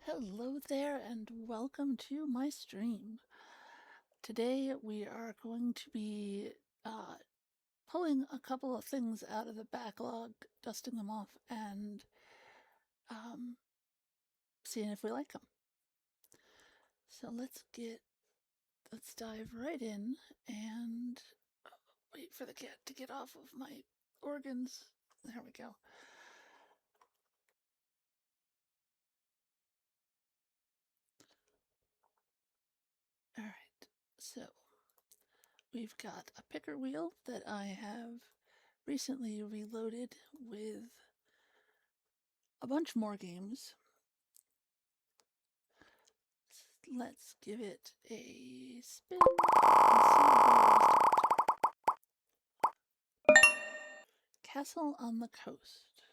Hello there and welcome to my stream. Today we are going to be pulling a couple of things out of the backlog, dusting them off, and seeing if we like them. So let's dive right in and wait for the cat to get off of my organs. There we go. All right, so we've got a picker wheel that I have recently reloaded with a bunch more games. Let's give it a spin and see where we start. Castle on the Coast.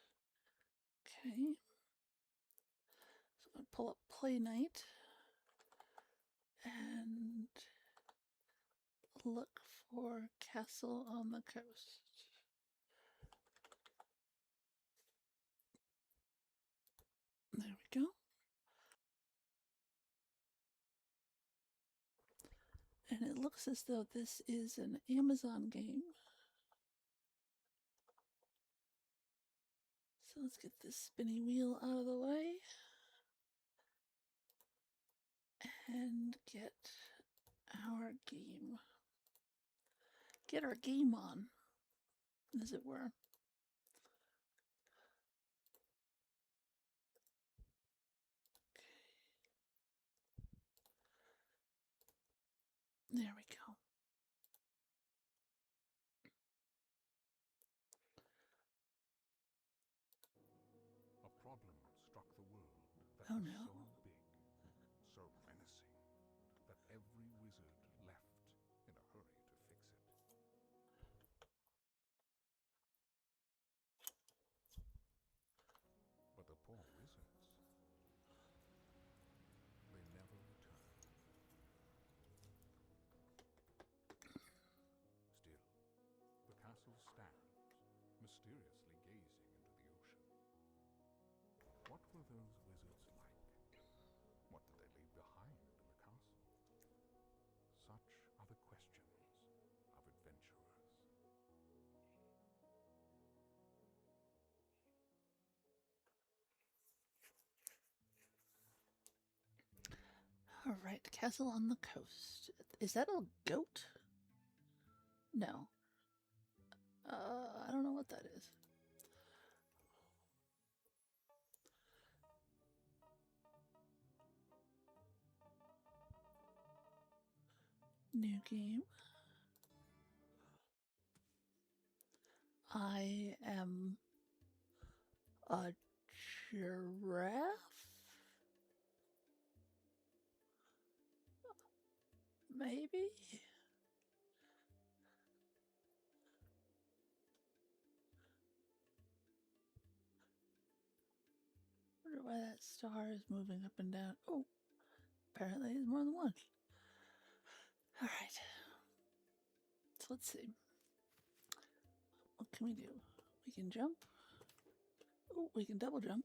Okay. So I'm going to pull up Play Night and look for Castle on the Coast. There we go. And it looks as though this is an Amazon game. So let's get this spinny wheel out of the way and get our game. Get our game on, as it were. There we go. A problem struck the world that Oh was no. so big, so menacing, that every wizard left in a hurry to fix it. But the poor wizards, they never returned. Still, the castle stands, mysteriously gazing into the ocean. What were those wizards like? What did they leave behind in the castle? Such are the questions of adventurers. All right, Castle on the Coast. Is that a goat? No. I don't know what that is. New game. I am a giraffe? Maybe? I wonder why that star is moving up and down. Oh, apparently there's more than one. All right. So let's see. What can we do? We can jump. Oh, we can double jump.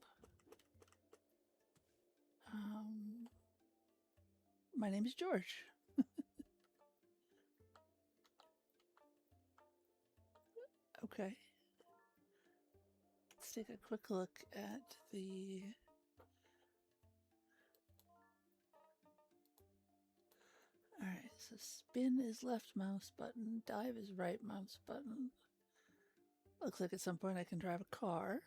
My name is George. Okay. Let's take a quick look at the... Alright, so spin is left mouse button, dive is right mouse button. Looks like at some point I can drive a car.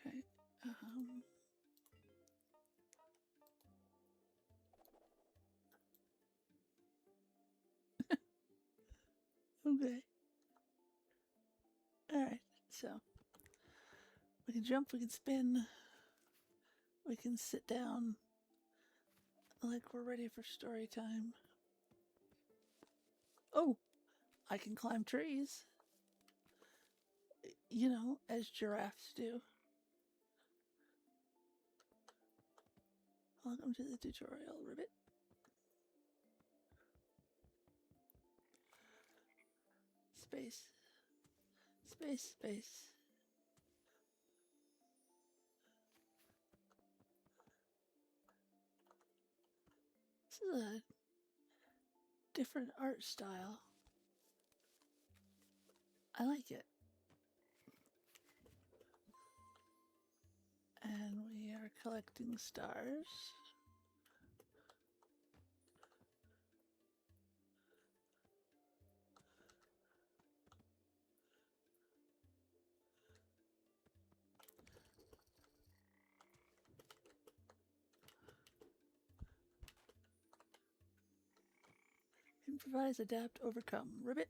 Okay. Okay. Alright, so we can jump, we can spin, we can sit down like we're ready for story time. Oh, I can climb trees. You know, as giraffes do. Welcome to the tutorial, Ribbit. Space. Space, space. This is a different art style. I like it. And we are collecting stars. Improvise, adapt, overcome. Ribbit.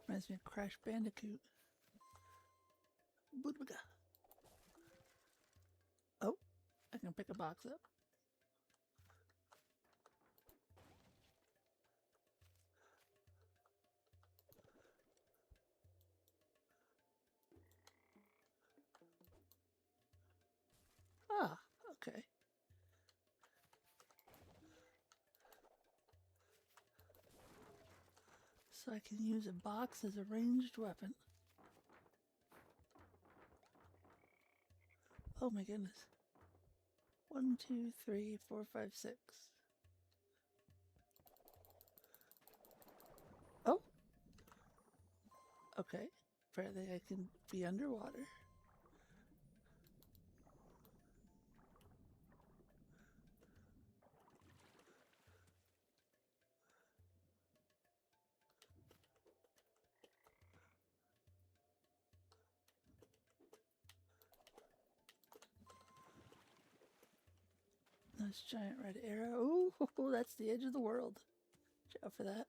Reminds me of Crash Bandicoot. Bootbaga. Oh, I can pick a box up. Ah, okay. So I can use a box as a ranged weapon. Oh my goodness. 1, 2, 3, 4, 5, 6. Oh! Okay. Apparently I can be underwater. Nice giant red arrow. Ooh, that's the edge of the world. Watch out for that.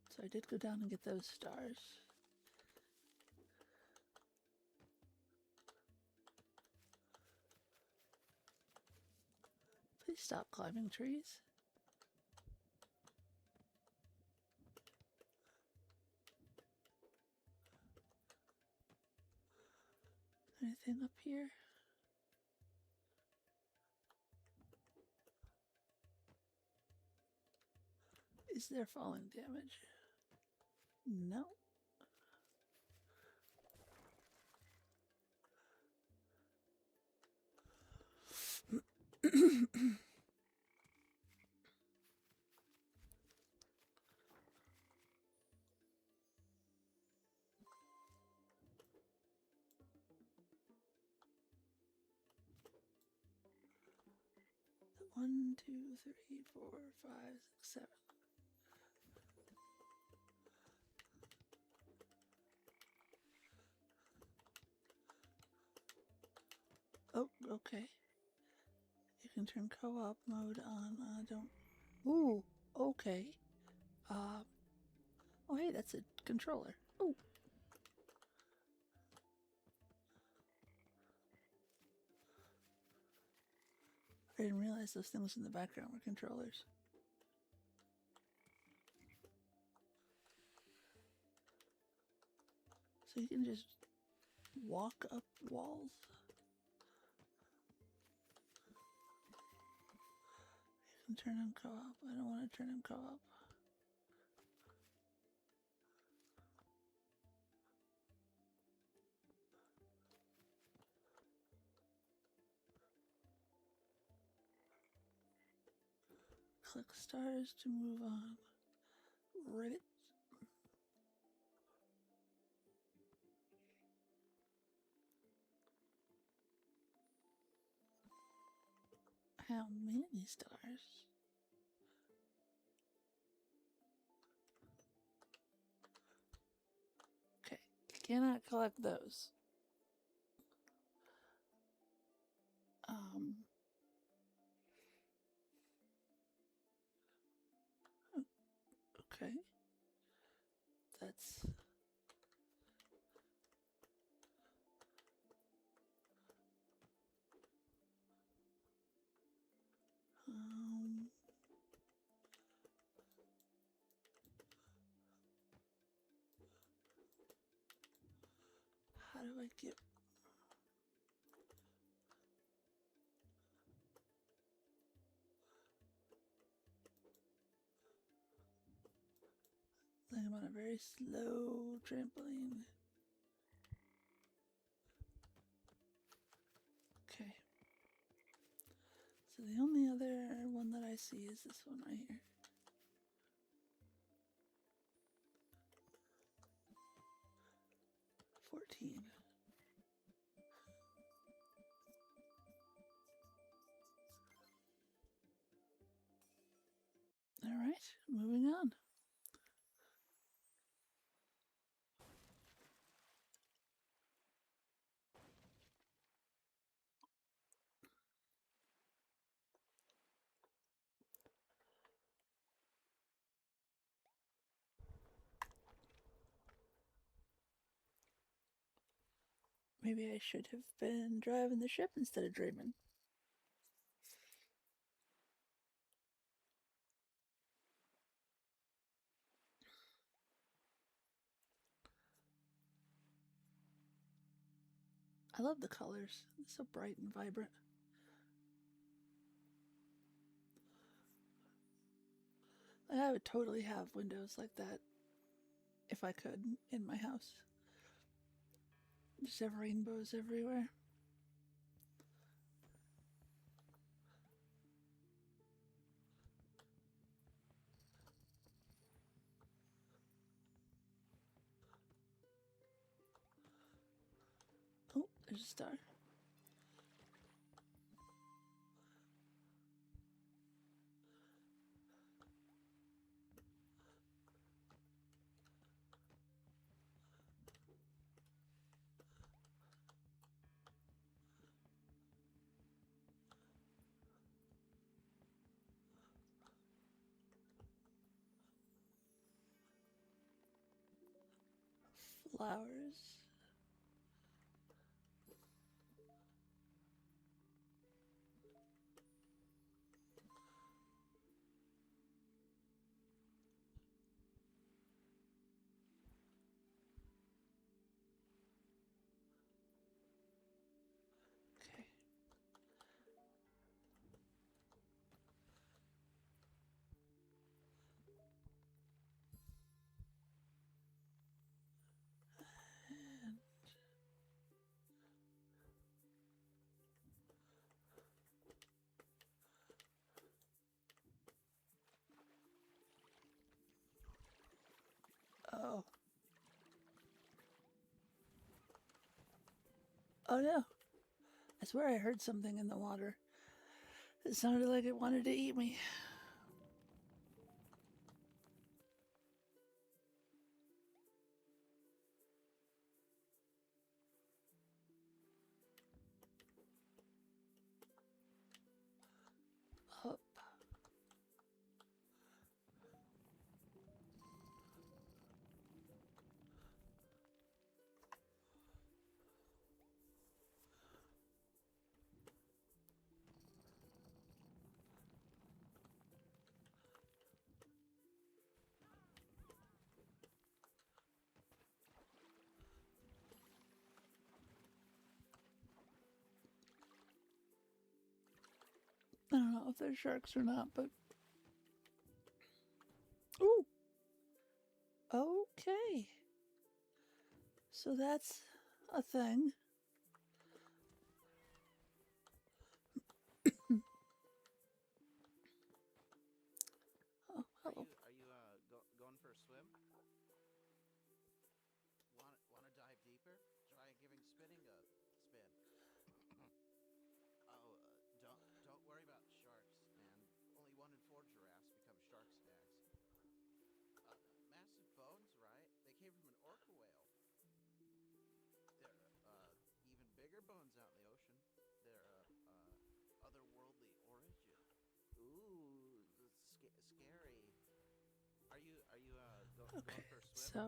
So I did go down and get those stars. Please stop climbing trees. Anything up here? Is there falling damage? No. One, two, three, 4, 5, 6, 7. Oh, okay. You can turn co-op mode on. Don't. Ooh, okay. Oh, hey, that's a controller. Ooh. I didn't realize those things in the background were controllers. So you can just walk up walls. You can turn on co-op. I don't want to turn on co-op. Click stars to move on. Ribbit. How many stars? Okay, cannot collect those. Okay. That's how do I get on a very slow trampoline. Okay. So the only other one that I see is this one right here. $14. All right, moving on. Maybe I should have been driving the ship instead of dreaming. I love the colors. They're so bright and vibrant. I would totally have windows like that if I could in my house. Just have rainbows everywhere. Oh, there's a star. Flowers. Okay. Oh. Oh no. I swear I heard something in the water. It sounded like it wanted to eat me. Up. I don't know if there's sharks or not, but. Ooh! Okay. So that's a thing. Oh, hello. Are you going for a swim? Want to dive deeper? Try giving spinning a spin. Don't worry about sharks, man. Only 1 in 4 giraffes become shark snacks. Massive bones, right? They came from an orca whale. They're even bigger bones out in the ocean. They're otherworldly origin. Ooh, scary. Are you going Okay. for a swim? So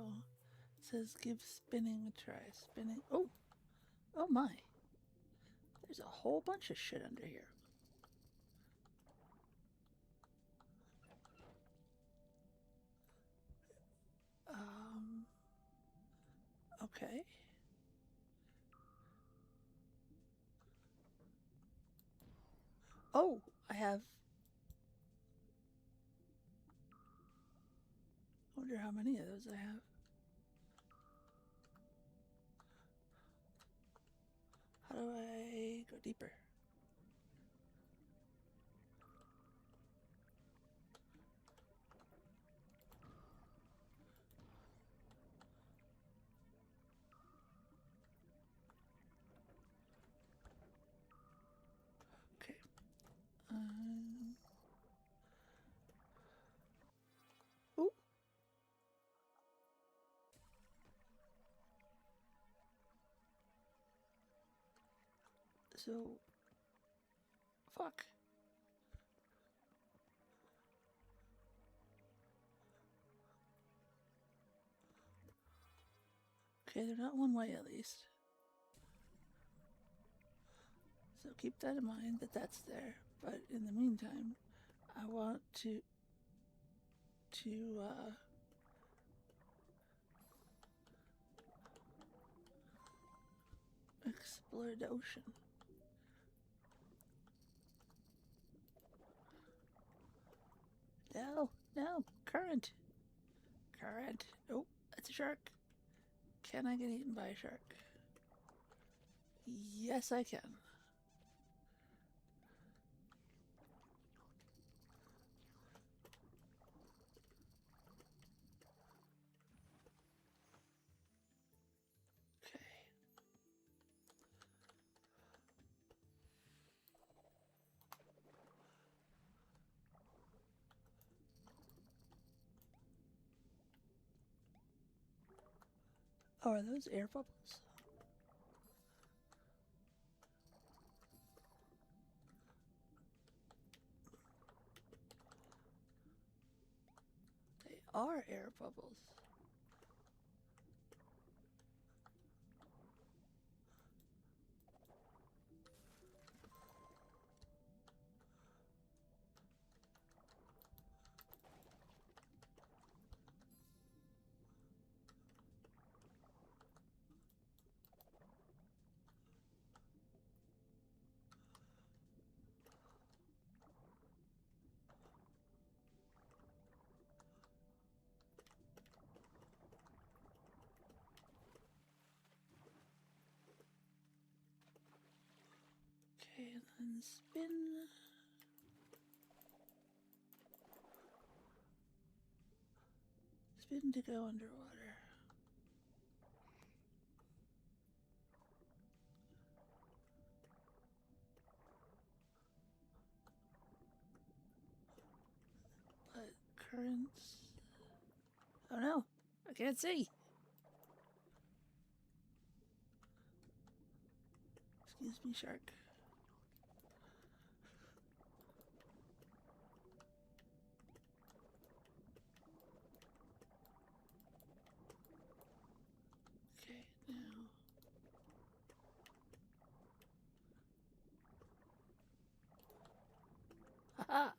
it says give spinning a try. Spinning. Oh! Oh my. There's a whole bunch of shit under here. Okay. Oh, I have. What wonder how many of those I have. How do I go deeper? Okay. Oh. So, fuck. Okay, they're not one way at least. So keep that in mind that that's there. But in the meantime, I want to explore the ocean. No, no, current. Current. Oh, that's a shark. Can I get eaten by a shark? Yes, I can. Okay. Oh, are those air bubbles? They are air bubbles. Okay, and then spin. Spin to go underwater. But currents. Oh no, I can't see. Excuse me, shark. Okay, now. Haha!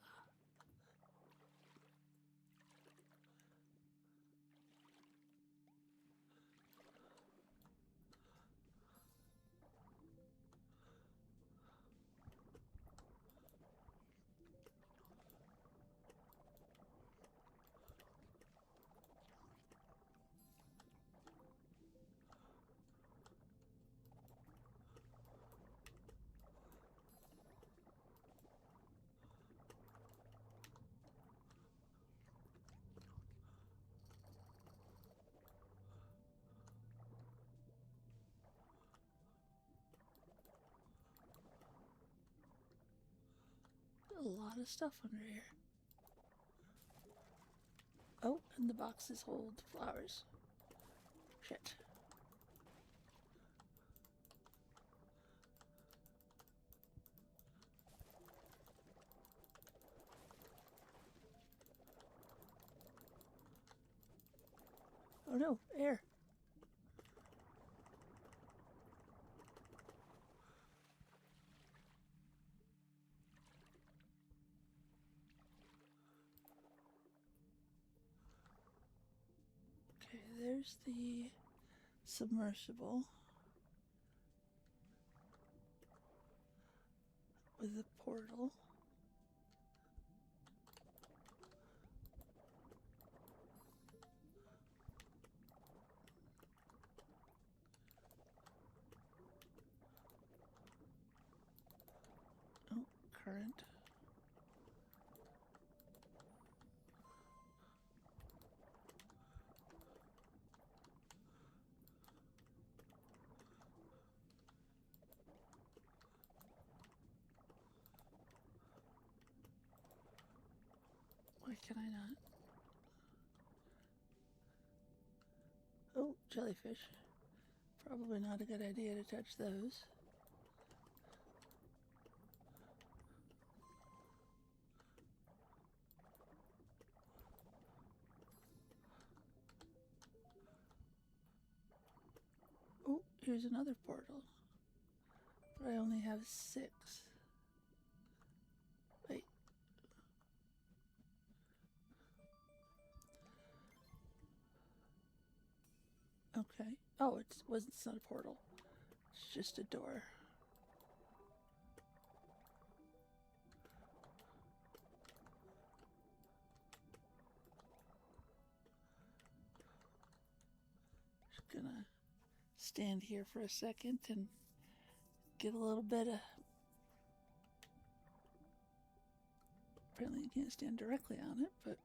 A lot of stuff under here. Oh, and the boxes hold flowers. Shit. Oh no, air. Okay, there's the submersible with the portal. current. Why can I not? Oh, jellyfish. Probably not a good idea to touch those. Oh, here's another portal. But I only have 6. Wait. Okay. Oh, it's not a portal. It's just a door. Just gonna stand here for a second and get a little bit of... Apparently you can't stand directly on it, but...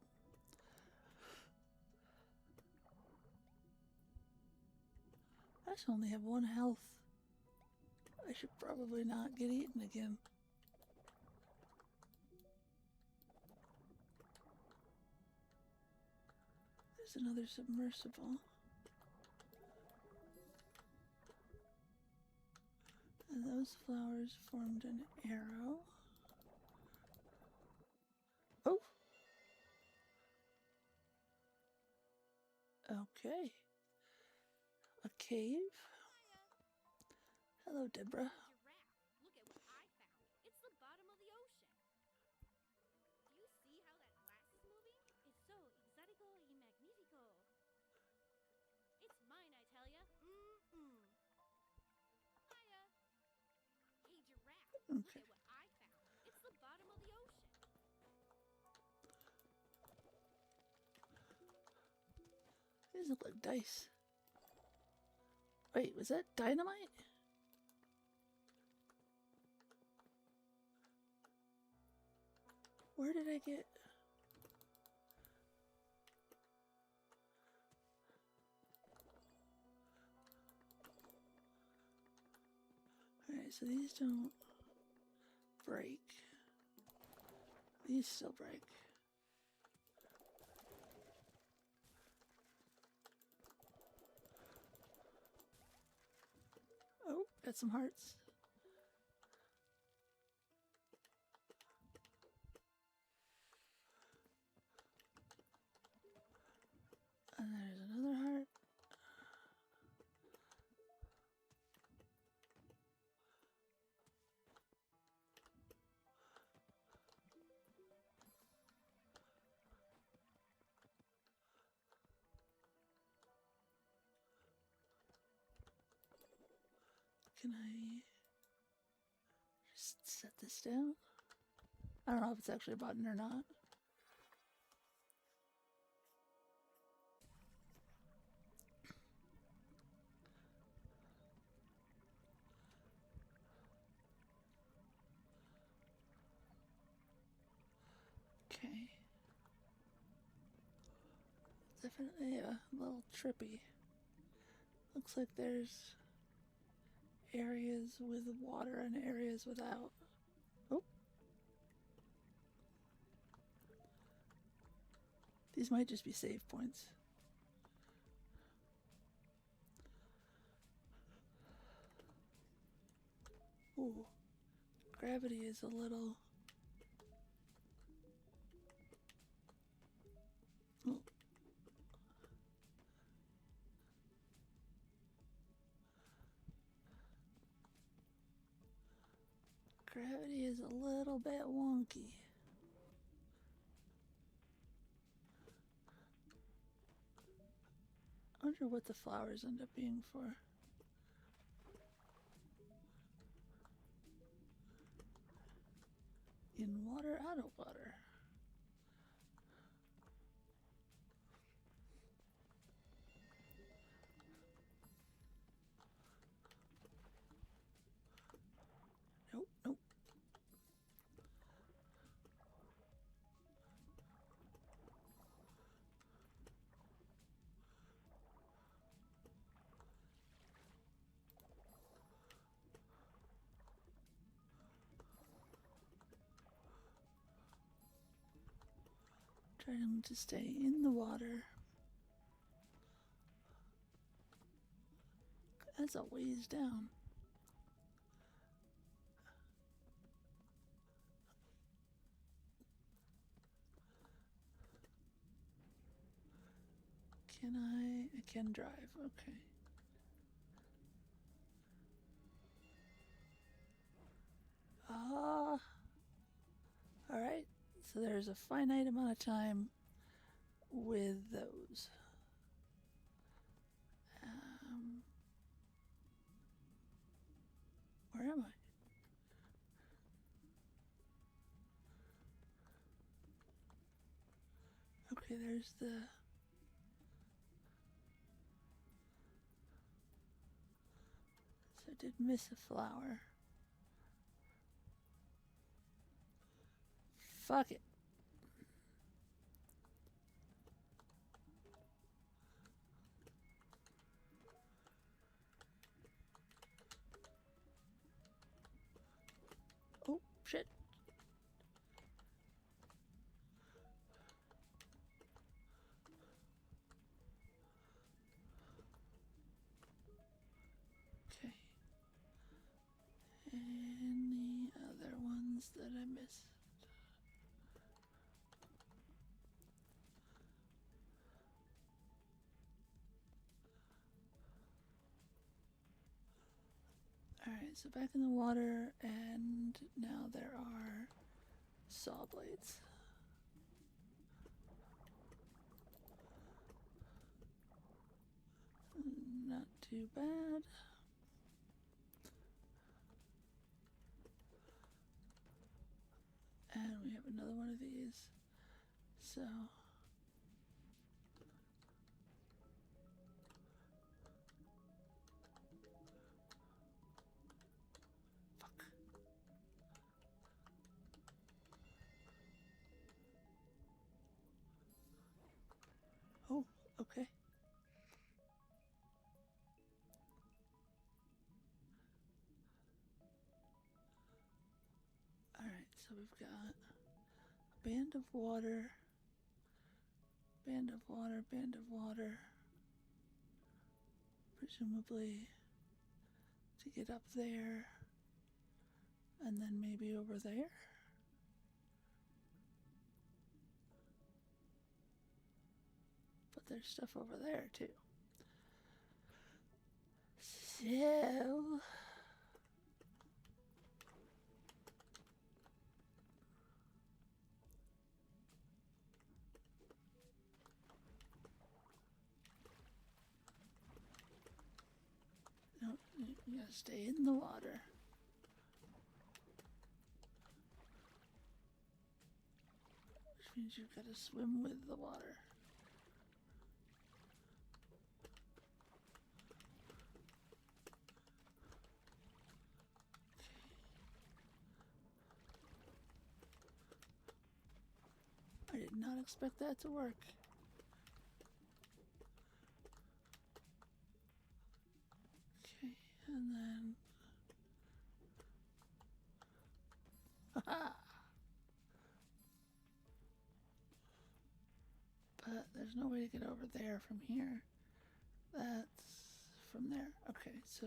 I just only have 1 health. I should probably not get eaten again. There's another submersible. And those flowers formed an arrow. Oh! Okay. A cave. Hello, Deborah. Giraffe, look at what I found. It's the bottom of the ocean. Do you see how that glass is moving? It's so exotico y magnifico. It's mine, I tell ya. Mm-mm. Hiya. Hey, giraffe, look Okay. at what I found. It's the bottom of the ocean. These look like dice. Wait, was that dynamite? Where did I get... Alright, so these don't break. These still break. Oh, got some hearts. And there's another heart. Can I just set this down? I don't know if it's actually a button or not. Okay. Definitely a little trippy. Looks like there's areas with water and areas without. Oh. These might just be save points. Ooh. Gravity is a little... Oh. Gravity is a little bit wonky. I wonder what the flowers end up being for. In water, out of water. Nope, nope. Trying to stay in the water. That's a ways down. Can I can drive, okay. Alright, so there's a finite amount of time with those. Where am I? Okay, there's the... So I did miss a flower. Fuck it. Oh, shit. Okay. Any other ones that I missed? Alright, so back in the water, and now there are saw blades. Not too bad. And we have another one of these. So... Fuck. Oh, okay. Alright, so we've got a band of water, band of water, band of water. Presumably to get up there, and then maybe over there. But there's stuff over there too. So... No, you gotta stay in the water. Which means you've gotta swim with the water. I did not expect that to work. Okay, and then... Haha! But there's no way to get over there from here. That's from there. Okay, so...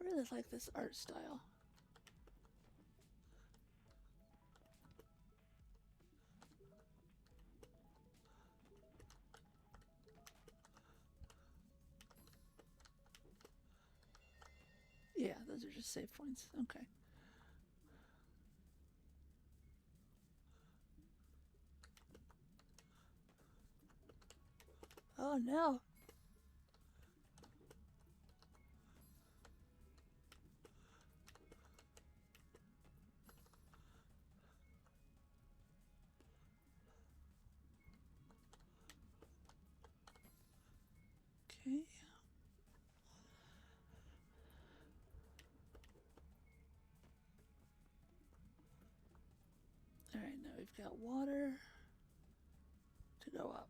I really like this art style. Yeah, those are just save points. Okay. Oh no. Okay. we've got water to go up.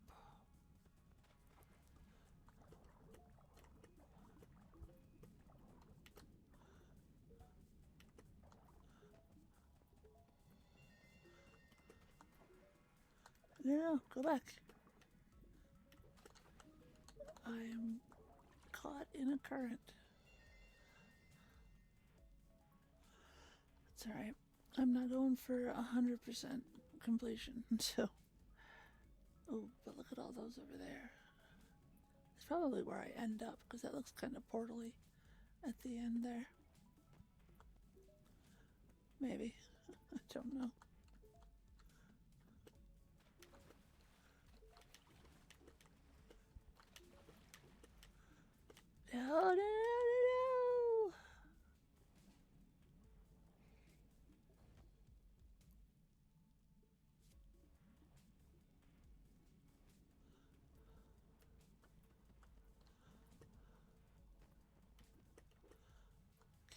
No, go back. I am caught in a current. It's alright. I'm not going for 100% completion, so. Oh, but look at all those over there. It's probably where I end up, because that looks kind of portally at the end there. Maybe. I don't know. No, no, no, no, no.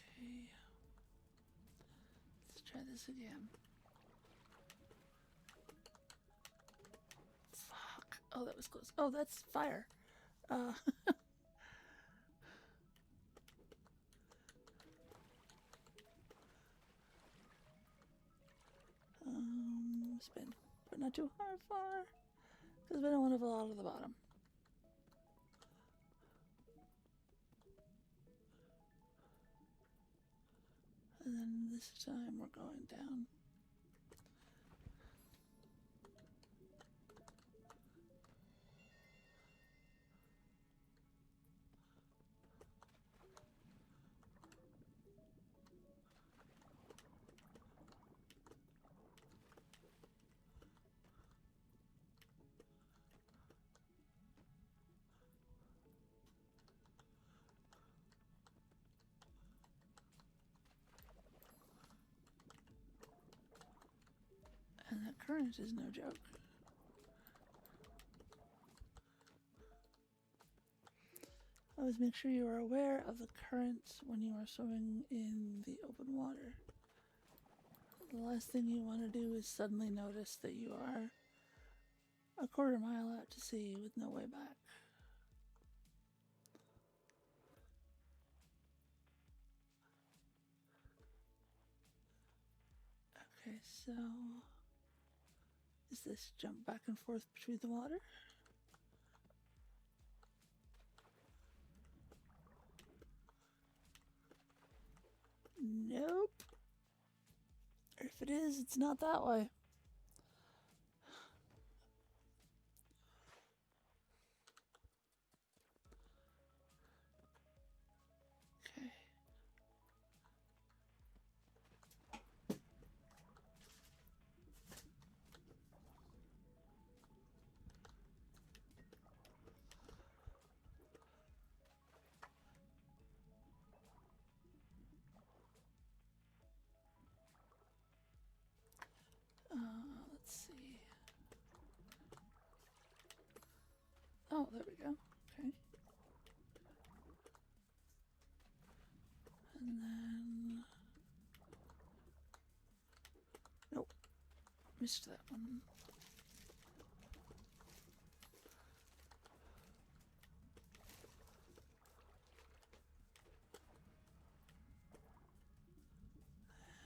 Okay. Let's try this again. Fuck. Oh, that was close. Oh, that's fire. Spin. But not too far. Because we don't want to fall out of the bottom. And then this time we're going down. And that current is no joke. Always make sure you are aware of the currents when you are swimming in the open water. The last thing you want to do is suddenly notice that you are a quarter mile out to sea with no way back. Okay, so is this jump back and forth between the water? Nope. Or if it is, it's not that way. Okay. Let's see. Oh, there we go. Okay. And then... Nope. Missed that one.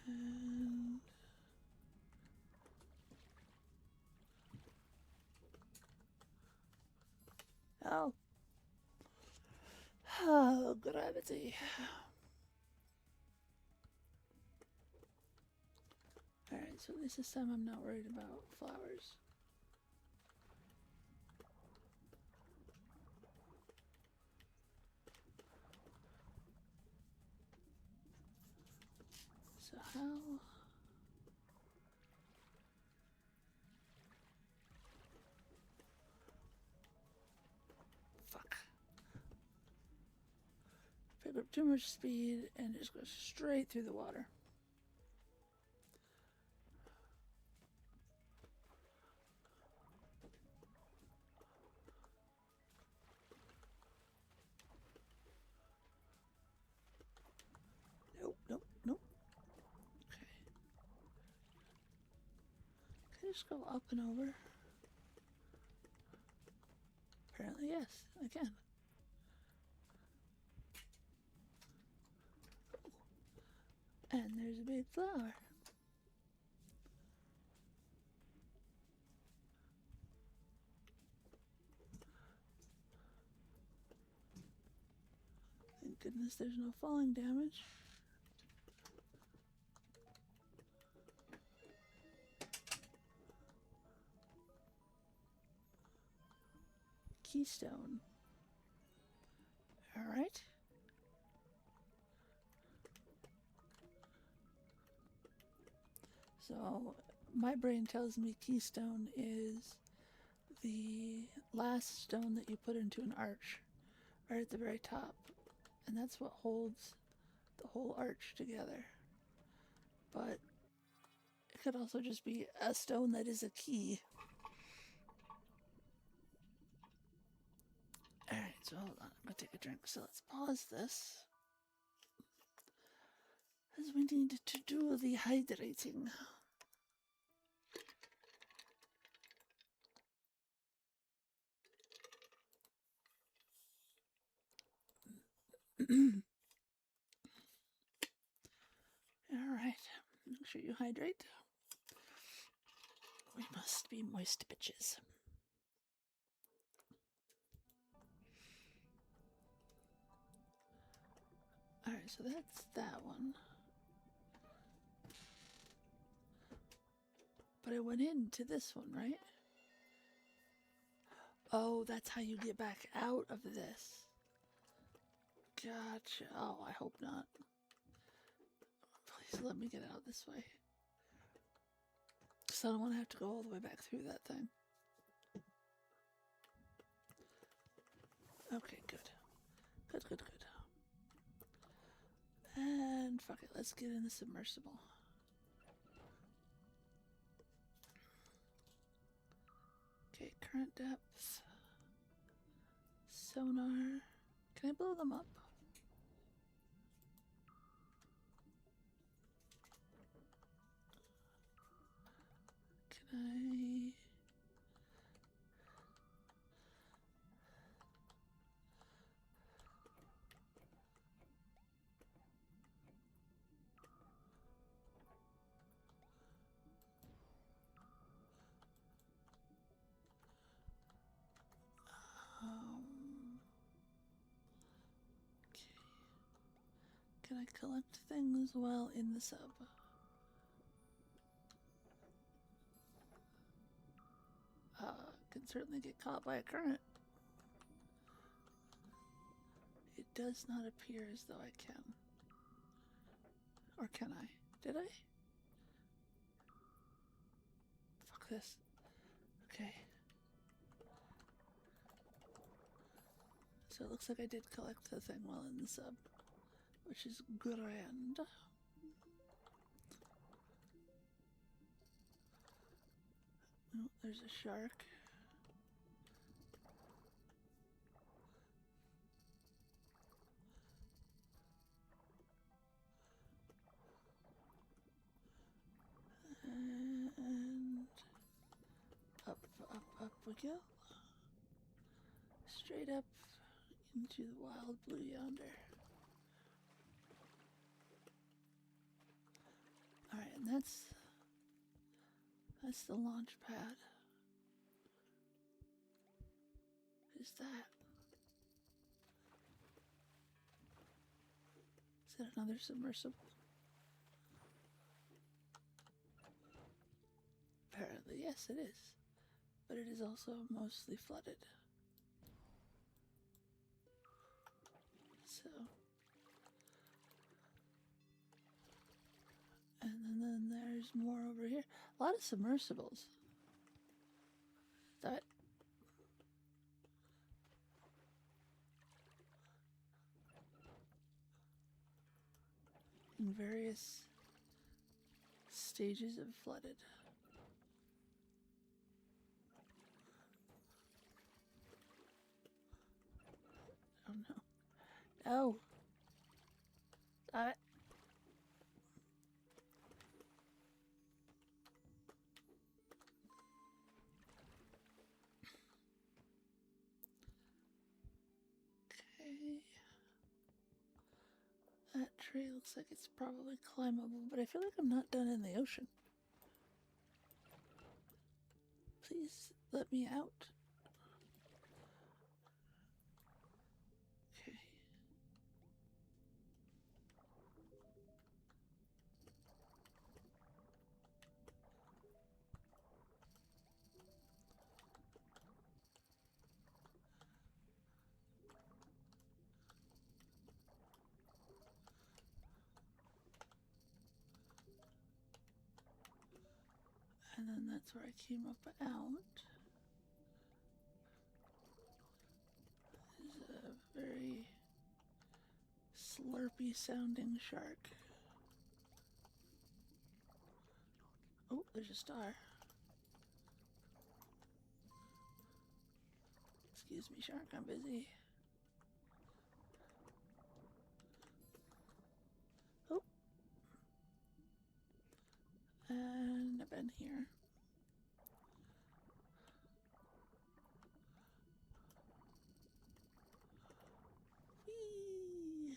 And... Oh. Oh, gravity. Alright, so at least this time I'm not worried about flowers. So how... Fuck. Pick up too much speed and just go straight through the water. Nope, nope, nope. Okay. just go up and over? Apparently, yes, I can. And there's a big flower. Thank goodness there's no falling damage. Keystone. All right. So my brain tells me keystone is the last stone that you put into an arch, right at the very top, and that's what holds the whole arch together. But it could also just be a stone that is a key. Alright, so hold on, I'm gonna take a drink. So let's pause this, as we need to do the hydrating. Alright, make sure you hydrate. We must be moist bitches. Alright, so that's that one. But I went into this one, right? Oh, that's how you get back out of this. Gotcha. Oh, I hope not. Please let me get out this way. Because I don't want to have to go all the way back through that thing. Okay, good. Good, good, good. And fuck it, let's get in the submersible. Okay, current depth. Sonar. Can I blow them up? Can I... Okay. Can I collect things while in the sub? Can certainly get caught by a current. It does not appear as though I can. Or can I? Did I? Fuck this. Okay. So it looks like I did collect the thing while in the sub, which is grand. Oh, there's a shark. And up, up, up we go. Straight up into the wild blue yonder. Alright, and that's the launch pad. What is that? Is that another submersible? Apparently, yes, it is. But it is also mostly flooded. So. And then there's more over here. A lot of submersibles. That. In various stages of flooded. Oh no. No! Stop it. That tree looks like it's probably climbable, but I feel like I'm not done in the ocean. Please let me out. Okay. And then that's where I came up out. Is a very slurpy sounding shark. Oh, there's a star. Excuse me, shark, I'm busy. Oh. And I've been here. Whee!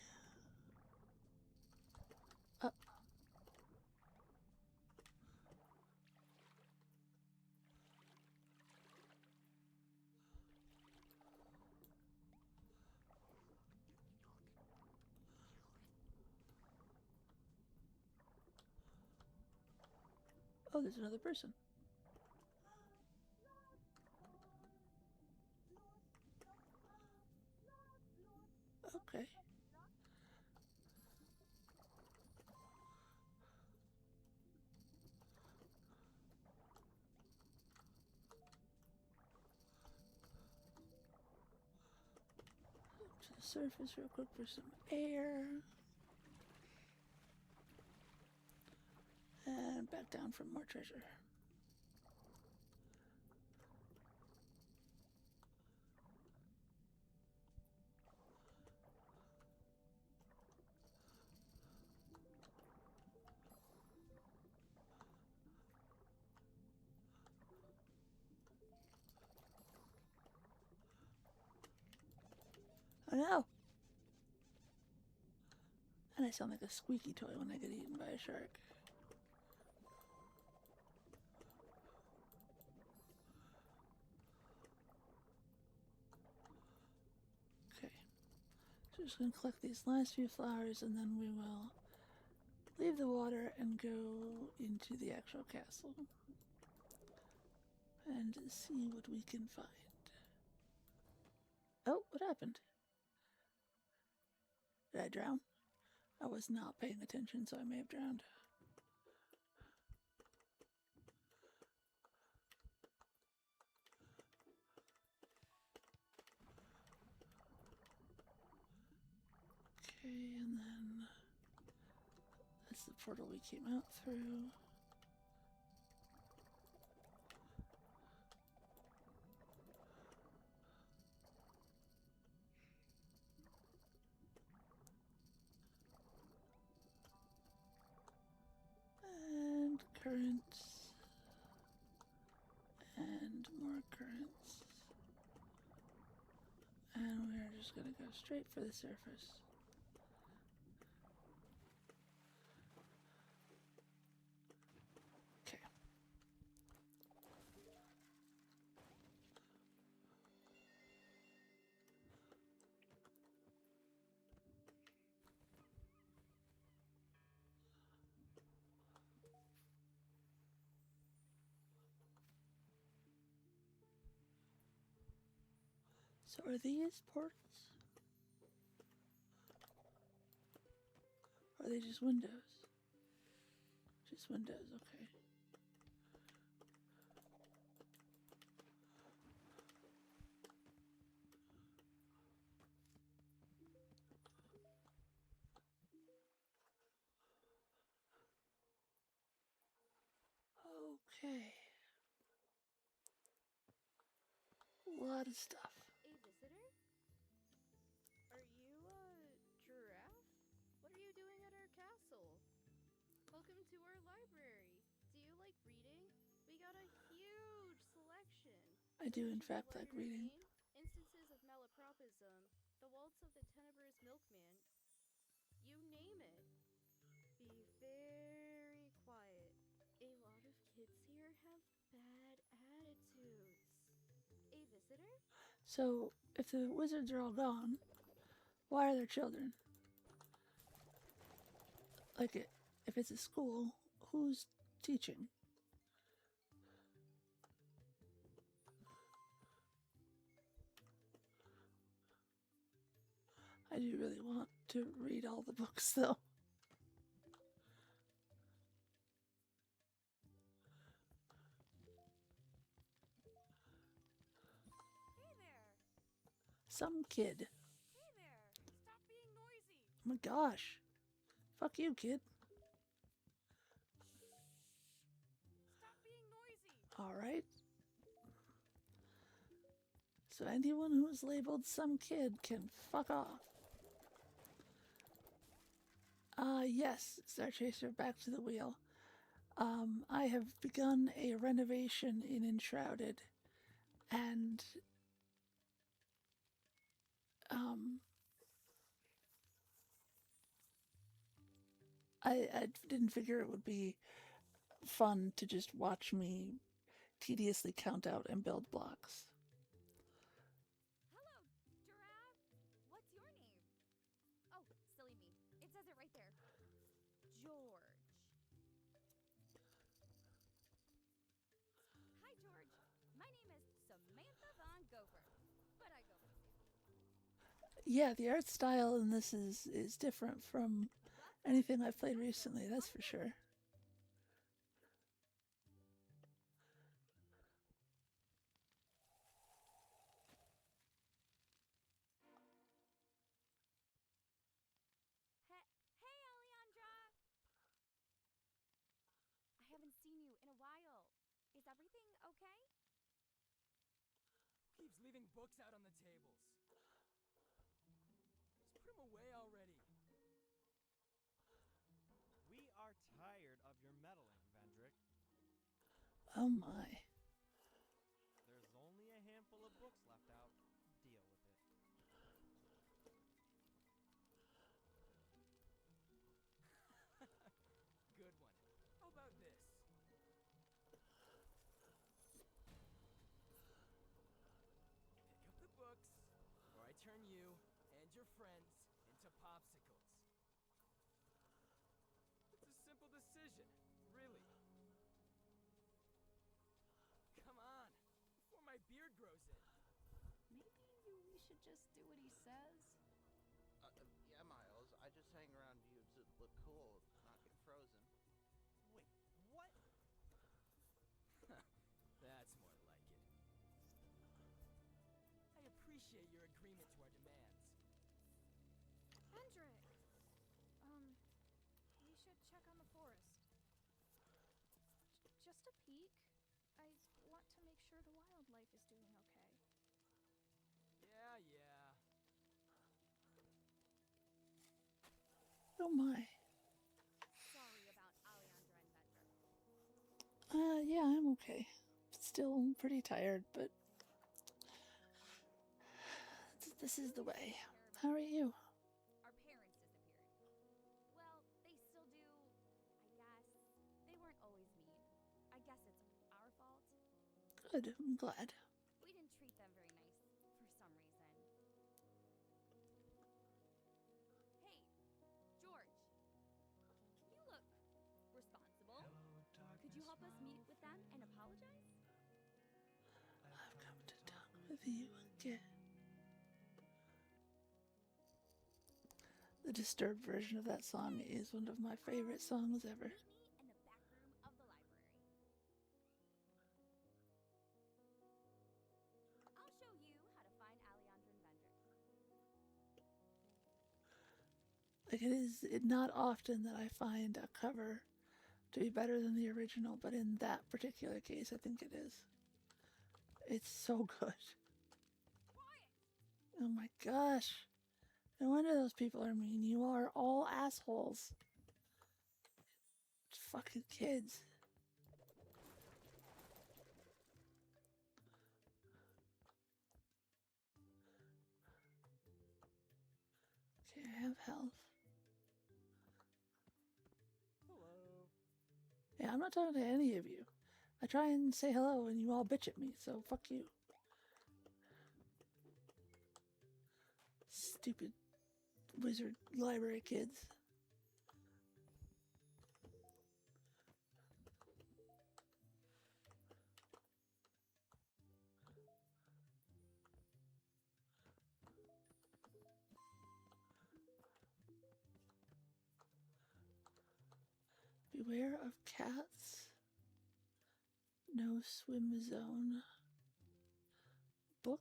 Up. Oh, there's another person. Okay. To the surface real quick for some air. And back down for more treasure. Oh no! And I sound like a squeaky toy when I get eaten by a shark. Okay. So just gonna collect these last few flowers and then we will leave the water and go into the actual castle. And see what we can find. Oh, what happened? Did I drown? I was not paying attention, so I may have drowned. Okay, and then that's the portal we came out through. And currents. And more currents. And we're just gonna go straight for the surface. Okay. So are these portals? Or are they just windows? Just windows, okay. Okay. A lot of stuff. A visitor? Are you a giraffe? What are you doing at our castle? Welcome to our library. Do you like reading? We got a huge selection. I do in Selections of fact like reading. Arthur Instances of malapropism, the waltz of the tenebrous milkman. You name visitor? So, if the wizards are all gone, why are there children? Like, if it's a school, who's teaching? I do really want to read all the books, though. Hey there! Some kid. Hey there! Stop being noisy! Oh my gosh. Fuck you, kid. Stop being noisy! Alright. So anyone who's labeled some kid can fuck off. Yes, Star Chaser, back to the wheel. I have begun a renovation in Enshrouded, and I didn't figure it would be fun to just watch me tediously count out and build blocks. Hello, giraffe! What's your name? Oh, silly me. It says it right there. George. Hi, George. My name is Samantha Von Gopher, but I go by Sam. Yeah, the art style in this is different from anything I've played recently, that's for sure. Hey, Alejandra! I haven't seen you in a while. Is everything okay? Who keeps leaving books out on the tables? Just put them away already. We are tired of your meddling, Vendrick. Oh my. There's only a handful of books left out. Deal with it. Good one. How about this? Pick up the books, or I turn you and your friends into popsicles. It's a simple decision, really. Come on, before my beard grows in. Maybe we should just do what he says? Yeah, Miles. I just hang around you to look cool, not get frozen. Wait, what? That's more like it. I appreciate your agreement to our demands. Hendrik! We should check on the forest. Just a peek. I want to make sure the wildlife is doing okay. Yeah. Oh my. Sorry about Alejandra and Vendrick. Yeah, I'm okay. Still pretty tired, but this is the way. How are you? Our parents disappeared. Well, they still do, I guess. They weren't always mean. I guess it's our fault. Good, I'm glad. We didn't treat them very nice for some reason. Hey, George. You look responsible. Could you help us meet with them and apologize? I've come to talk with you again. The Disturbed version of that song is one of my favorite songs ever. Meet me in the back room of the library. I'll show you how to find Alejandra and Vendrick. Like, it is not often that I find a cover to be better than the original, but in that particular case, I think it is. It's so good. Oh my gosh. No wonder those people are mean. You are all assholes. Fucking kids. Okay, I have health. Hello. Yeah, I'm not talking to any of you. I try and say hello and you all bitch at me, so fuck you. Stupid wizard library kids. Beware of cats. No swim zone. Books,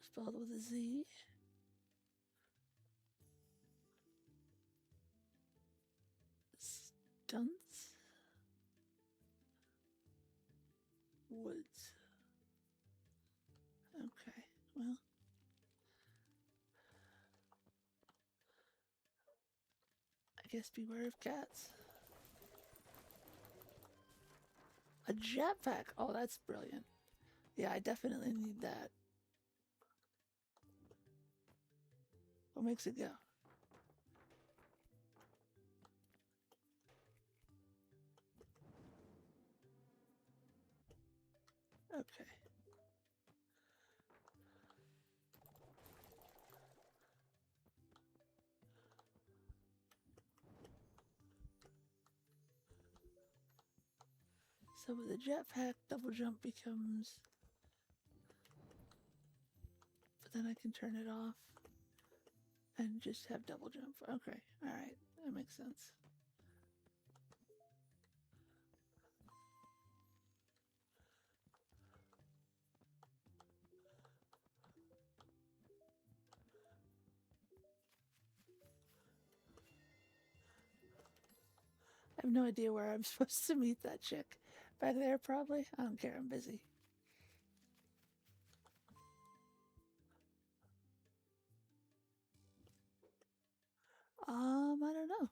spelled with a Z. Stunts. Woods. Okay, well. I guess beware of cats. A jetpack. Oh, that's brilliant. Yeah, I definitely need that. What makes it go? Okay. So with the jetpack, double jump becomes... But then I can turn it off and just have double jump. Okay, alright, that makes sense. I have no idea where I'm supposed to meet that chick. Back there, probably? I don't care, I'm busy. I don't know.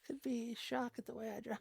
Could be shock at the way I drive.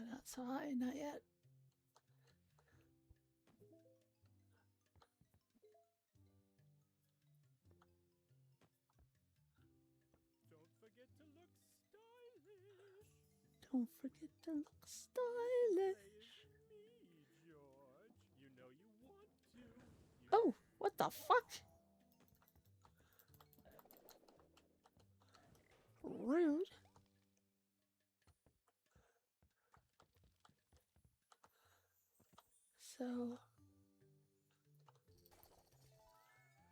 Not so high, not yet. Don't forget to look stylish. Don't forget to look stylish. Play me, George. You know you want to. Oh, what the fuck? Rude. So,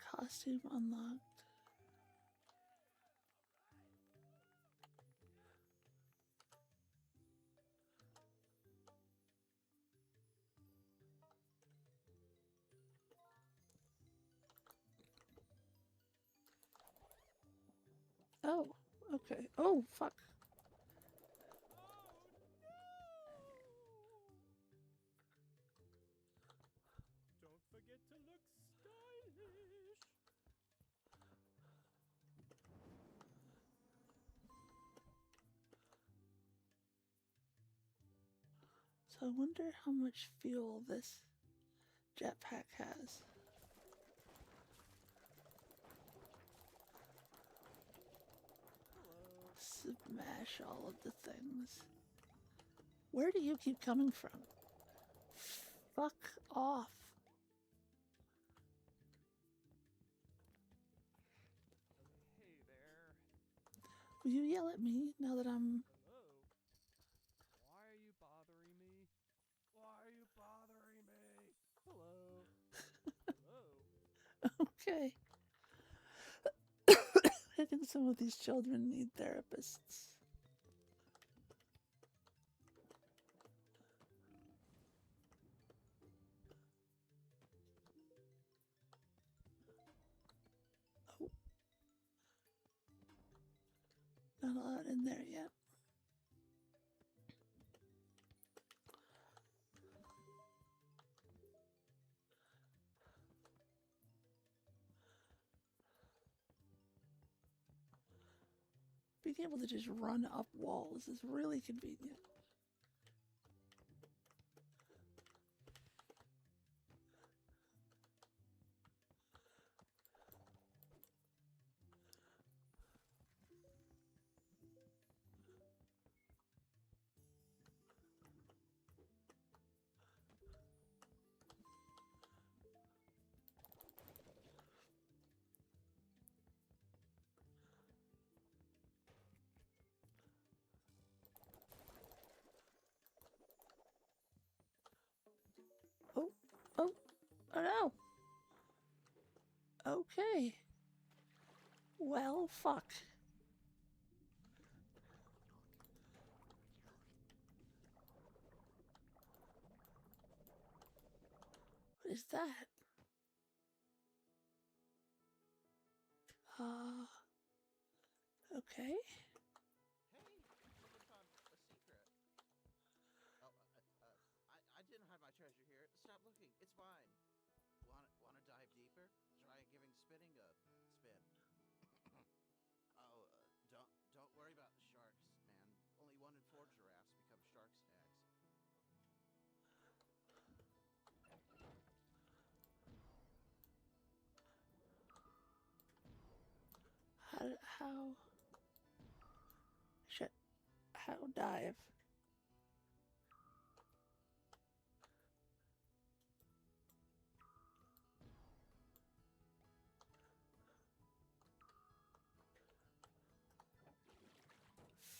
costume unlocked. Oh, okay. Oh, fuck. Don't forget to look stylish. So I wonder how much fuel this jetpack has. Smash all of the things. Where do you keep coming from? Fuck off. Hey there. Will you yell at me now that I'm... Hello. Why are you bothering me? Why are you bothering me? Hello. Hello. Okay. I think some of these children need therapists. Oh. Not not allowed in there yet. Being able to just run up walls is really convenient. Oh, oh, oh no. Okay. Well, fuck. What is that? Okay. Hey, someone found a secret. Oh, I didn't hide my treasure here. Stop looking. It's mine. Want to dive deeper? Try giving spinning a spin. Oh, don't worry about the sharks, man. Only 1 in 4 giraffes become shark snacks. How? Shit. How dive?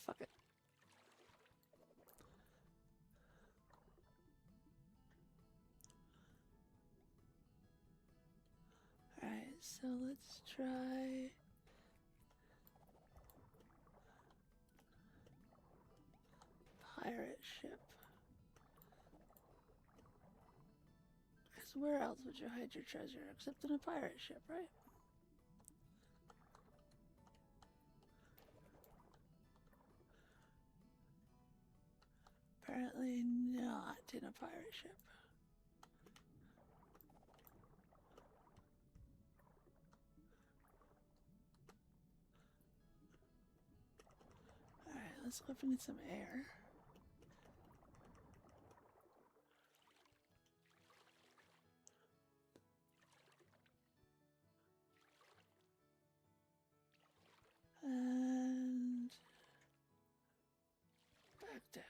Fuck it. Alright, so let's try. Pirate ship. Because where else would you hide your treasure except in a pirate ship, right? Apparently not in a pirate ship. Alright, let's go up and get some air. And back down.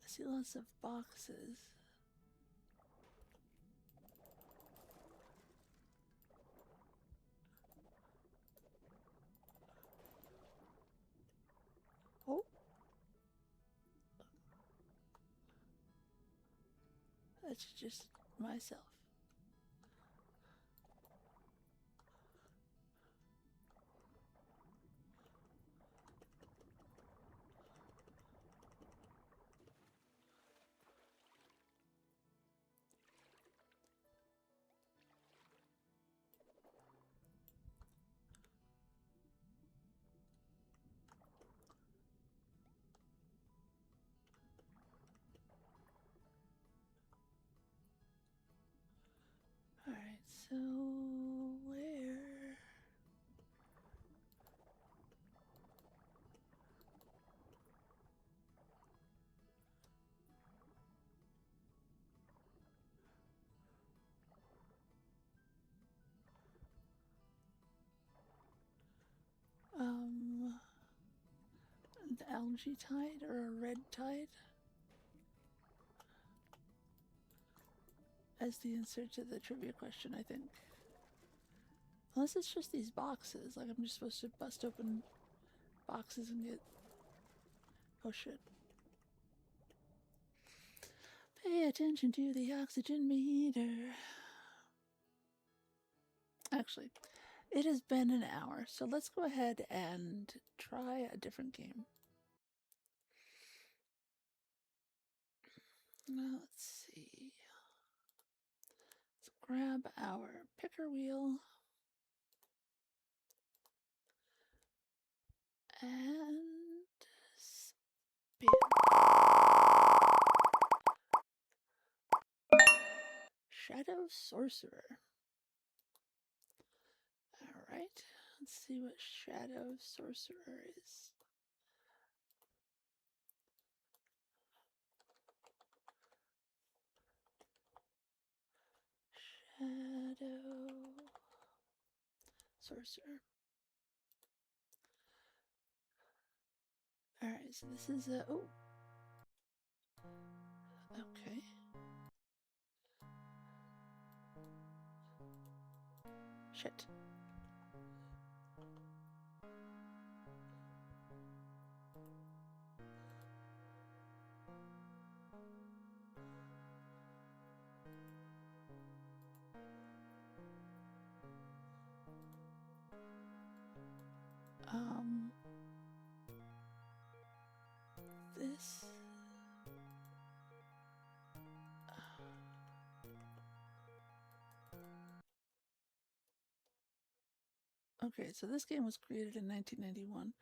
I see lots of boxes. Oh. That's just myself. Alright, so where? An algae tide or a red tide? As the answer to the trivia question, I think. Unless it's just these boxes, like I'm just supposed to bust open boxes and get... Oh shit. Pay attention to the oxygen meter. Actually, it has been an hour, so let's go ahead and try a different game. Let's see. grab our picker wheel and spin. Shadow Sorcerer. Alright, let's see what Shadow Sorcerer is. Shadow Sorcerer. Alright, so this is a. Oh. Okay. Shit. This. Okay, so this game was created in 1991,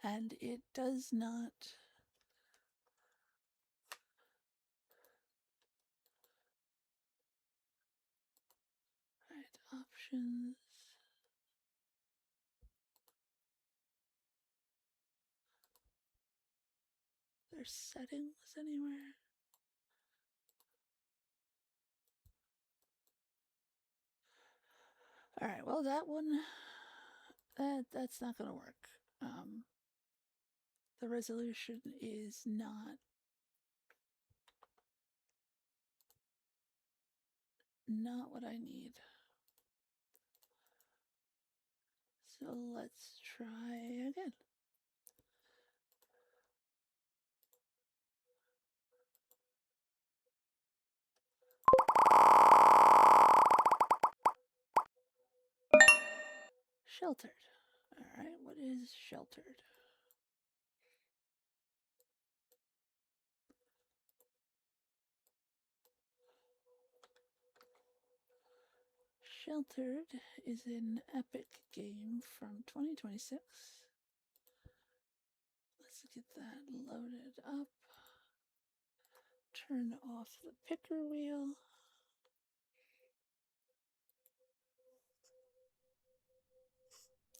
and it does not. Right, options. There's settings anywhere? Alright, well that one, that's not gonna work. The resolution is not what I need. So let's try again. Sheltered. Alright, what is sheltered? Sheltered is an epic game from 2026. Let's get that loaded up. Turn off the picker wheel.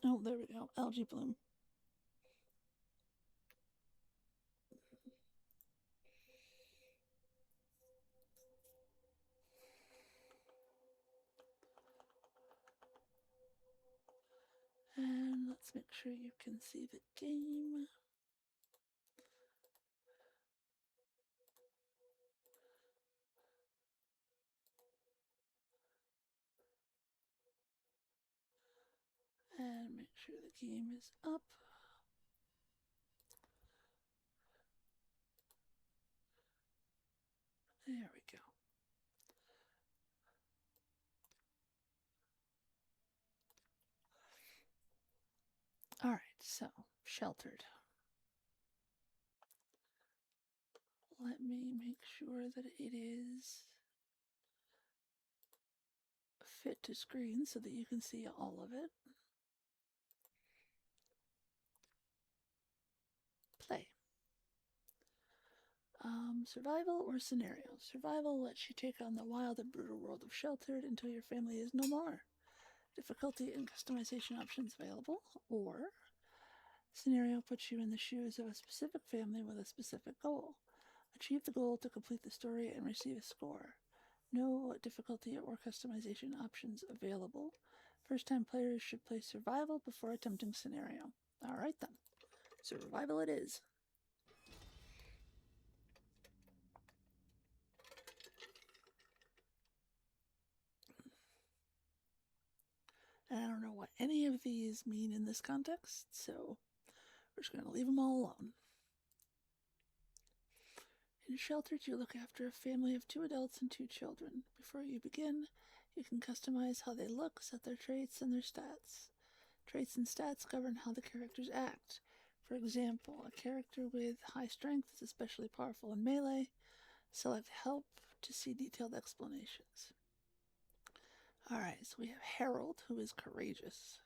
Oh, there we go. Algae bloom. And let's make sure you can see the game. And make sure the game is up. There we go. Alright, so sheltered. Let me make sure that it is fit to screen so that you can see all of it. Play. Survival or scenario. Survival lets you take on the wild and brutal world of Sheltered until your family is no more. Difficulty and customization options available. Or scenario puts you in the shoes of a specific family with a specific goal. Achieve the goal to complete the story and receive a score. No difficulty or customization options available. First-time players should play survival before attempting scenario. Alright then. Survival it is. And I don't know what any of these mean in this context, so we're just going to leave them all alone. In Sheltered, you look after a family of 2 adults and 2 children. Before you begin, you can customize how they look, set their traits, and their stats. Traits and stats govern how the characters act. For example, a character with high strength is especially powerful in melee. Select Help to see detailed explanations. Alright, so we have Harold, who is courageous.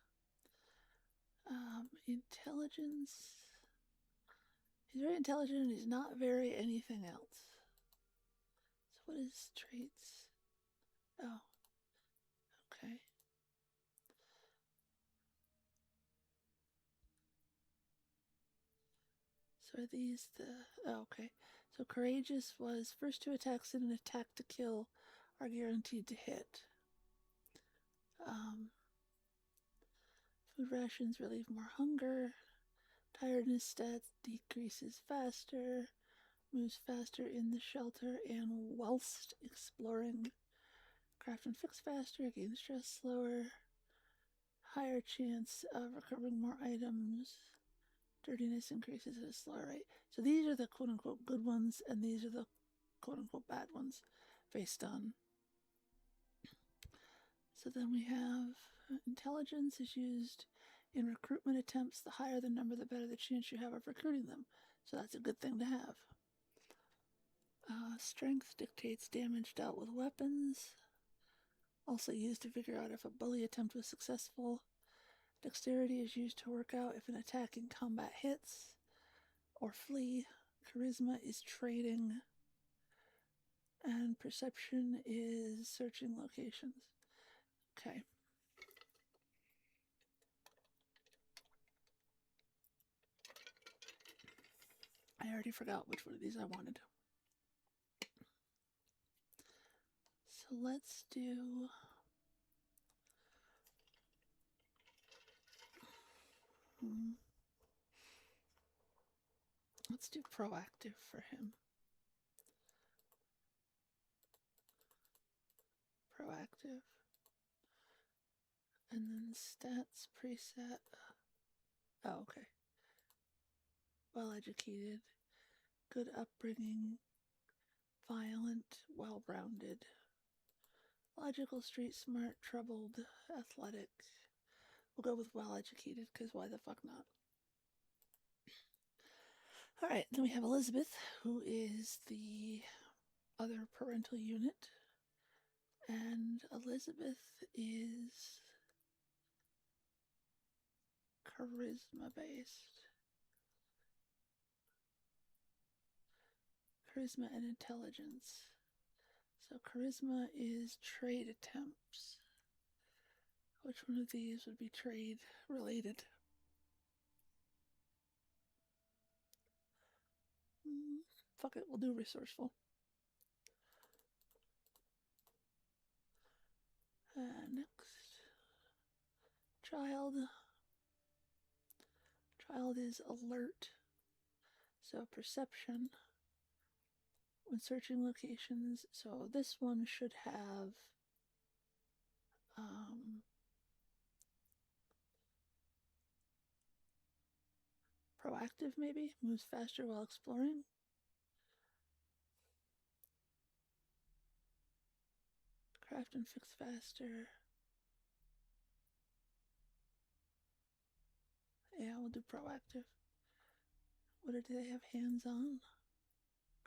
Intelligence. He's very intelligent and he's not very anything else. So what is traits? Oh. Okay. So are these the... Oh, okay. So courageous was first 2 attacks and an attack to kill are guaranteed to hit. Food rations relieve more hunger. Tiredness stats decreases faster. Moves faster in the shelter and whilst exploring. Craft and fix faster. Gain stress slower. Higher chance of recovering more items. Dirtiness increases at a slower rate. So these are the quote-unquote good ones, and these are the quote-unquote bad ones based on. So then we have intelligence is used in recruitment attempts. The higher the number, the better the chance you have of recruiting them. So that's a good thing to have. Strength dictates damage dealt with weapons. Also used to figure out if a bully attempt was successful. Dexterity is used to work out if an attack in combat hits or flee. Charisma is trading. And perception is searching locations. Okay. I already forgot which one of these I wanted. So let's do... Let's do proactive for him. Proactive. And then stats preset. Oh, okay. Well educated. Good upbringing. Violent. Well rounded. Logical, street smart, troubled, athletic. We'll go with well educated because why the fuck not? Alright, then we have Elizabeth, who is the other parental unit. And Elizabeth is charisma based. Charisma and intelligence. So charisma is trade attempts. Which one of these would be trade related? Fuck it, we'll do resourceful. Next. Child. Child is alert. So perception. When searching locations. So this one should have proactive maybe. Moves faster while exploring. Craft and fix faster. Yeah, we'll do proactive. What do they have hands on?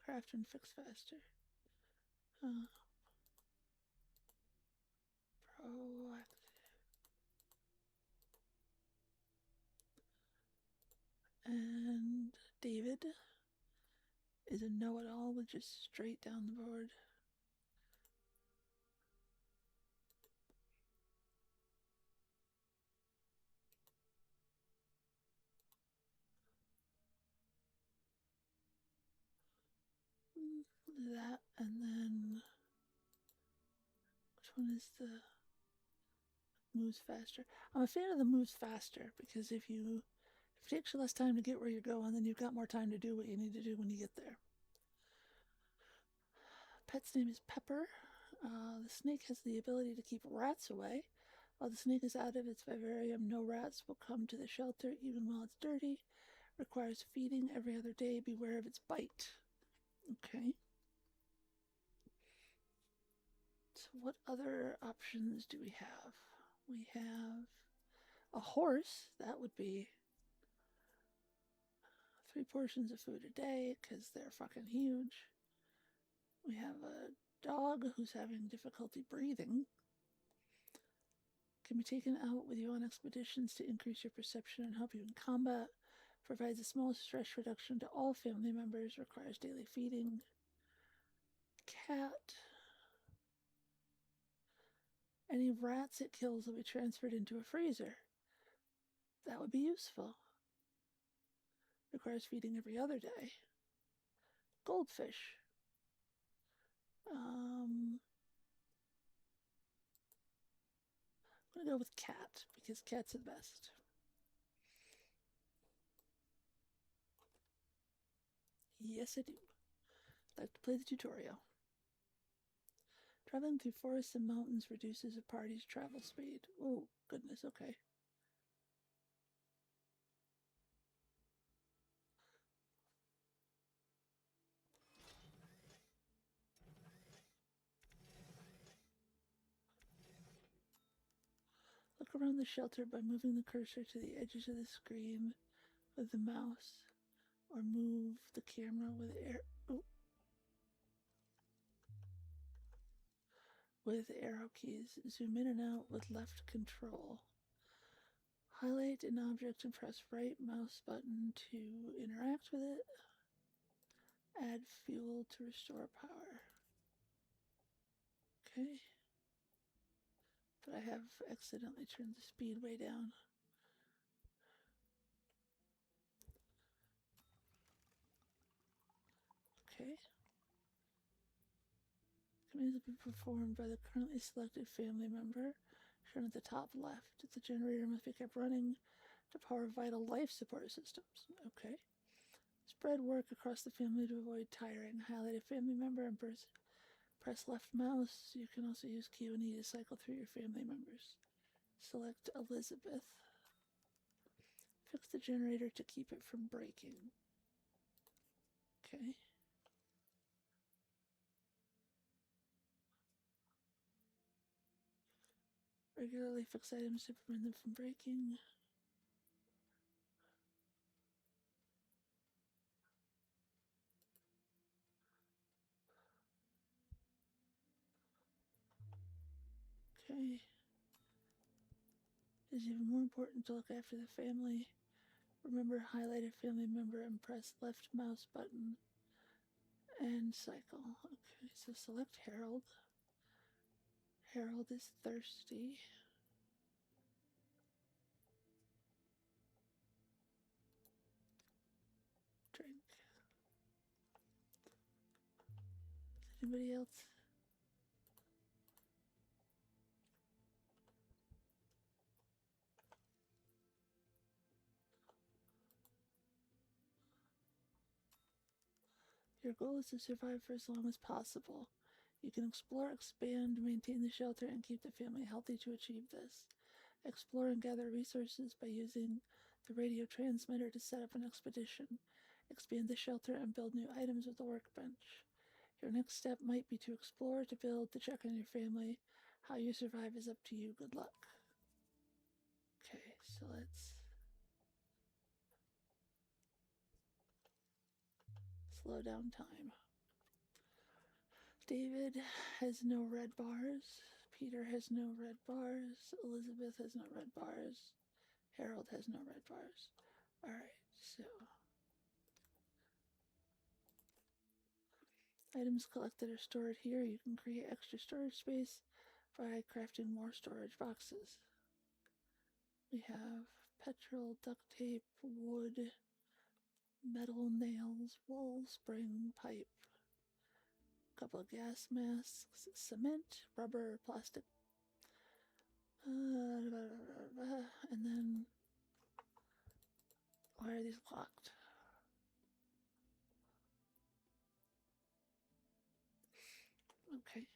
Craft and fix faster. Proactive. And David is a know-it-all with just straight down the board. That, and then which one is the moves faster? I'm a fan of the moves faster because if it takes you less time to get where you're going, then you've got more time to do what you need to do when you get there. Pet's name is Pepper. The snake has the ability to keep rats away. While the snake is out of its vivarium, no rats will come to the shelter even while it's dirty. Requires feeding every other day. Beware of its bite. Okay. So what other options do we have? We have a horse. That would be 3 portions of food a day because they're fucking huge. We have a dog who's having difficulty breathing. Can be taken out with you on expeditions to increase your perception and help you in combat. Provides a small stress reduction to all family members. Requires daily feeding. Cat. Any rats it kills will be transferred into a freezer. That would be useful. Requires feeding every other day. Goldfish. I'm gonna go with cat because cats are the best. Yes, I do. I'd like to play the tutorial. Traveling through forests and mountains reduces a party's travel speed. Oh, goodness, okay. Look around the shelter by moving the cursor to the edges of the screen with the mouse, or move the camera with arrow keys. Zoom in and out with left control. Highlight an object and press right mouse button to interact with it. Add fuel to restore power. Okay. But I have accidentally turned the speed way down. Okay. Commands will be performed by the currently selected family member, shown at the top left. The generator must be kept running to power vital life support systems. Okay. Spread work across the family to avoid tiring. Highlight a family member and press left mouse. You can also use Q and E to cycle through your family members. Select Elizabeth. Fix the generator to keep it from breaking. Okay. Regularly fix items to prevent them from breaking. Okay. It is even more important to look after the family. Remember, highlight a family member and press left mouse button and cycle. Okay, so select Harold. Harold is thirsty. Drink. Anybody else? Your goal is to survive for as long as possible. You can explore, expand, maintain the shelter, and keep the family healthy to achieve this. Explore and gather resources by using the radio transmitter to set up an expedition. Expand the shelter and build new items with the workbench. Your next step might be to explore, to build, to check on your family. How you survive is up to you. Good luck. Okay, so let's slow down time. David has no red bars. Peter has no red bars. Elizabeth has no red bars. Harold has no red bars. Alright, so items collected are stored here. You can create extra storage space by crafting more storage boxes. We have petrol, duct tape, wood, metal nails, wool, spring, pipe, a couple of gas masks, cement, rubber, plastic, and then why are these locked? Okay.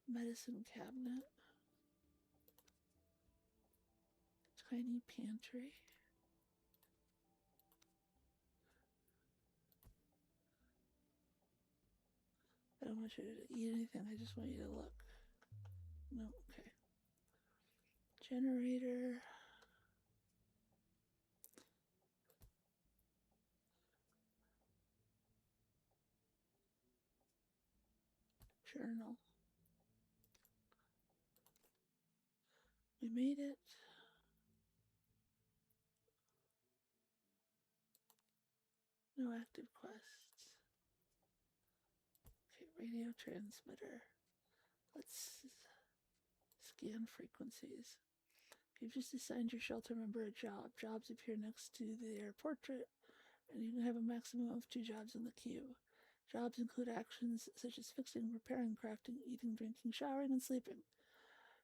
Medicine cabinet. Tiny pantry. I don't want you to eat anything, I just want you to look. No, okay. Generator. Journal. We made it. No active quests. Okay, radio transmitter. Let's scan frequencies. You've just assigned your shelter member a job. Jobs appear next to their portrait, and you can have a maximum of 2 jobs in the queue. Jobs include actions such as fixing, repairing, crafting, eating, drinking, showering, and sleeping.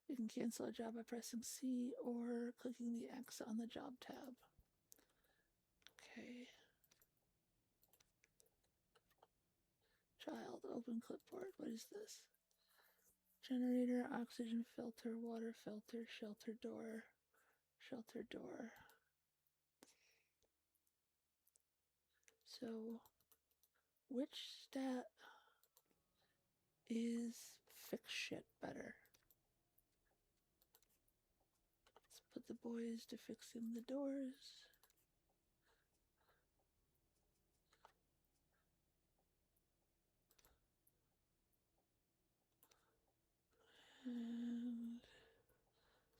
You can cancel a job by pressing C or clicking the X on the job tab. Okay. Child, open clipboard. What is this? Generator, oxygen filter, water filter, shelter door, shelter door. So, which stat is fix shit better? Let's put the boys to fixing the doors. And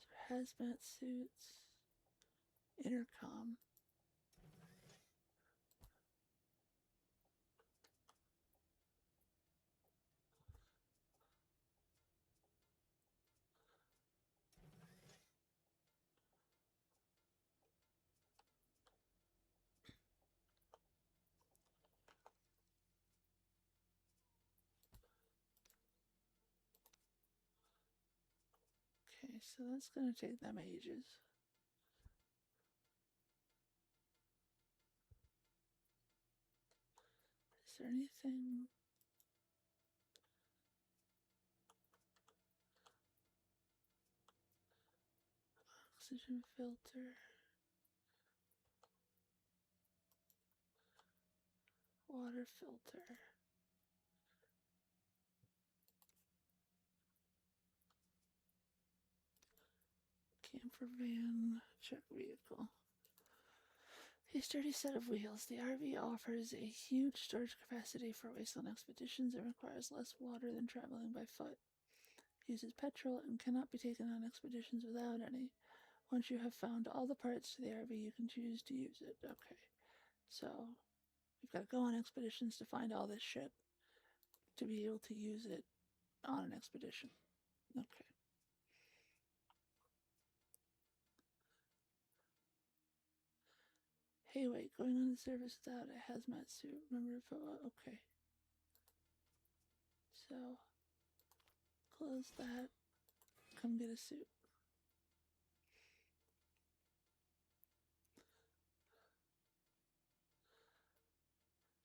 so hazmat suits, intercom. Okay, so that's going to take them ages. Is there anything? Oxygen filter. Water filter. Camper van. Check vehicle. A sturdy set of wheels. The RV offers a huge storage capacity for wasteland expeditions and requires less water than traveling by foot. Uses petrol and cannot be taken on expeditions without any. Once you have found all the parts to the RV, you can choose to use it. Okay. So, we've got to go on expeditions to find all this shit to be able to use it on an expedition. Okay. Hey, wait, going on the surface without a hazmat suit. Remember if okay. So, close that. Come get a suit.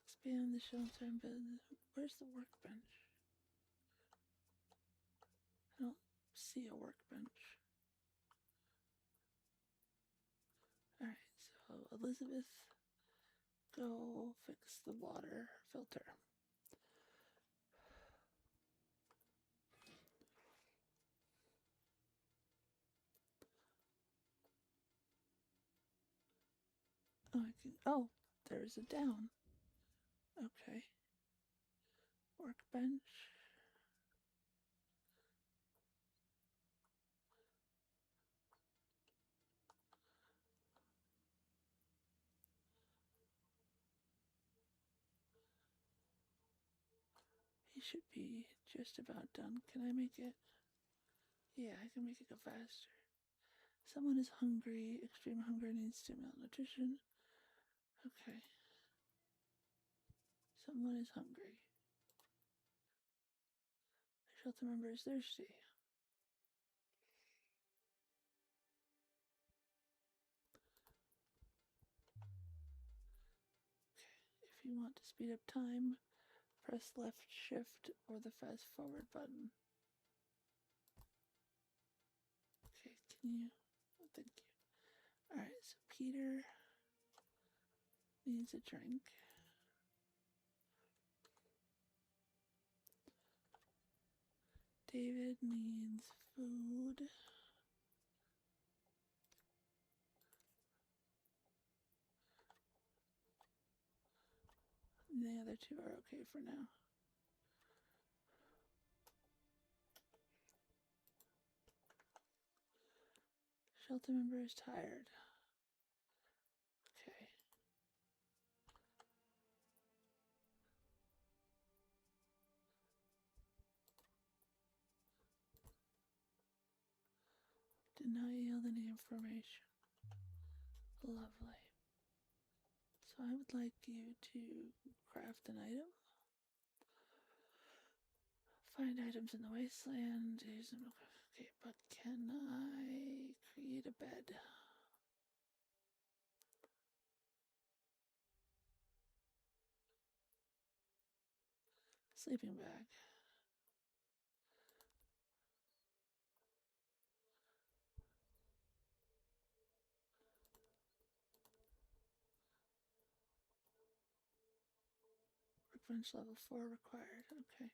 Expand the shelter and build. Where's the workbench? I don't see a workbench. Alright, so Elizabeth, go fix the water filter. Oh, I can. Oh, there's a down. Okay. Workbench. He should be just about done. Can I make it? Yeah, I can make it go faster. Someone is hungry, extreme hunger, needs to malnutrition. Okay. Someone is hungry. The shelter member is thirsty. Okay. If you want to speed up time, press left shift or the fast forward button. Okay, can you? Oh, thank you. Alright, so Peter needs a drink. David needs food. And the other 2 are okay for now. Shelter member is tired. Okay. Did not yield any information. Lovely. So I would like you to craft an item. Find items in the wasteland. Okay, but can I create a bed? Sleeping bag. Workbench level 4 required. Okay.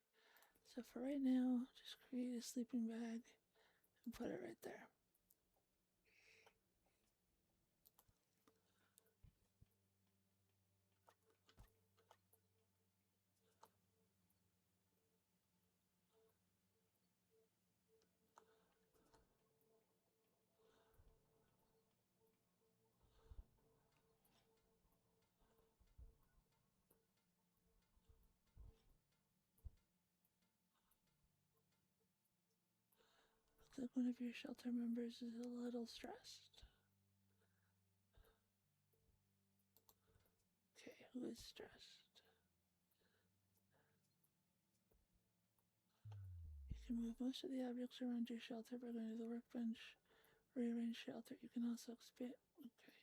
So for right now, just create a sleeping bag and put it right there. Looks like one of your shelter members is a little stressed. Okay, who is stressed? You can move most of the objects around your shelter by going to the workbench. Rearrange shelter. You can also expand. Okay.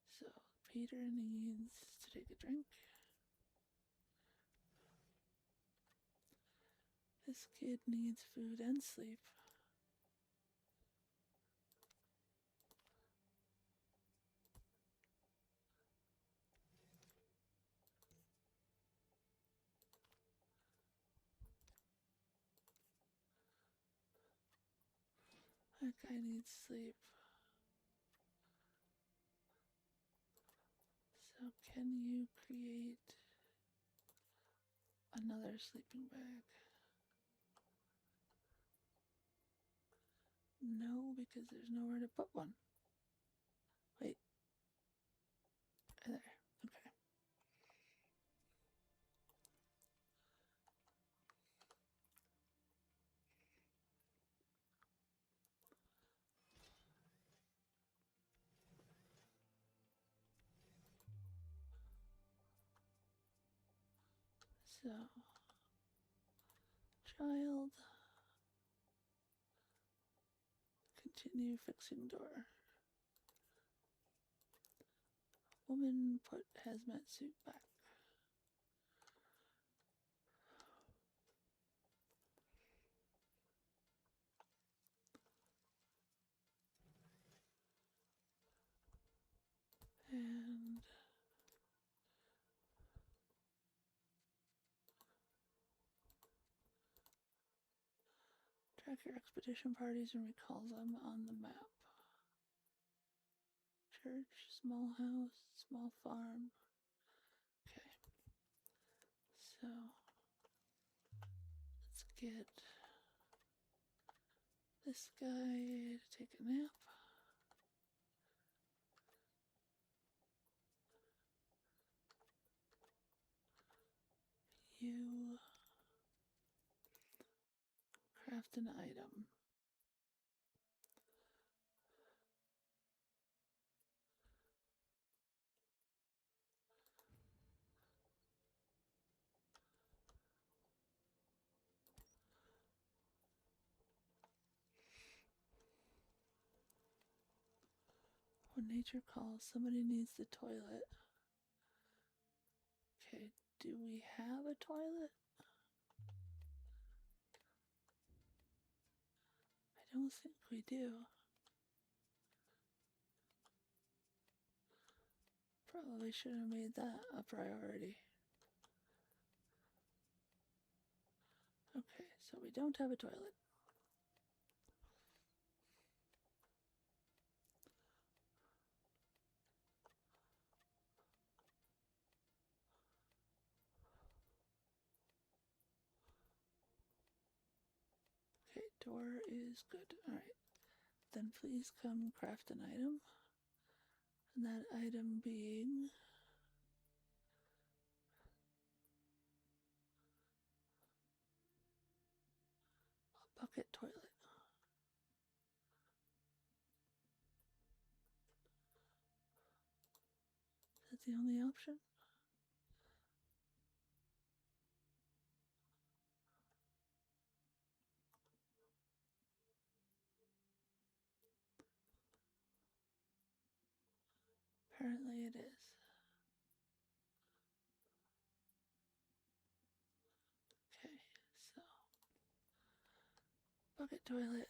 So Peter needs to take a drink. This kid needs food and sleep. That guy needs sleep. So can you create another sleeping bag? No, because there's nowhere to put one. Wait. There. Okay. So, child, continue fixing door. Woman, put hazmat suit back. And track your expedition parties and recall them on the map. Church, small house, small farm. Okay. So let's get this guy to take a nap. You craft an item. When nature calls, somebody needs the toilet. Okay, do we have a toilet? I don't think we do. Probably should have made that a priority. Okay, so we don't have a toilet. Okay, door is good. Alright. then please come craft an item. And that item being a bucket toilet. Is that the only option? Apparently it is. Okay, so bucket toilet.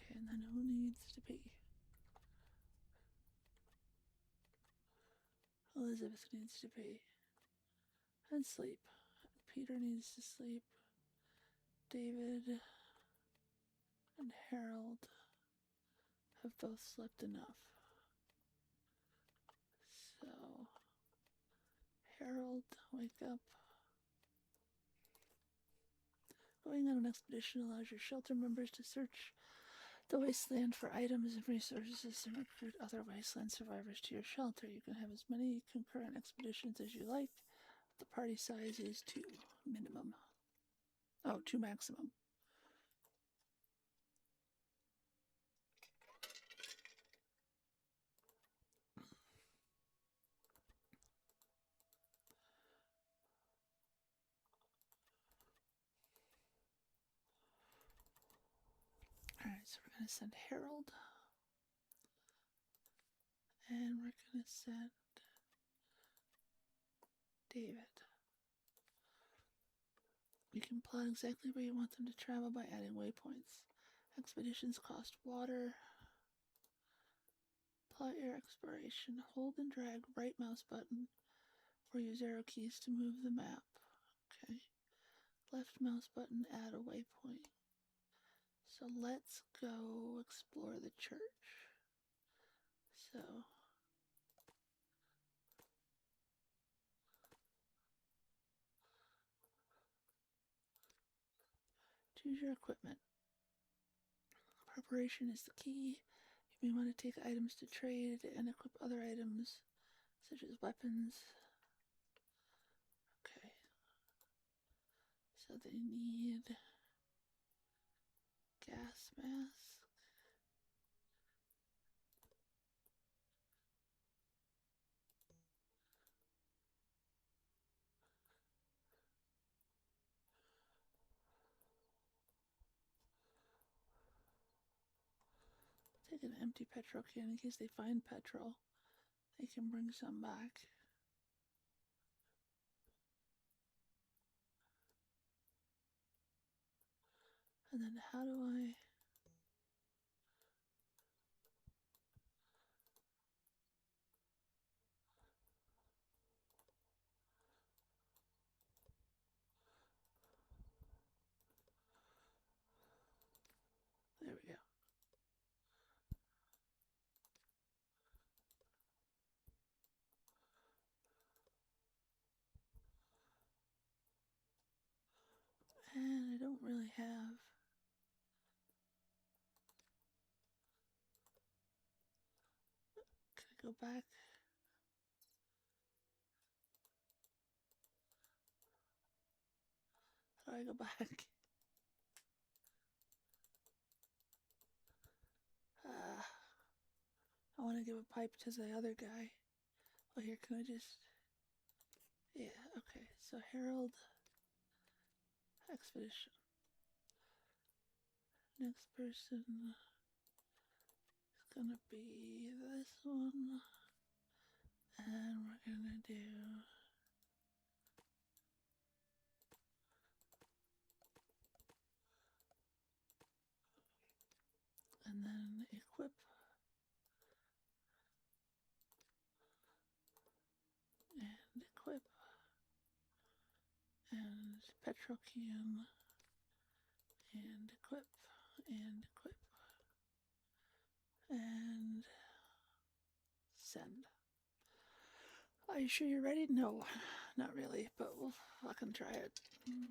Okay, and then who needs to pee? Elizabeth needs to pee. And sleep. Peter needs to sleep. David and Harold have both slept enough. So, Harold, wake up. Going on an expedition allows your shelter members to search the wasteland for items and resources and recruit other wasteland survivors to your shelter. You can have as many concurrent expeditions as you like. The party size is 2 minimum. Oh, 2 maximum. Alright, so we're going to send Harold. And we're going to send David. You can plot exactly where you want them to travel by adding waypoints. Expeditions cost water. Plot your exploration. Hold and drag right mouse button or use arrow keys to move the map. Okay. Left mouse button, add a waypoint. So let's go explore the church. So choose your equipment. Preparation is the key. You may want to take items to trade and equip other items such as weapons. Okay. So they need gas mask. Take an empty petrol can in case they find petrol. They can bring some back. And then how do I... There we go. And I don't really have... Can I go back? How do I go back? I want to give a pipe to the other guy. Oh, here, can I just... Yeah, okay. So Harold... Expedition. Next person is gonna be this one. And we're gonna do... And then equip equip. And petrol can. And equip. And equip. And send. Are you sure you're ready? No, not really, but we'll fucking try it. And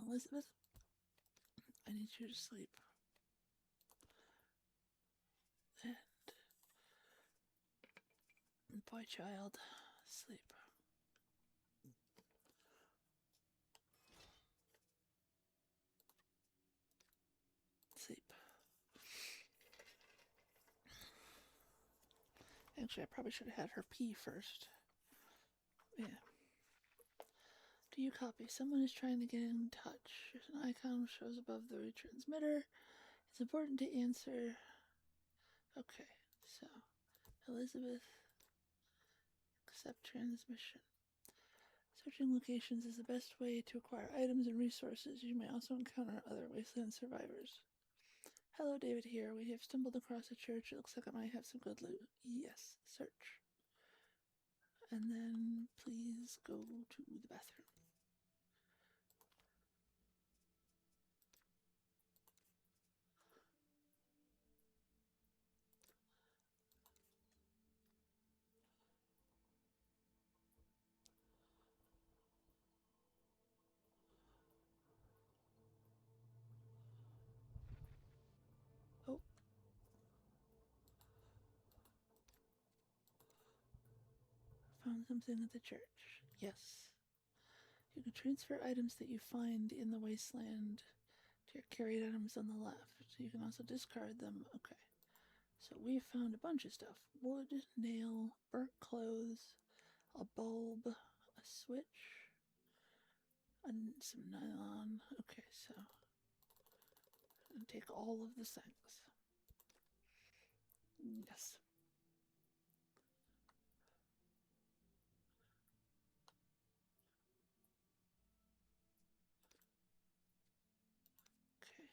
Elizabeth, I need you to sleep. And boy child, sleep. Sleep. Actually, I probably should have had her pee first. Yeah. Do you copy? Someone is trying to get in touch. There's an icon which shows above the retransmitter. It's important to answer. Okay, so Elizabeth, accept transmission. Searching locations is the best way to acquire items and resources. You may also encounter other wasteland survivors. Hello, David here. We have stumbled across a church. It looks like it might have some good loot. Yes, search. And then please go to the bathroom. Oh. Found something at the church. Yes. You can transfer items that you find in the wasteland to your carried items on the left. You can also discard them. Okay. So we found a bunch of stuff. Wood, nail, burnt clothes, a bulb, a switch, and some nylon. Okay, so and take all of the things. Yes. Okay.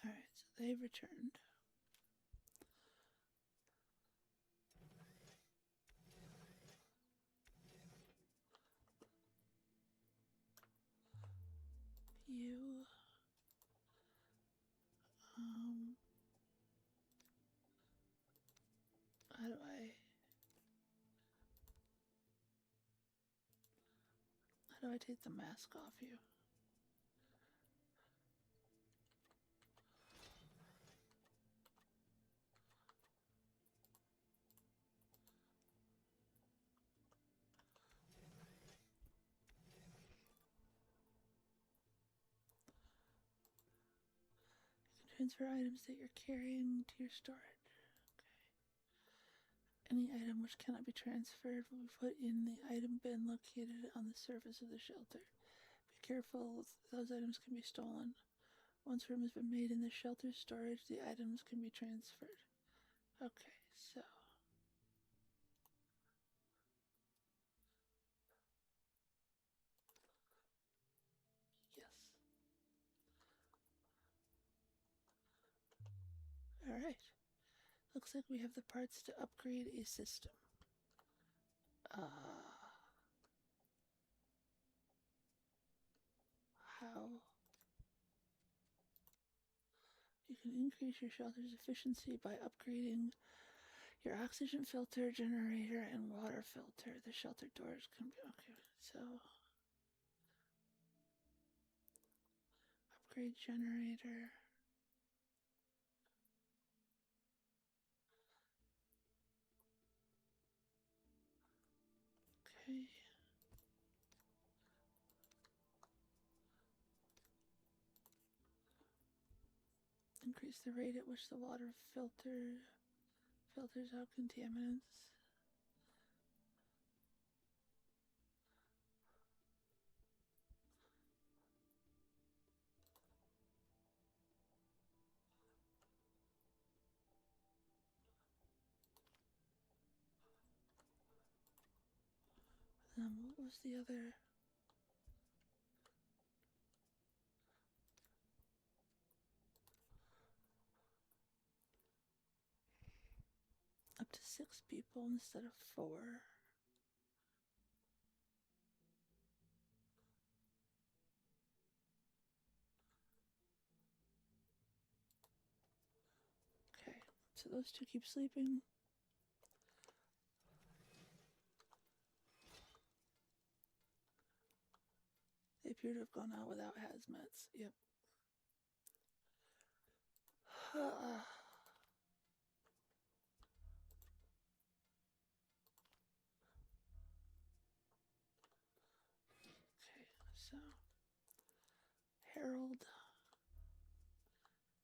Alright, so they've returned. You how do I take the mask off you? Transfer items that you're carrying to your storage. Okay. Any item which cannot be transferred will be put in the item bin located on the surface of the shelter. Be careful, those items can be stolen. Once room has been made in the shelter storage, the items can be transferred. Okay, so yes. Alright. Looks like we have the parts to upgrade a system. How? You can increase your shelter's efficiency by upgrading your oxygen filter, generator, and water filter. The shelter doors can be okay. So upgrade generator. Okay. Increase the rate at which the water filters out contaminants. What was the other? Up to 6 people instead of 4. Okay, so those two keep sleeping. They appear to have gone out without hazmats. Yep. Okay, so Harold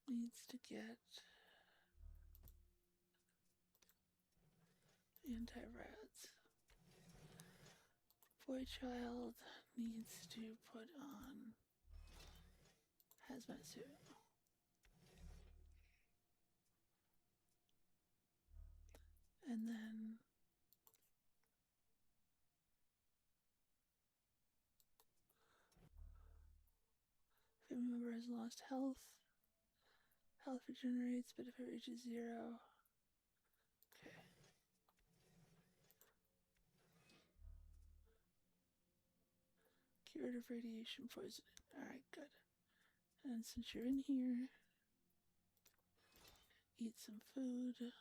needs to get anti-rats. Boy child needs to put on hazmat suit. And then family member has lost health. Health regenerates, but if it reaches 0. Okay. Get rid of radiation poisoning. Alright, good. And since you're in here, eat some food.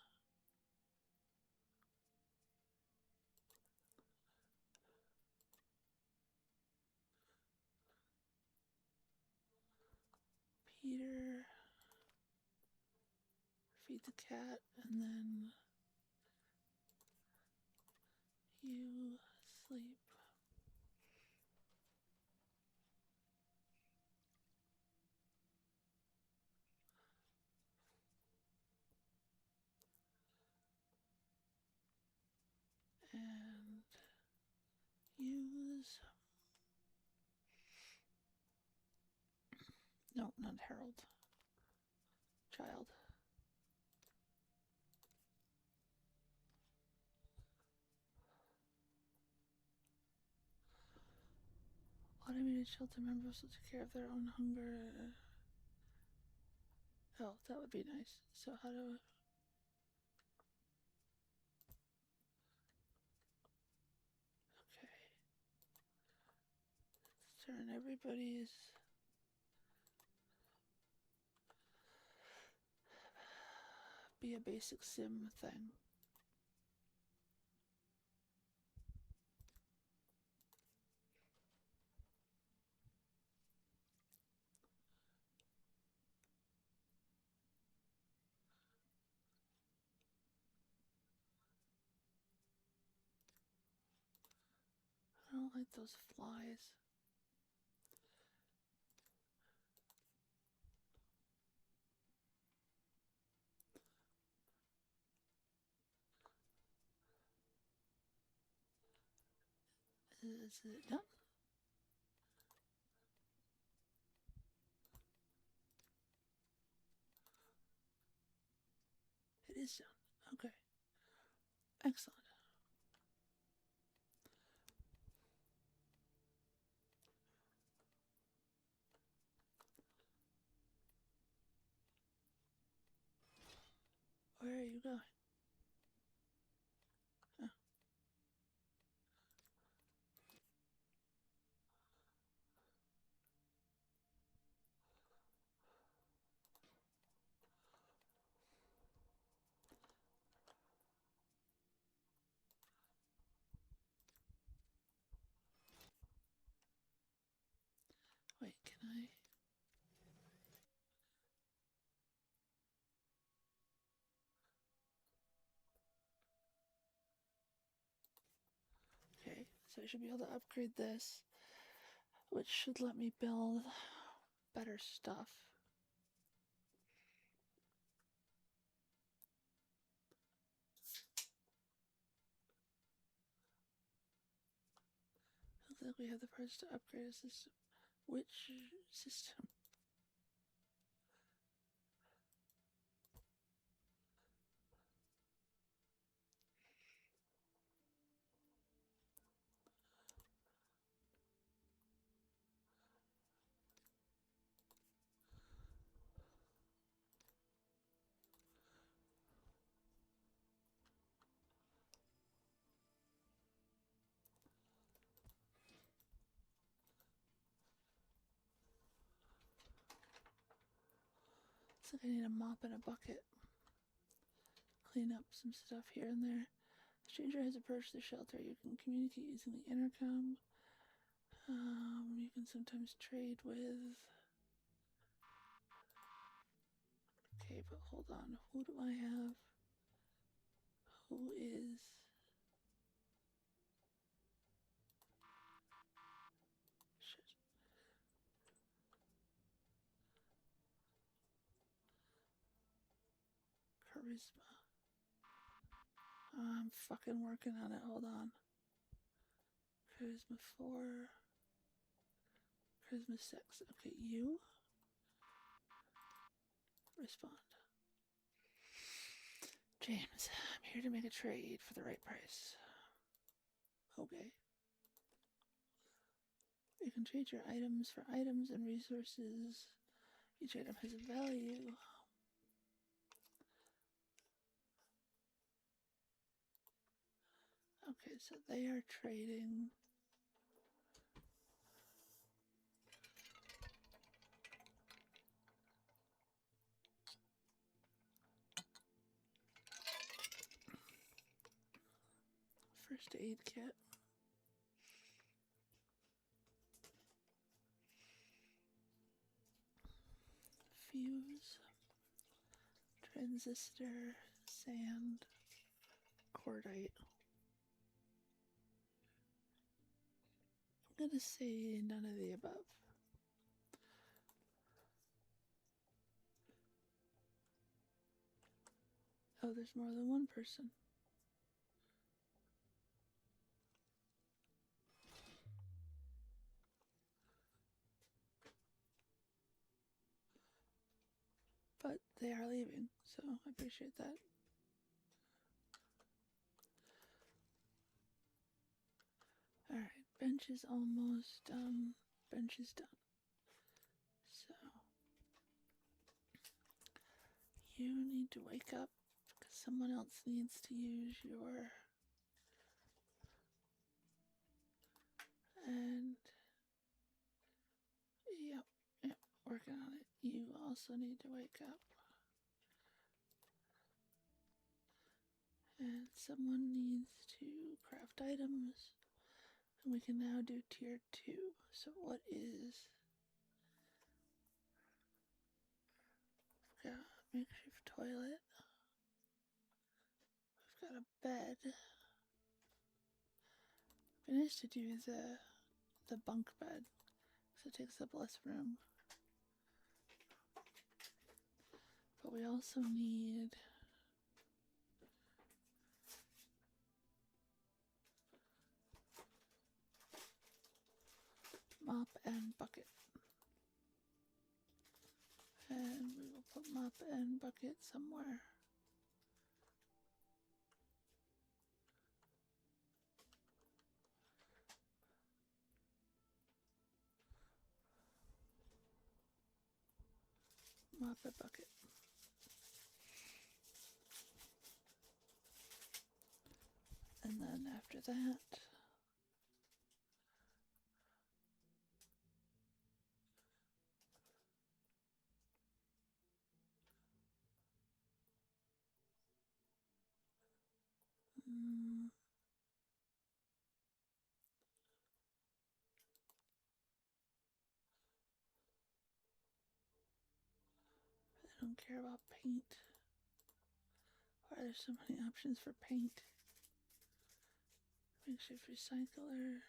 Peter, feed the cat, and then you sleep. And use. No, not Harold. Child. Automated shelter members will take care of their own hunger. Oh, that would be nice. So how do... Okay. Let's turn everybody's... Be a basic sim thing. I don't like those flies. Is it done? It is done. Okay. Excellent. Where are you going? Oh. Wait, can I? Okay, so I should be able to upgrade this, which should let me build better stuff. Looks like we have the parts to upgrade a system. Which system? Looks like I need a mop and a bucket. Clean up some stuff here and there. A stranger has approached the shelter. You can communicate using the intercom. You can sometimes trade with... Okay, but hold on. Who do I have? Who is... Shit. Charisma. I'm fucking working on it. Hold on. Charisma 4. Charisma 6. Okay, you. Respond. James, I'm here to make a trade for the right price. Okay. You can trade your items for items and resources. Each item has a value. Okay, so they are trading. First aid kit. Fuse. Transistor. Sand. Cordite. I'm gonna say none of the above. Oh, there's more than one person. But they are leaving, so I appreciate that. Alright, bench is almost done. Bench is done. So, you need to wake up because someone else needs to use your... And... Yep, working on it. You also need to wake up. And someone needs to craft items. And we can now do tier 2. So what is... We've got a makeshift toilet. We've got a bed. It'd be nice to do the bunk bed, because it takes up less room. But we also need... mop and bucket. And we will put mop and bucket somewhere. Mop and bucket. And then after that, I don't care about paint. Why are there so many options for paint? Makeshift recycler.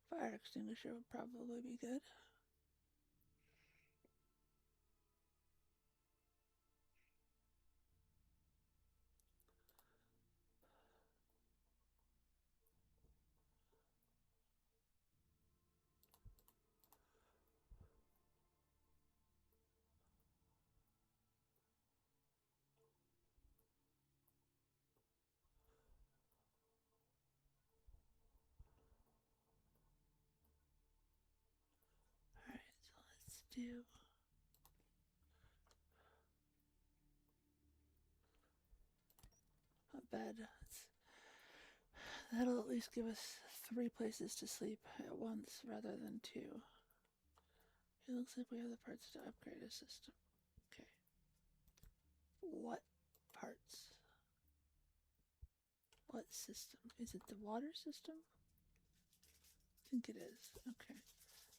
Fire extinguisher would probably be good. Alright, so let's do... a bed. That'll at least give us 3 places to sleep at once rather than 2. It looks like we have the parts to upgrade a system. Okay. What parts? What system? Is it the water system? I think it is. Okay.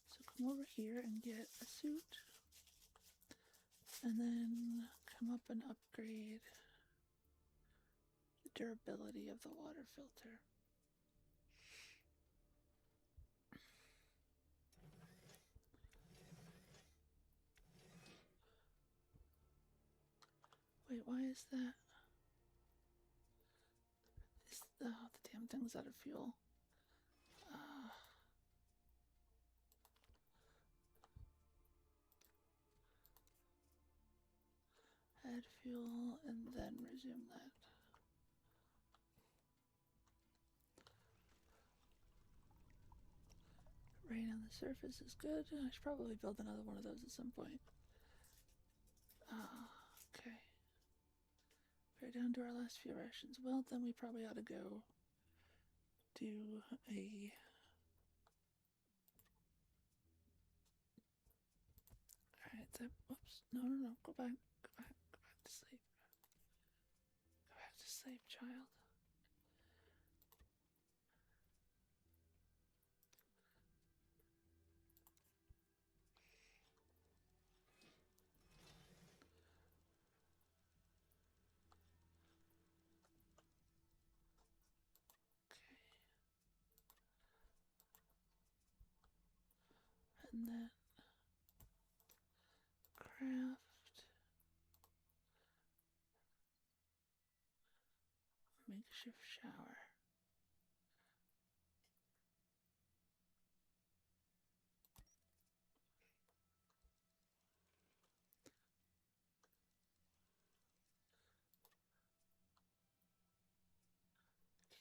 So come over here and get a suit. And then come up and upgrade the durability of the water filter. Wait, why is that? The damn thing's out of fuel. Add fuel and then resume that. Rain on the surface is good. I should probably build another one of those at some point. Okay. We're down to our last few rations. Well, then we probably ought to go do a... Alright, whoops. No. Go back to sleep. Go back to sleep, child. And then craft makeshift shower.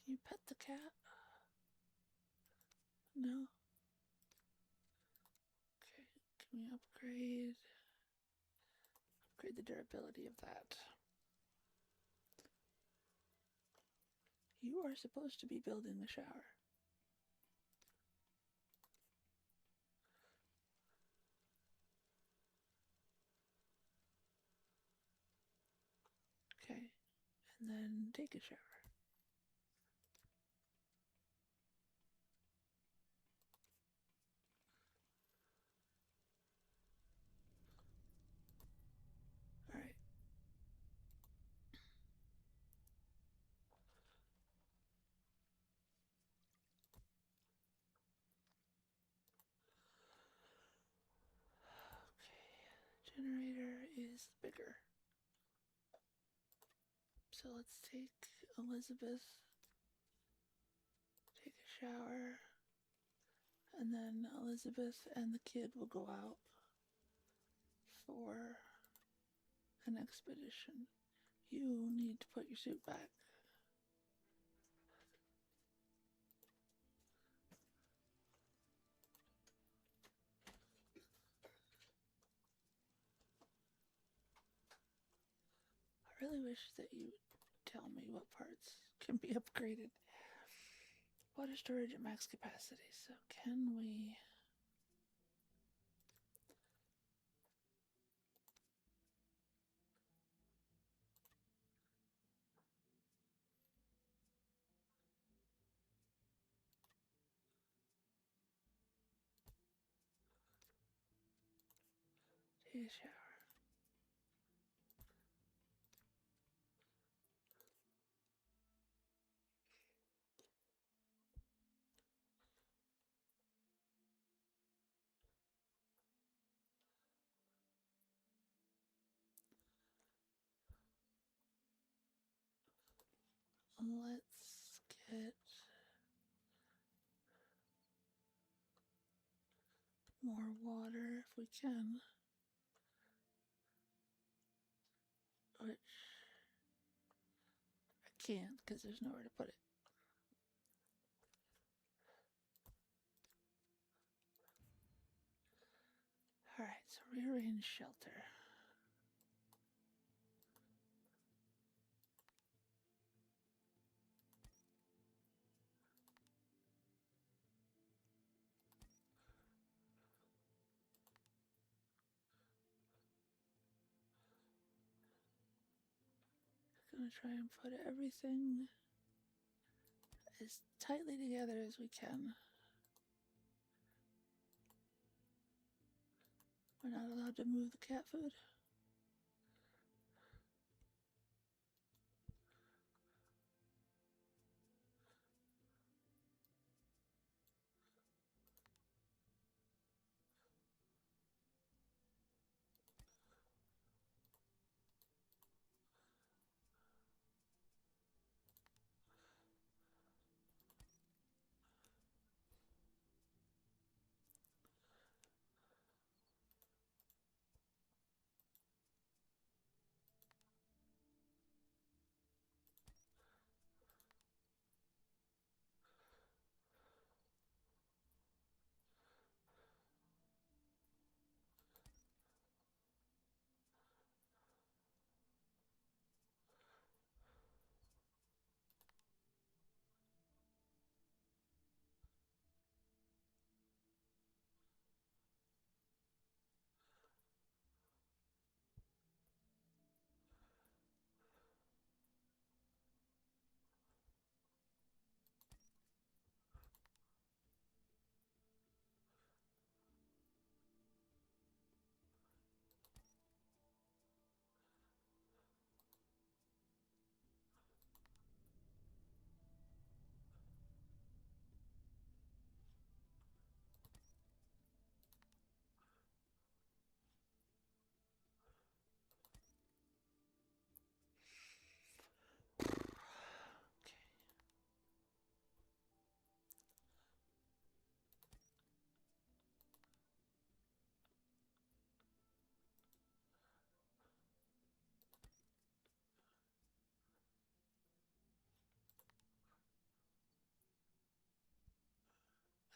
Can you pet the cat? No? Okay, can we upgrade the durability of that? You are supposed to be building the shower. Okay, and then take a shower. Alright. Okay, generator is bigger. So let's take Elizabeth, take a shower, and then Elizabeth and the kid will go out for an expedition. You need to put your suit back. I really wish that you would tell me what parts can be upgraded. Water storage at max capacity. So can we... take a shower. Let's get more water if we can. Which I can't because there's nowhere to put it. Alright, so rearrange shelter. gonna try and put everything as tightly together as we can. We're not allowed to move the cat food.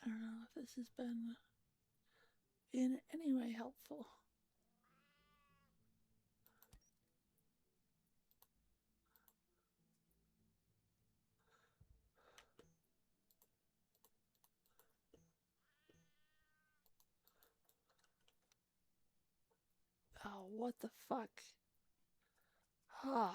I don't know if this has been in any way helpful. Oh, what the fuck? Ah.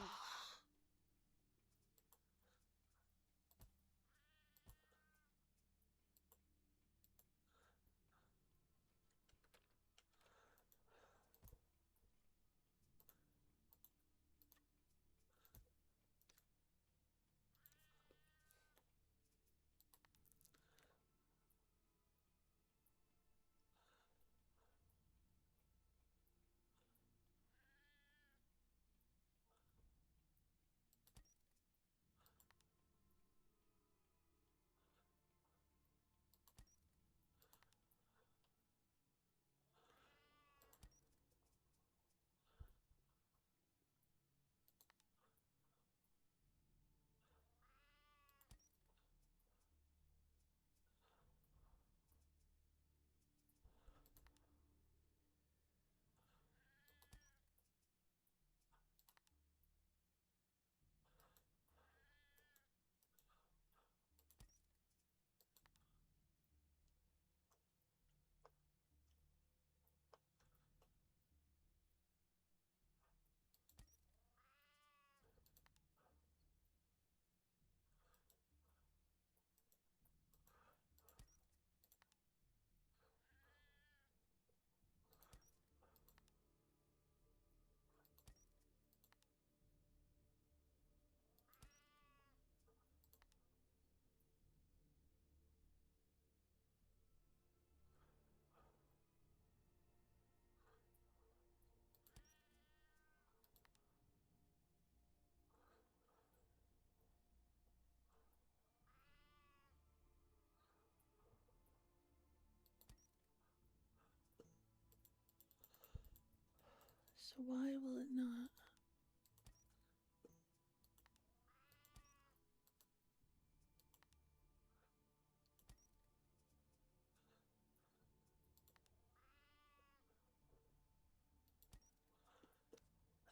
So why will it not?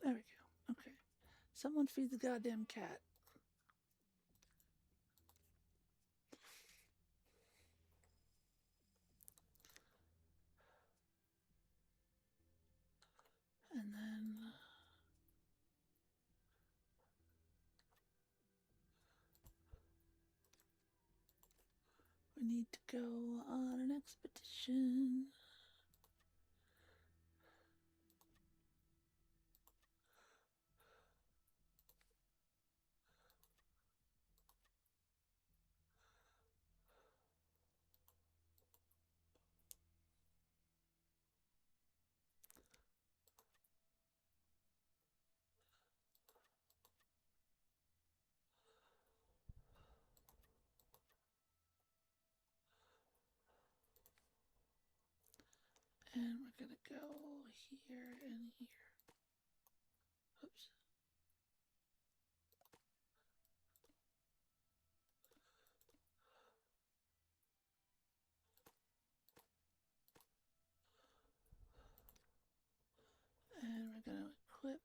There we go. Okay. Someone feed the goddamn cat. And then we need to go on an expedition. And we're gonna go here and here. Oops. And we're gonna equip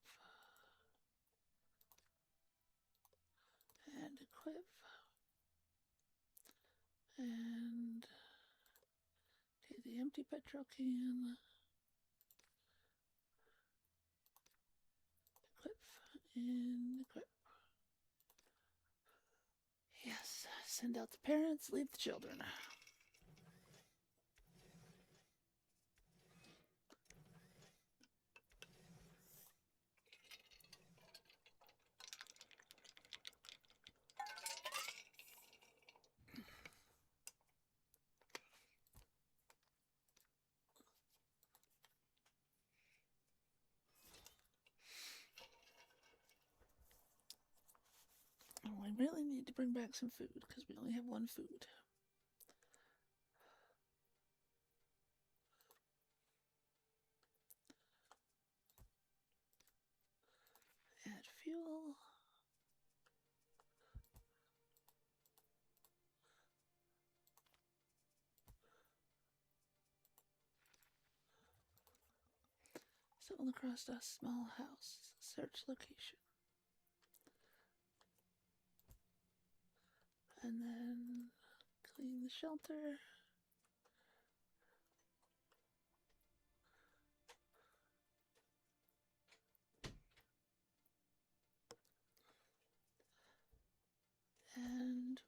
and equip and take the empty petrol can. Equip and equip. Yes, send out the parents, leave the children. Oh, I really need to bring back some food because we only have one food. Add fuel. Stumbled across a small house. Search location. And then clean the shelter. And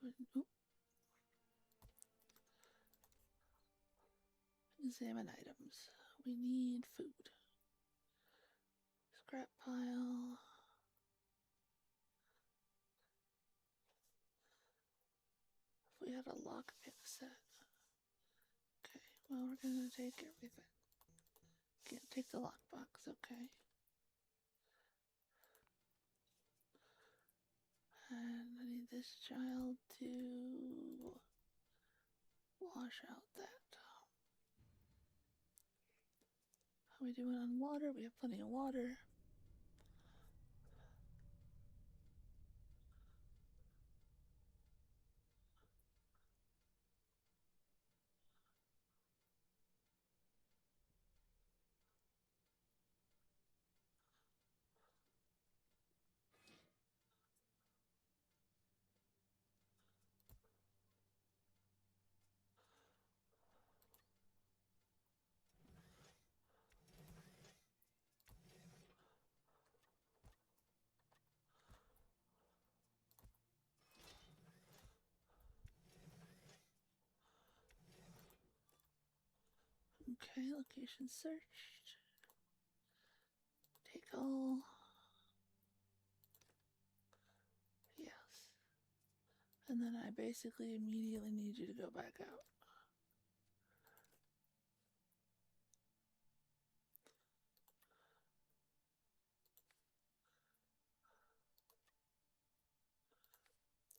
examine items. We need food. Scrap pile. If we had a lockpick set. Okay, well, we're gonna take everything. Can't take the lockbox, okay. And I need this child to wash out that. How are we doing on water? We have plenty of water. Okay, location searched. Take all. Yes. And then I basically immediately need you to go back out.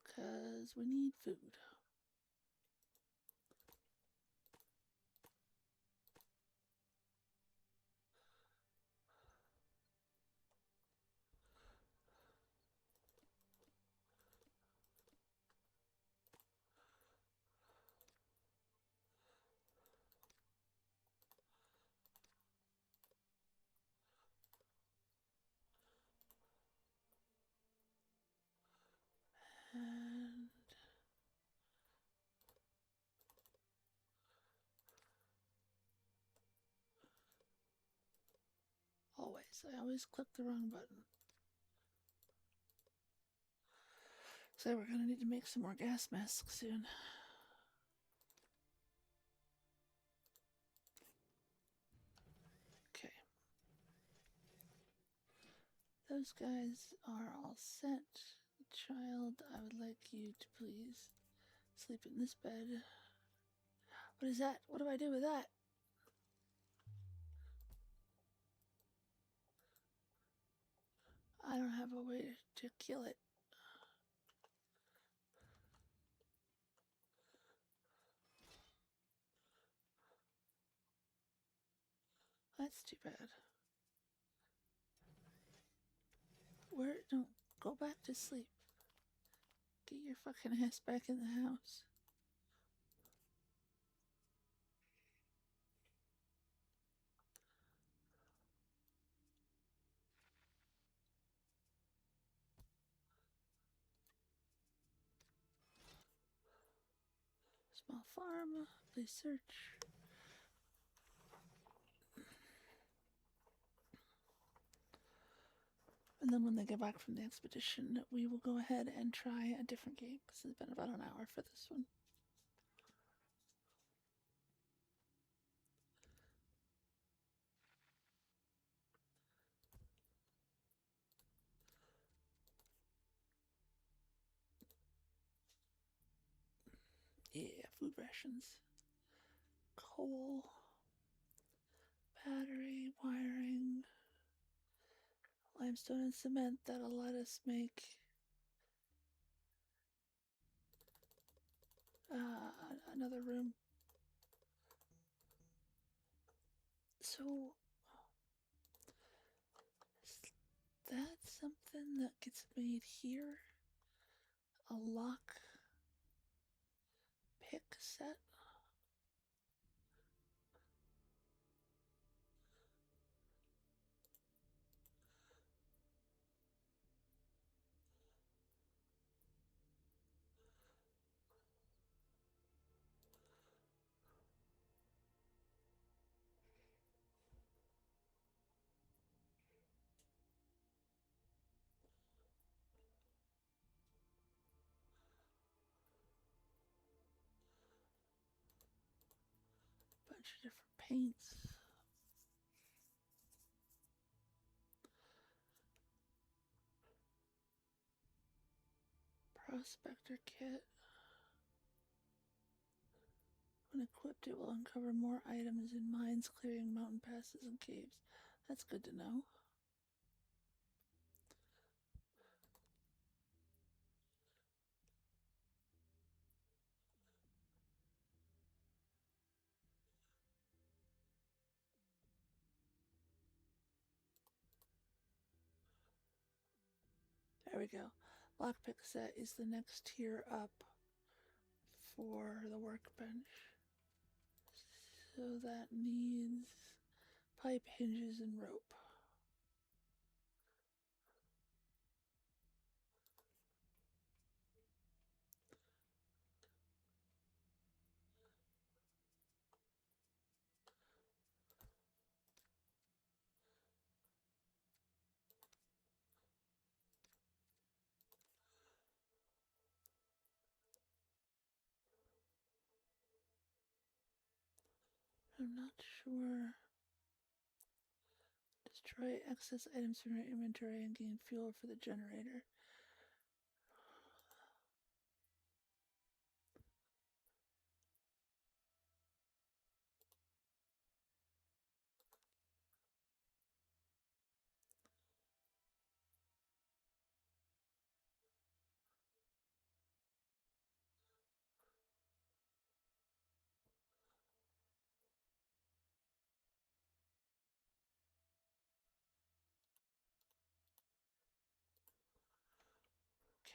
Because we need food. And I always click the wrong button. So we're gonna need to make some more gas masks soon. Those guys are all set. Child, I would like you to please sleep in this bed. What is that? What do I do with that? I don't have a way to kill it. That's too bad. Where? Don't go back to sleep. Get your fucking ass back in the house. Small farm. Please search. And then when they get back from the expedition, we will go ahead and try a different game because it's been about an hour for this one. Yeah, food rations. Coal. Battery, wiring. Limestone and cement. That'll let us make another room. So, is that something that gets made here? A lock pick set? Bunch of different paints. Prospector kit. When equipped, it will uncover more items in mines, clearing mountain passes and caves. That's good to know. There we go. Lockpick set is the next tier up for the workbench. So that needs pipe, hinges, and rope. I'm not sure. Destroy excess items from your inventory and gain fuel for the generator.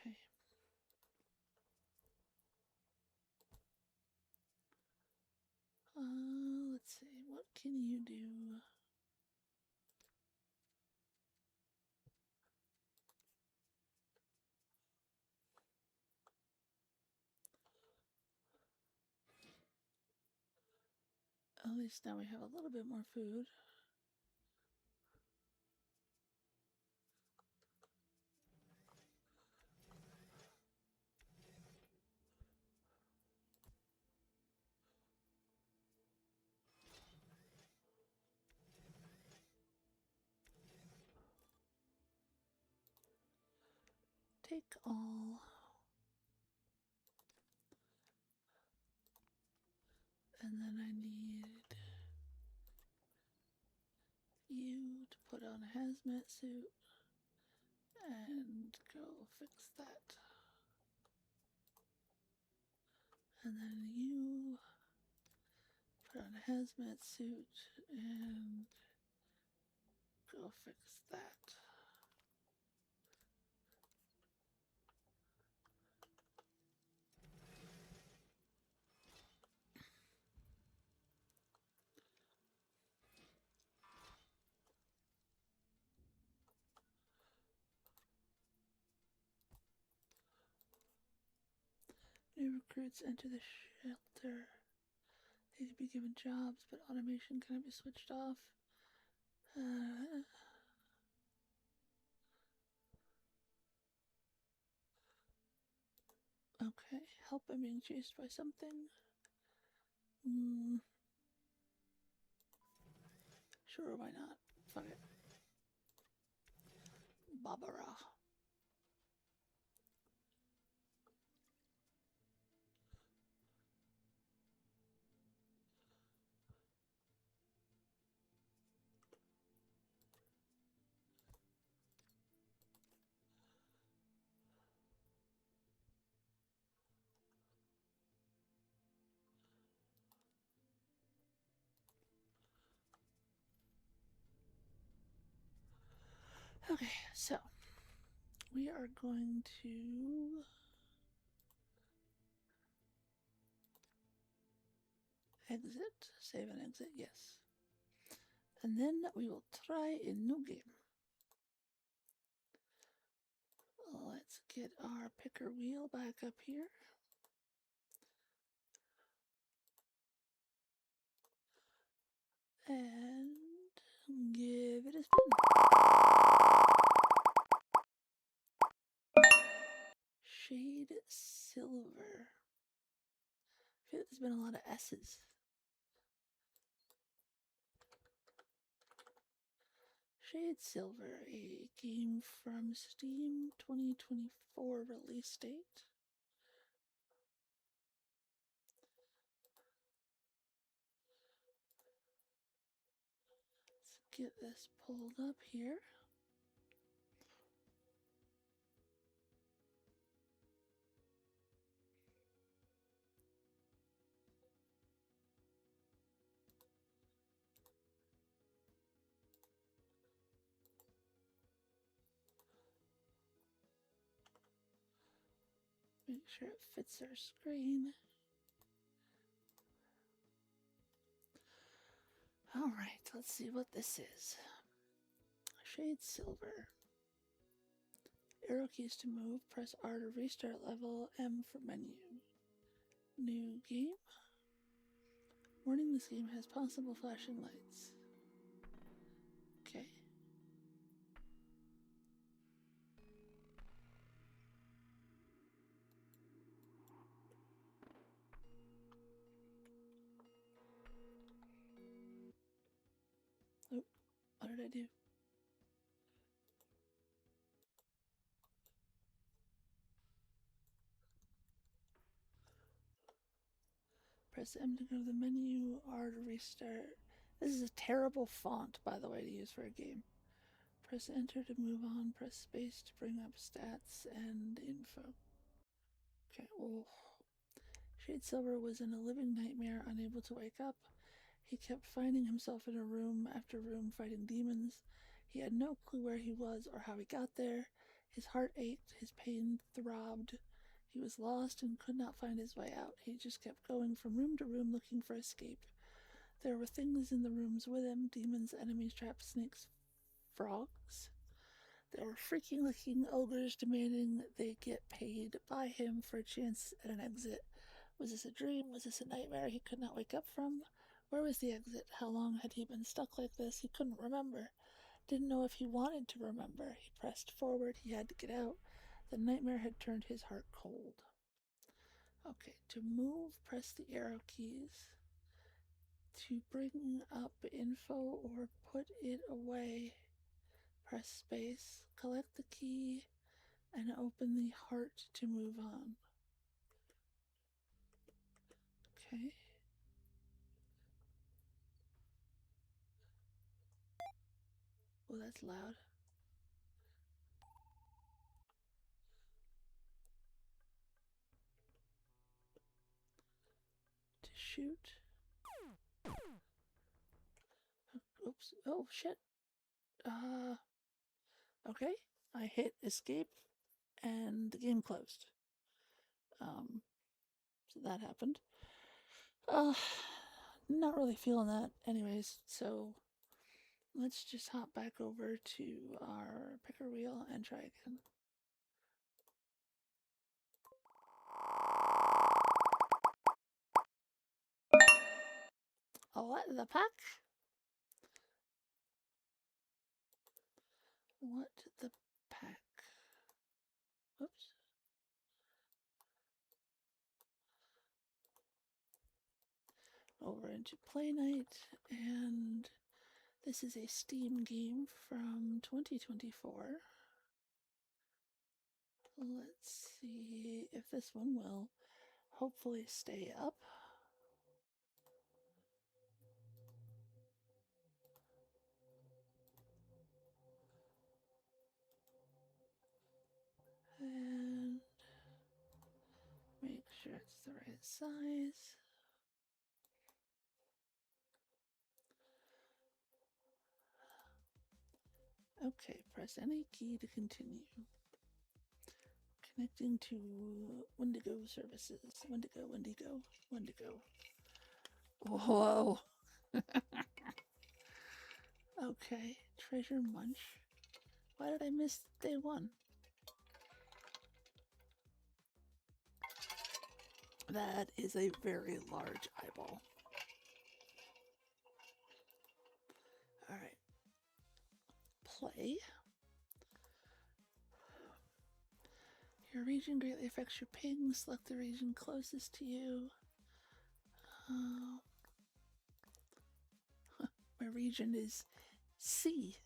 Okay. Let's see. What can you do? At least now we have a little bit more food. Take all. And then I need you to put on a hazmat suit and go fix that. And then you put on a hazmat suit and go fix that. New recruits enter the shelter. They should be given jobs, but automation cannot be switched off. Okay, help, I'm being chased by something. Sure, why not? Fuck it. Barbara. Okay, so we are going to exit, save and exit, yes. And then we will try a new game. Let's get our picker wheel back up here. And give it a spin. Shade Silver. I feel like there's been a lot of S's. Shade Silver, a game from Steam, 2024 release date. Let's get this pulled up here. Make sure it fits our screen. Alright, let's see what this is. Shade Silver. Arrow keys to move, press R to restart level, M for menu. New game. Warning, this game has possible flashing lights. Okay. Oh, what did I do? Press M to go to the menu, R to restart. This is a terrible font, by the way, to use for a game. Press enter to move on, press space to bring up stats and info. Okay, oh. Shade Silver was in a living nightmare, unable to wake up. He kept finding himself in a room after room fighting demons. He had no clue where he was or how he got there. His heart ached, his pain throbbed. He was lost and could not find his way out. He just kept going from room to room looking for escape. There were things in the rooms with him, demons, enemies, traps, snakes, frogs. There were freaking looking ogres demanding that they get paid by him for a chance at an exit. Was this a dream? Was this a nightmare he could not wake up from? Where was the exit? How long had he been stuck like this? He couldn't remember. Didn't know if he wanted to remember. He pressed forward. He had to get out. The nightmare had turned his heart cold. Okay, to move, press the arrow keys. To bring up info or put it away, press space. Collect the key. and open the heart to move on. Okay. Oh, that's loud. To shoot. Oops. Oh, shit. Okay. I hit escape and the game closed. So that happened. Not really feeling that anyways, so let's just hop back over to our picker wheel and try again. What the pack? What the pack? Oops. Over into Play Night, and this is a Steam game from 2024. Let's see if this one will hopefully stay up. And make sure it's the right size. Okay, press any key to continue. Connecting to Wendigo services. Wendigo. Whoa. Okay, treasure munch. Why did I miss day one? That is a very large eyeball. Alright. Play. Your region greatly affects your ping. Select the region closest to you. My region is C.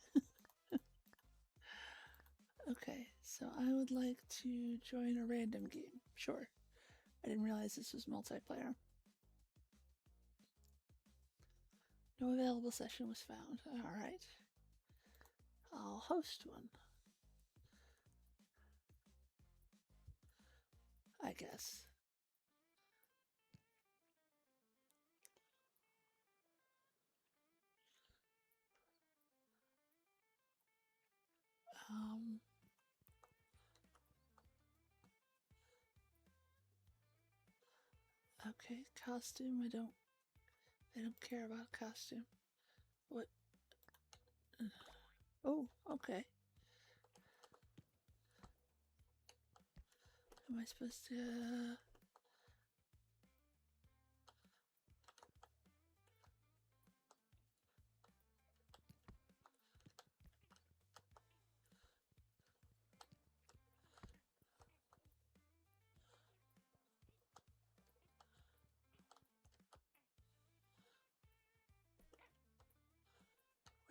Okay, so I would like to join a random game. Sure. I didn't realize this was multiplayer. No available session was found. Alright. I'll host one. I guess. Okay, costume. I don't care about costume. What? Oh, okay. Am I supposed to?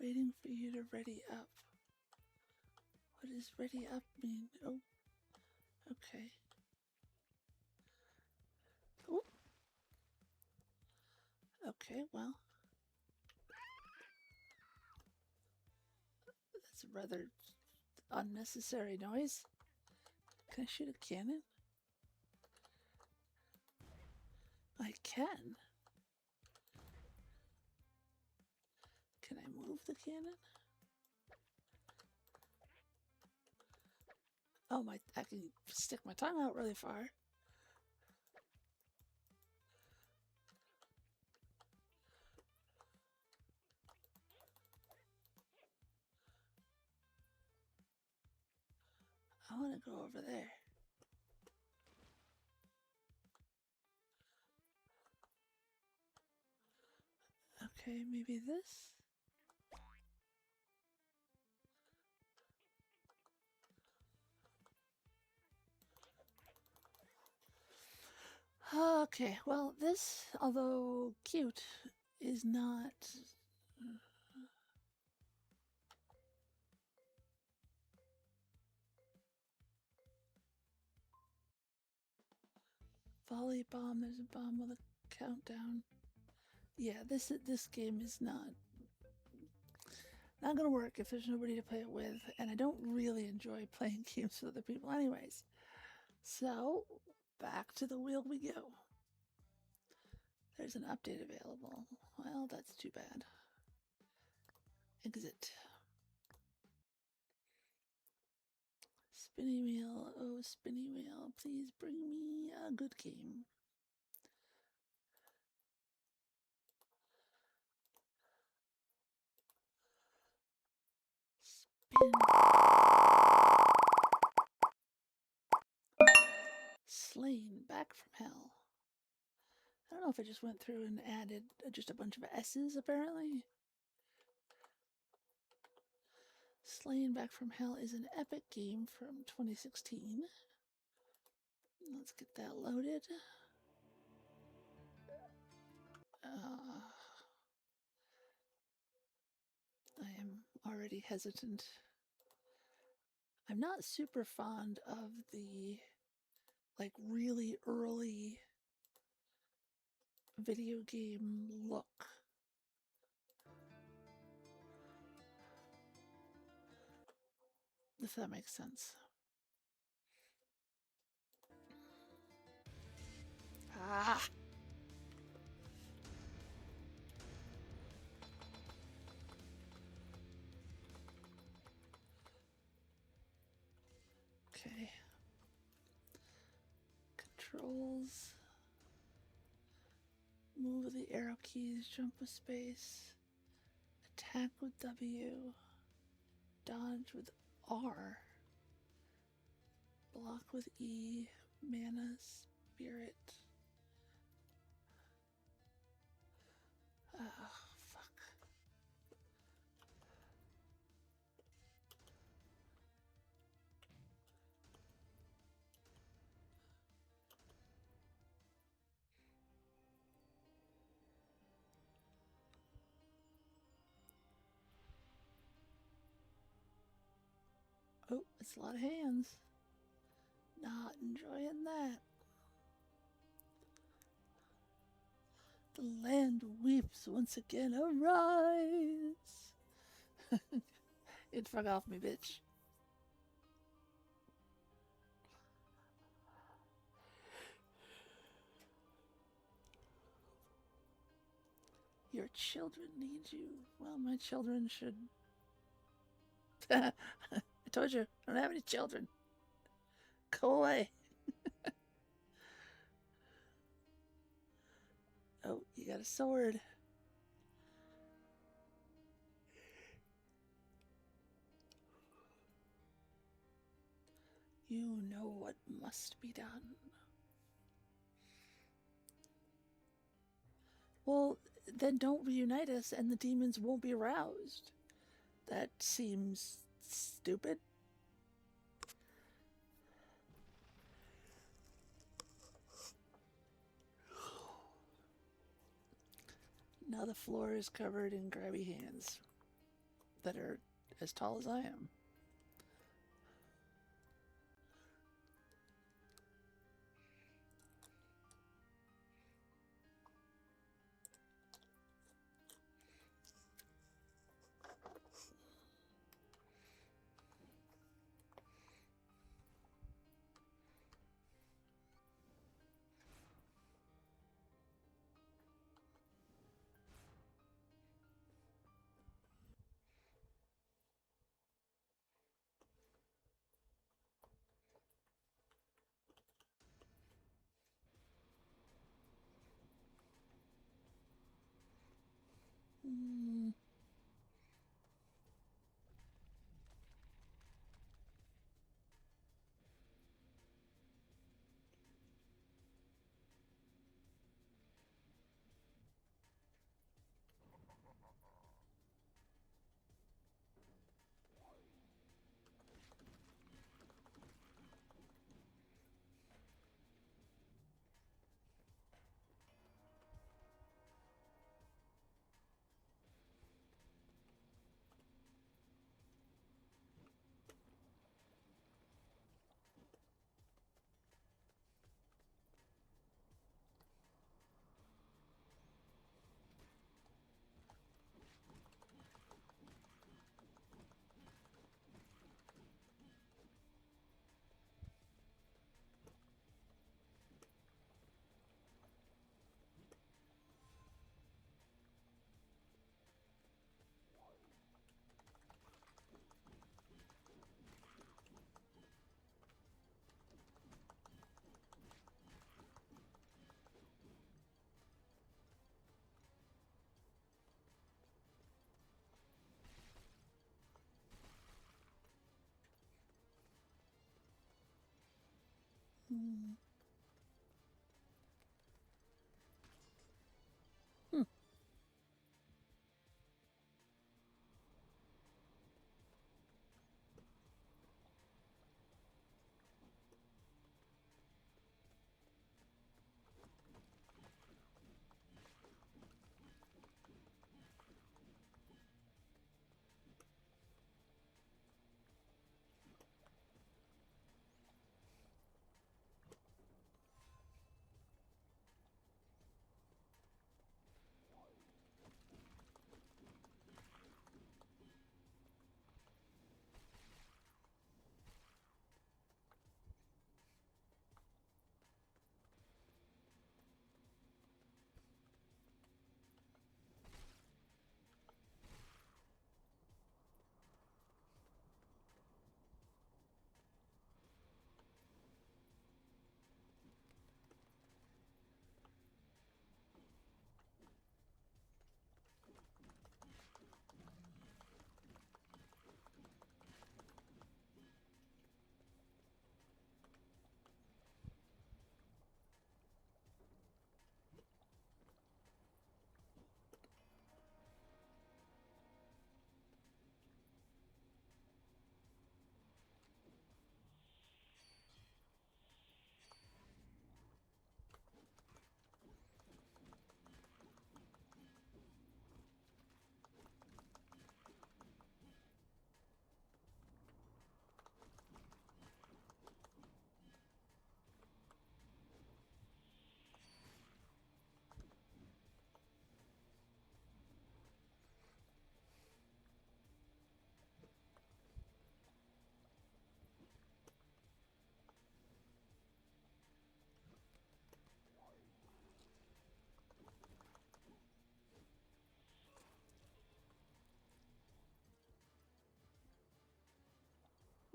Waiting for you to ready up. What does ready up mean? Oh, okay. Oh. Okay, well. That's a rather unnecessary noise. Can I shoot a cannon? I can. Can I move the cannon? Oh, I can stick my tongue out really far. I want to go over there. Okay, maybe this? Okay, well, this, although cute, is not. Volley bomb. There's a bomb with a countdown. Yeah, this game is not gonna work if there's nobody to play it with, and I don't really enjoy playing games with other people anyways. So, back to the wheel we go. There's an update available. Well, that's too bad. Exit. Spinny wheel, oh spinny wheel, please bring me a good game. Spin. Slain, back from hell. I don't know if I just went through and added just a bunch of S's apparently. Slain Back from Hell is an epic game from 2016. Let's get that loaded. I am already hesitant. I'm not super fond of the like really early video game look. If that makes sense. Ah! Okay. Controls. Move with the arrow keys, jump with space, attack with W, dodge with R, block with E, mana, spirit. Oh, fuck. Oh, it's a lot of hands. Not enjoying that. The land weeps once again. Arise! It fuck off me, bitch. Your children need you. Well, my children should. I told you, I don't have any children. Go away. Oh, you got a sword. You know what must be done. Well, then don't reunite us and the demons won't be aroused. That seems stupid. Now the floor is covered in grabby hands that are as tall as I am. Mm. Hmm.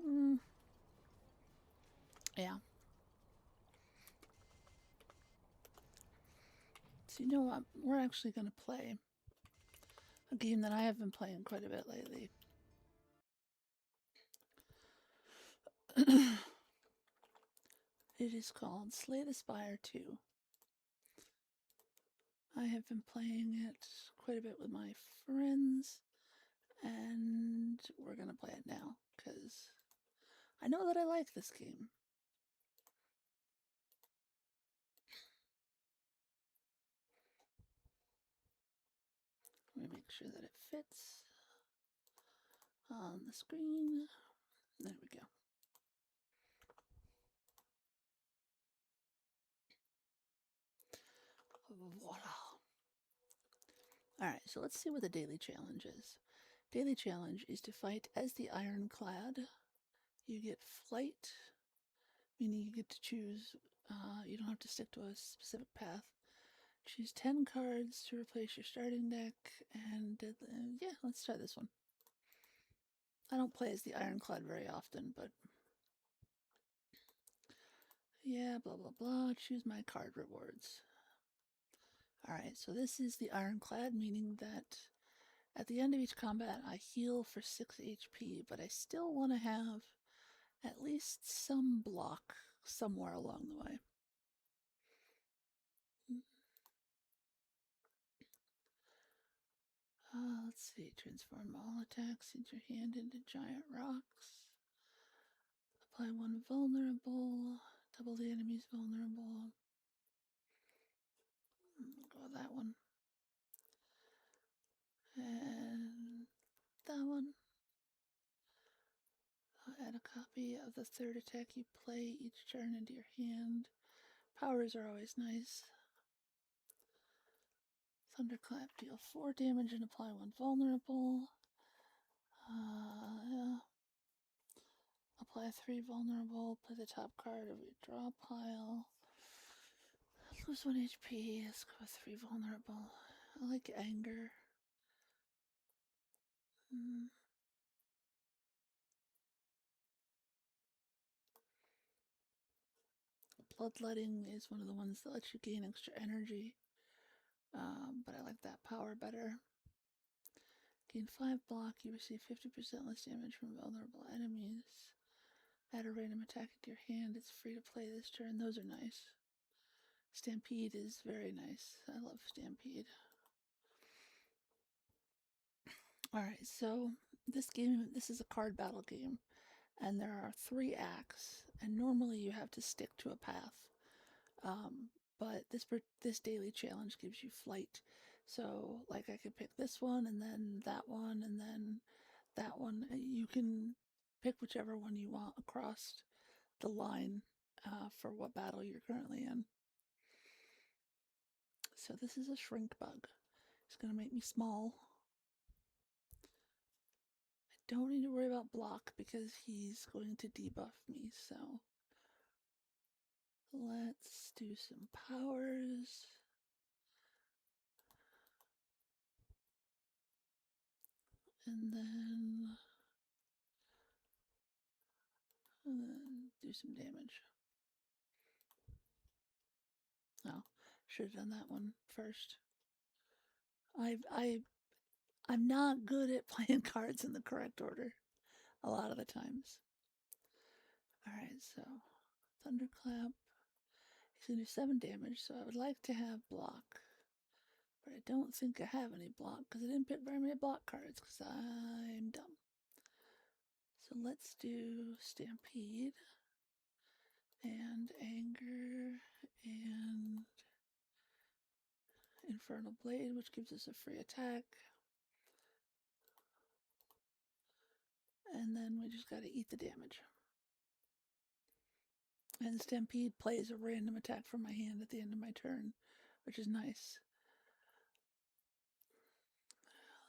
Mm. Yeah. So you know what? We're actually going to play a game that I have been playing quite a bit lately. It is called Slay the Spire 2. I have been playing it quite a bit with my friends, and we're going to play it now because I know that I like this game. Let me make sure that it fits on the screen. There we go. Voila. Alright, so let's see what the daily challenge is. Daily challenge is to fight as the Ironclad. You get flight, meaning you get to choose, you don't have to stick to a specific path. Choose 10 cards to replace your starting deck, and yeah, let's try this one. I don't play as the Ironclad very often, but yeah, blah blah blah. Choose my card rewards. Alright, so this is the Ironclad, meaning that at the end of each combat I heal for 6 HP, but I still want to have at least some block somewhere along the way. Let's see, transform all attacks into your hand into giant rocks. Apply 1 vulnerable, double the enemy's vulnerable. Go with that one. And that one. Add a copy of the 3rd attack you play each turn into your hand. Powers are always nice. Thunderclap, deal 4 damage and apply 1 vulnerable. Yeah. Apply 3 vulnerable, play the top card of your draw pile. Lose 1 HP, let's go with 3 vulnerable. I like anger. Bloodletting is one of the ones that lets you gain extra energy, but I like that power better. Gain 5 block, you receive 50% less damage from vulnerable enemies. Add a random attack into your hand. It's free to play this turn. Those are nice. Stampede is very nice. I love Stampede. Alright, so this is a card battle game, and there are 3 acts, and normally you have to stick to a path. But this daily challenge gives you flight. So, like, I could pick this one, and then that one, and then that one. You can pick whichever one you want across the line for what battle you're currently in. So this is a shrink bug. It's going to make me small. I don't need to worry about block because he's going to debuff me, so let's do some powers. And then do some damage. Oh, should have done that one first. I'm not good at playing cards in the correct order a lot of the times. Alright, so Thunderclap. He's going to do 7 damage, so I would like to have block. But I don't think I have any block because I didn't pick very many block cards because I'm dumb. So let's do Stampede and Anger and Infernal Blade, which gives us a free attack. And then we just got to eat the damage. And Stampede plays a random attack from my hand at the end of my turn, which is nice.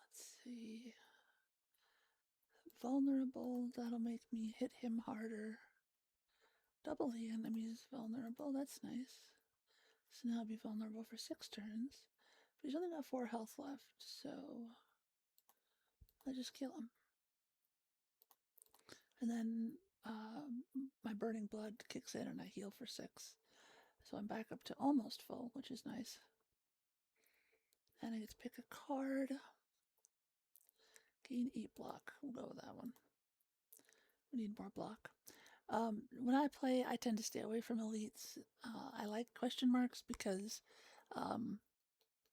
Let's see. Vulnerable, that'll make me hit him harder. Double the enemy's vulnerable, that's nice. So now I'll be vulnerable for 6 turns. But he's only got 4 health left, so I just kill him. And then my Burning Blood kicks in and I heal for 6. So I'm back up to almost full, which is nice. And I get to pick a card. Gain 8 block. We'll go with that one. We need more block. When I play, I tend to stay away from elites. I like question marks because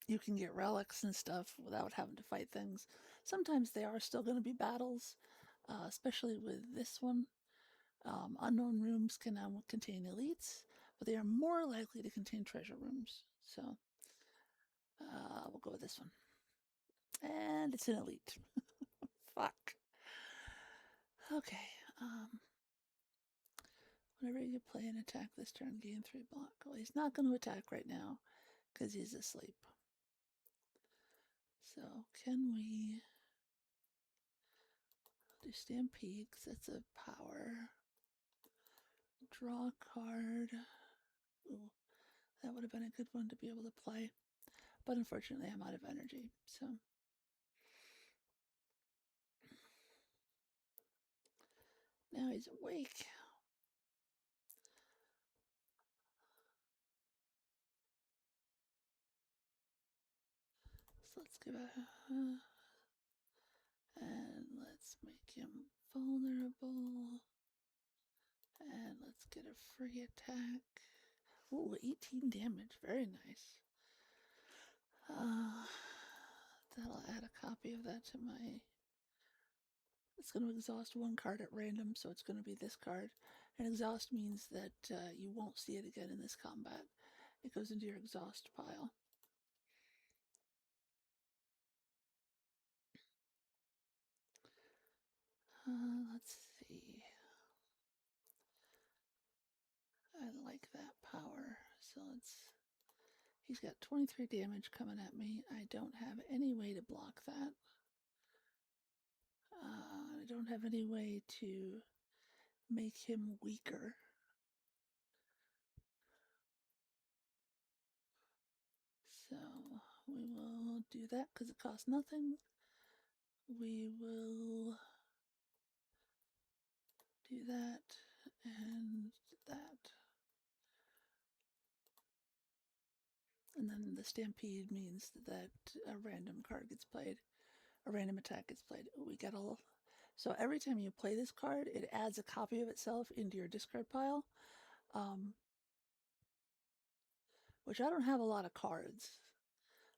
you can get relics and stuff without having to fight things. Sometimes they are still going to be battles, especially with this one. Unknown rooms can now contain elites, but they are more likely to contain treasure rooms. So we'll go with this one. And it's an elite. Fuck. Okay. Whenever you play an attack this turn, gain 3 block. Well, he's not going to attack right now because he's asleep. So can we do Stampede because that's a power. Draw a card. Ooh, that would have been a good one to be able to play. But unfortunately, I'm out of energy. So now he's awake. So let's give a... and let's make him vulnerable. And let's get a free attack. Ooh, 18 damage. Very nice. That'll add a copy of that to my... It's going to exhaust 1 card at random, so it's going to be this card. And exhaust means that you won't see it again in this combat. It goes into your exhaust pile. Let's see. I like that power. So he's got 23 damage coming at me. I don't have any way to block that. I don't have any way to make him weaker. So we will do that because it costs nothing. We will do that and that. And then the Stampede means that a random card gets played. A random attack gets played. We got So every time you play this card, it adds a copy of itself into your discard pile, which I don't have a lot of cards,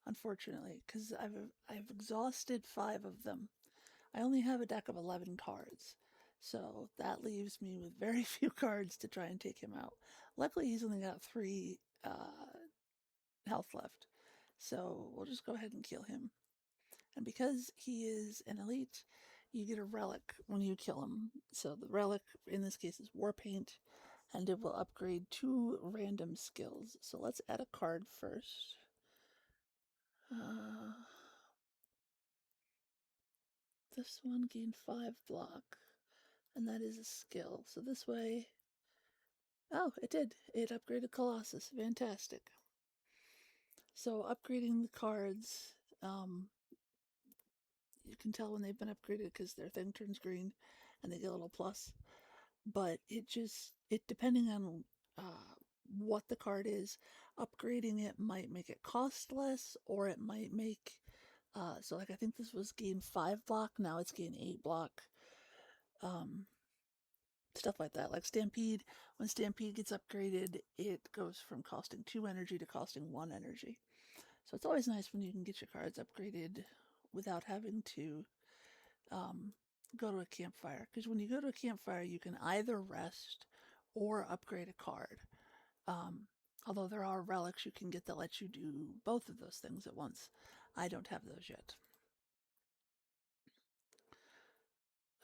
unfortunately, because I've exhausted 5 of them. I only have a deck of 11 cards, so that leaves me with very few cards to try and take him out. Luckily, he's only got 3 health left, so we'll just go ahead and kill him. And because he is an elite, you get a relic when you kill him. So the relic in this case is War Paint, and it will upgrade 2 random skills. So let's add a card first. This one gained 5 block, and that is a skill. So this way, oh, it did. It upgraded Colossus. Fantastic. So upgrading the cards, you can tell when they've been upgraded because their thing turns green and they get a little plus. But it depending on what the card is, upgrading it might make it cost less, or it might make, so like I think this was gain 5 block, now it's gain 8 block. Stuff like that. Like Stampede, when Stampede gets upgraded, it goes from costing 2 energy to costing 1 energy. So it's always nice when you can get your cards upgraded without having to go to a campfire. Because when you go to a campfire, you can either rest or upgrade a card. Although there are relics you can get that let you do both of those things at once. I don't have those yet.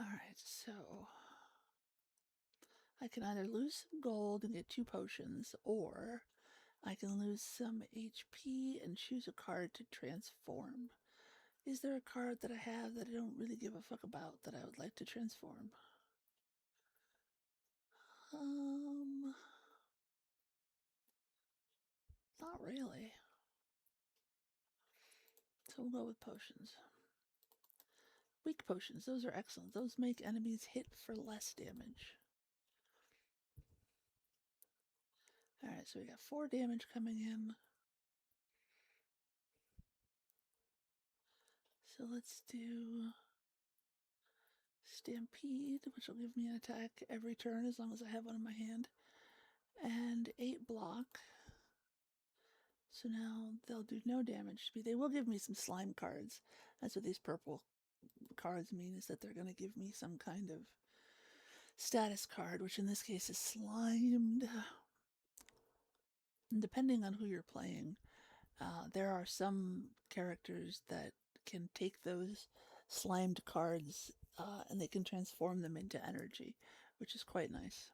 Alright, so I can either lose some gold and get 2 potions, or I can lose some HP and choose a card to transform. Is there a card that I have that I don't really give a fuck about that I would like to transform? Not really. So we'll go with potions. Weak potions, those are excellent. Those make enemies hit for less damage. Alright, so we got 4 damage coming in. So let's do Stampede, which will give me an attack every turn as long as I have one in my hand. And 8 block. So now they'll do no damage to me. They will give me some slime cards. That's what these purple cards mean, is that they're going to give me some kind of status card, which in this case is slimed. And depending on who you're playing, there are some characters that can take those slimed cards and they can transform them into energy, which is quite nice.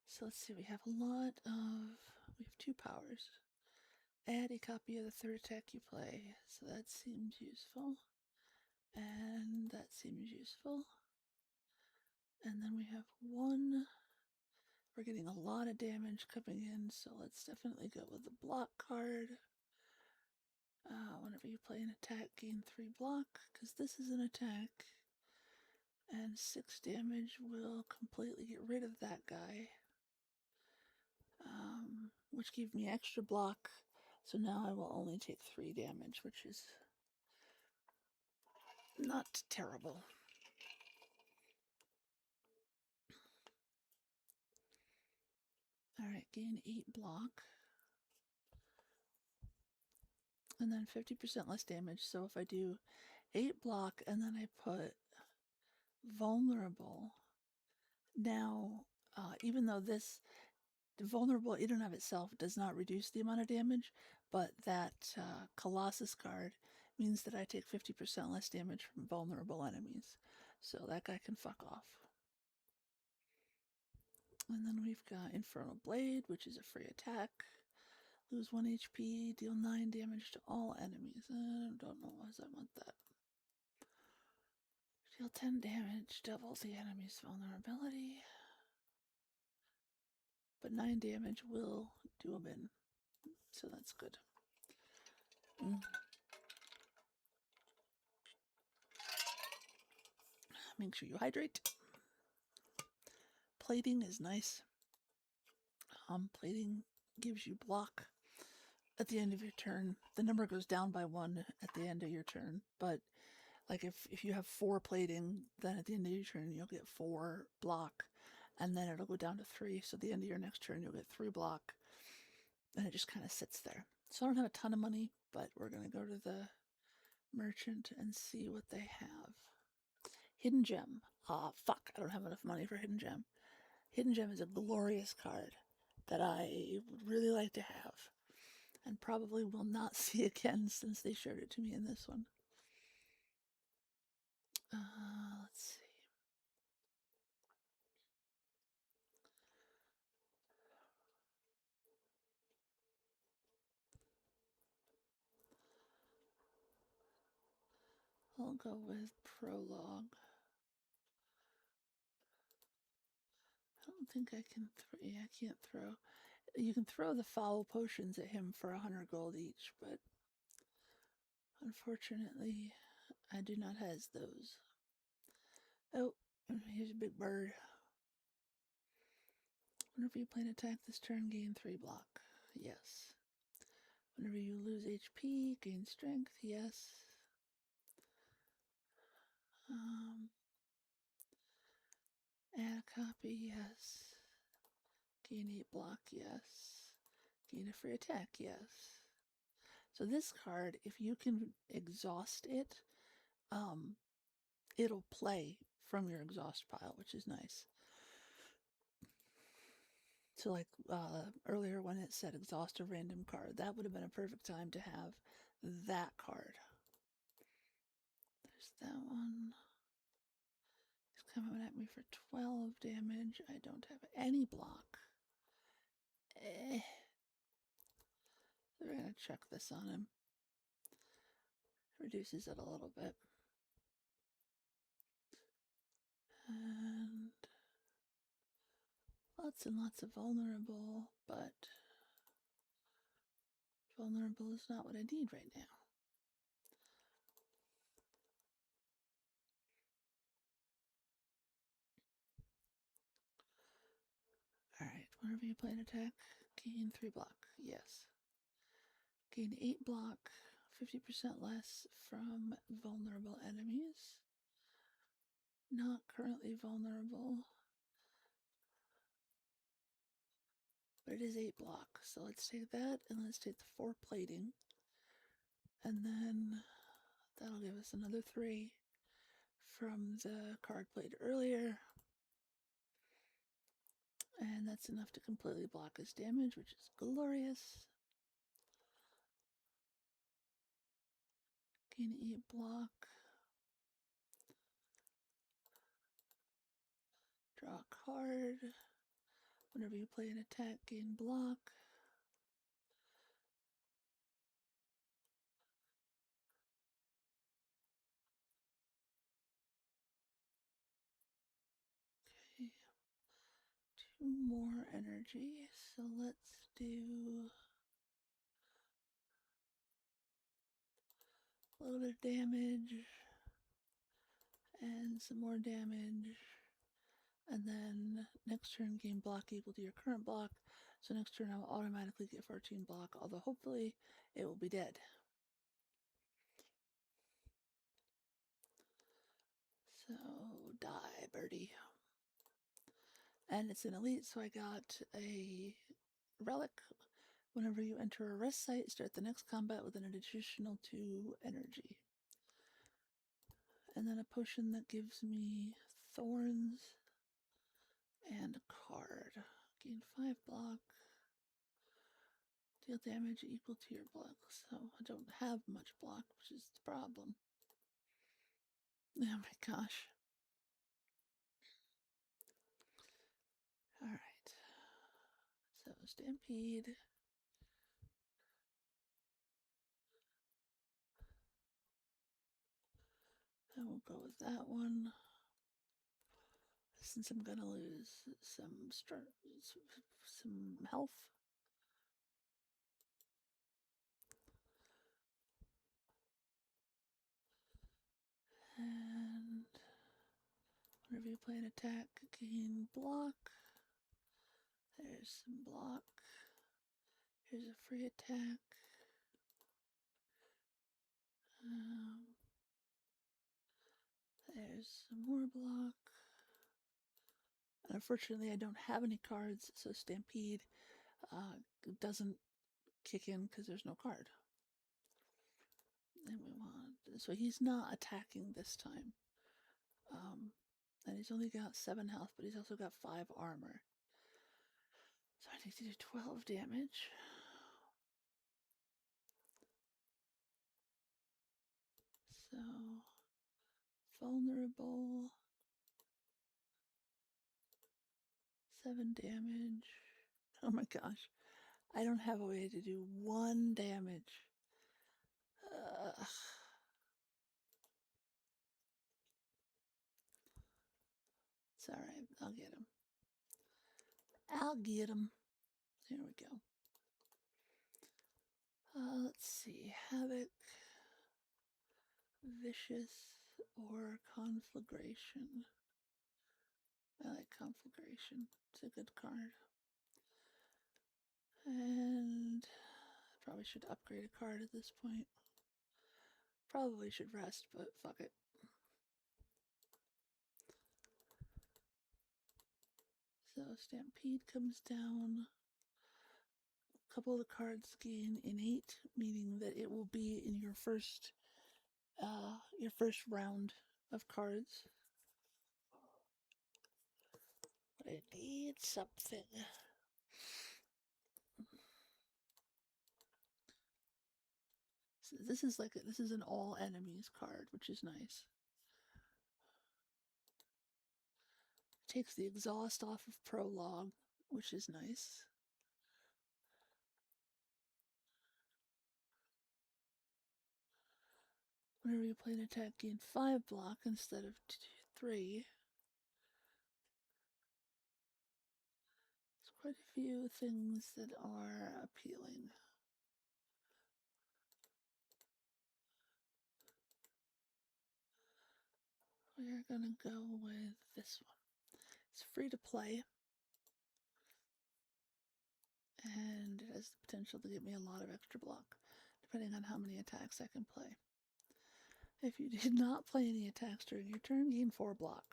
So let's see, we have 2 powers. Add a copy of the 3rd attack you play. So that seems useful. And that seems useful. And then we have 1. We're getting a lot of damage coming in, so let's definitely go with the block card. Whenever you play an attack, gain 3 block, because this is an attack. And 6 damage will completely get rid of that guy. Which gave me extra block, so now I will only take 3 damage, which is not terrible. Alright, gain 8 block. And then 50% less damage, so if I do 8 block and then I put vulnerable, now, even though this vulnerable in and of itself does not reduce the amount of damage, but that Colossus card means that I take 50% less damage from vulnerable enemies. So that guy can fuck off. And then we've got Infernal Blade, which is a free attack. Lose 1 HP, deal 9 damage to all enemies. I don't know why I want that. Deal 10 damage, double the enemy's vulnerability. But 9 damage will do him in. So that's good. Make sure you hydrate. Plating is nice. Plating gives you block at the end of your turn. The number goes down by 1 at the end of your turn, but Like if you have 4 plating, then at the end of your turn you'll get 4 block, and then it'll go down to 3. So at the end of your next turn you'll get 3 block, and it just kind of sits there. So I don't have a ton of money, but we're gonna go to the merchant and see what they have. Hidden Gem. Fuck, I don't have enough money for Hidden Gem. Hidden Gem is a glorious card that I would really like to have, and probably will not see again since they showed it to me in this one. Let's see. I'll go with Prologue. I don't think I can yeah, I can't throw. You can throw the foul potions at him for 100 gold each, but unfortunately, I do not has those. Oh, here's a big bird. Whenever you play an attack this turn, gain 3 block. Yes. Whenever you lose HP, gain strength. Yes. Add a copy. Yes. Gain 8 block. Yes. Gain a free attack. Yes. So this card, if you can exhaust it, it'll play from your exhaust pile, which is nice. So like earlier when it said exhaust a random card, that would have been a perfect time to have that card. There's that one. He's coming at me for 12 damage. I don't have any block. We're gonna check this on him. Reduces it a little bit. And lots of vulnerable, but vulnerable is not what I need right now. Alright, whenever you play an attack, gain 3 block. Yes. Gain 8 block, 50% less from vulnerable enemies. Not currently vulnerable. But it is 8 block. So let's take that and let's take the 4 plating. And then that'll give us another 3 from the card played earlier. And that's enough to completely block his damage, which is glorious. Gain 8 block. Draw a card. Whenever you play an attack, gain block. Okay. 2 more energy. So let's do a little bit of damage and some more damage. And then next turn gain block equal to your current block. So next turn I will automatically get 14 block, although hopefully it will be dead. So die, birdie. And it's an elite, so I got a relic. Whenever you enter a rest site, start the next combat with an additional 2 energy. And then a potion that gives me thorns and a card. Gain 5 block. Deal damage equal to your block. So I don't have much block, which is the problem. Oh my gosh. Alright. So Stampede. I will go with that one. Since I'm gonna lose some health. And whenever you play an attack, gain block. There's some block. Here's a free attack. There's some more block. And unfortunately, I don't have any cards, so Stampede doesn't kick in because there's no card. And we want, so he's not attacking this time. And he's only got 7 health, but he's also got 5 armor. So I need to do 12 damage. So, vulnerable. 7 damage. Oh my gosh. I don't have a way to do 1 damage. It's alright. I'll get him. I'll get him. There we go. Let's see. Havoc, Vicious, or Conflagration. I like Conflagration. It's a good card. And I probably should upgrade a card at this point. Probably should rest, but fuck it. So Stampede comes down. A couple of the cards gain innate, meaning that it will be in your first round of cards. But I need something. So this is an all enemies card, which is nice. Takes the exhaust off of prologue, which is nice. Whenever you play an attack, gain 5 block instead of 3. There's quite a few things that are appealing. We're gonna go with this one. It's free to play, and it has the potential to give me a lot of extra block, depending on how many attacks I can play. If you did not play any attacks during your turn, gain 4 block.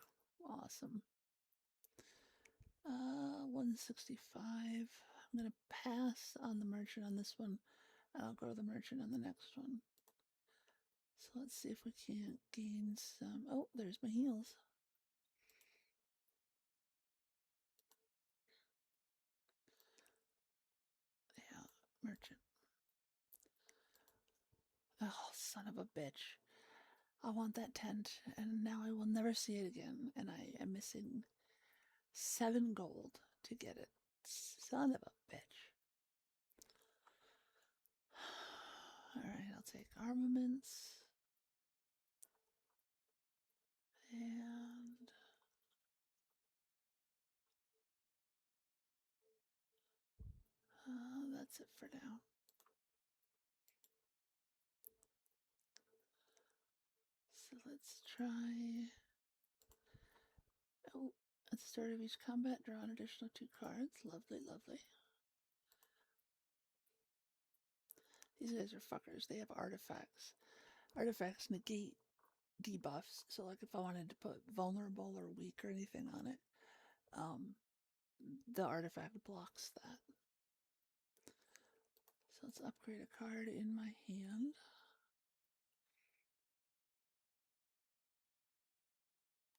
Awesome. 165. I'm gonna pass on the merchant on this one, and I'll go to the merchant on the next one. So let's see if we can't gain some. Oh, there's my heals. Yeah, merchant. Oh, son of a bitch. I want that tent, and now I will never see it again, and I am missing 7 gold to get it. Son of a bitch. Alright, I'll take armaments. And that's it for now. So let's try. Oh, at the start of each combat, draw an additional 2 cards. Lovely, lovely. These guys are fuckers. They have artifacts. Artifacts negate debuffs. So, like, if I wanted to put vulnerable or weak or anything on it, the artifact blocks that. So let's upgrade a card in my hand.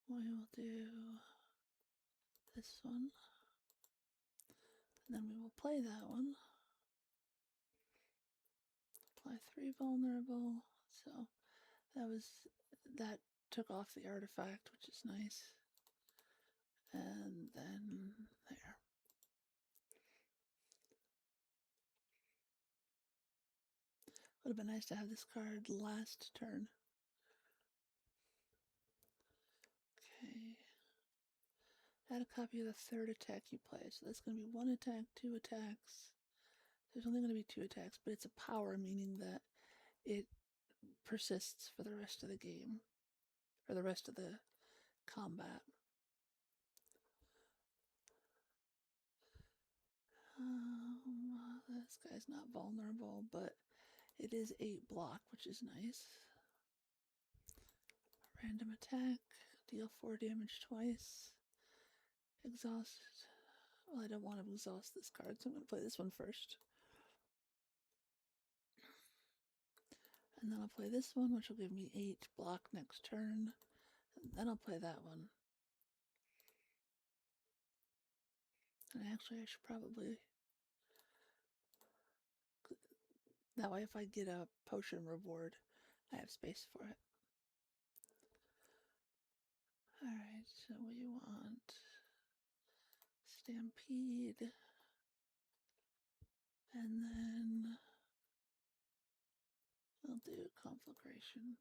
We will do this one. And then we will play that one. Apply 3 vulnerable. So that took off the artifact, which is nice. And then there. Would have been nice to have this card last turn. Okay. Add a copy of the 3rd attack you play. So that's going to be 1 attack, 2 attacks. There's only going to be 2 attacks, but it's a power, meaning that it persists for the rest of the game. Or the rest of the combat. This guy's not vulnerable, but it is 8 block, which is nice. Random attack, Deal 4 damage twice. Exhaust. Well, I don't want to exhaust this card, so I'm going to play this one first. And then I'll play this one, which will give me 8 block next turn. And then I'll play that one. And actually, I should probably... That way, if I get a potion reward, I have space for it. Alright, so we want Stampede. And then I'll do Conflagration.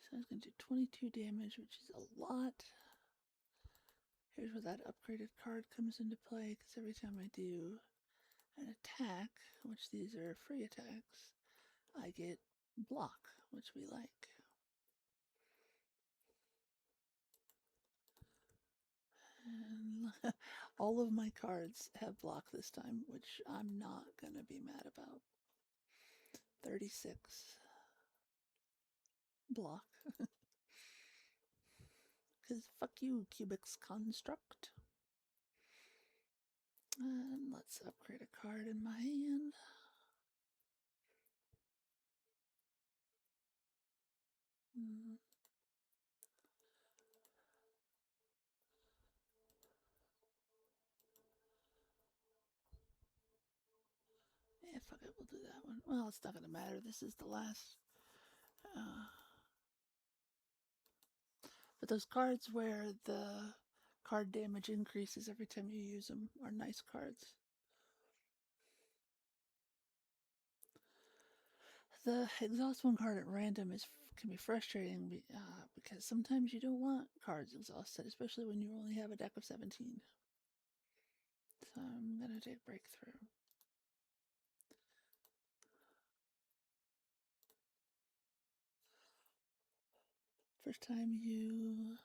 So it's going to do 22 damage, which is a lot. Here's where that upgraded card comes into play, because every time I do an attack, which these are free attacks, I get block, which we like. And all of my cards have block this time, which I'm not going to be mad about. 36 block. Because fuck you, Cubix Construct. And let's upgrade a card in my hand. Yeah, fuck it, we'll do that one. Well, it's not going to matter. This is the last. But those cards where the card damage increases every time you use them are nice cards. The exhaust one card at random can be frustrating because sometimes you don't want cards exhausted, especially when you only have a deck of 17. So I'm going to take Breakthrough. First time you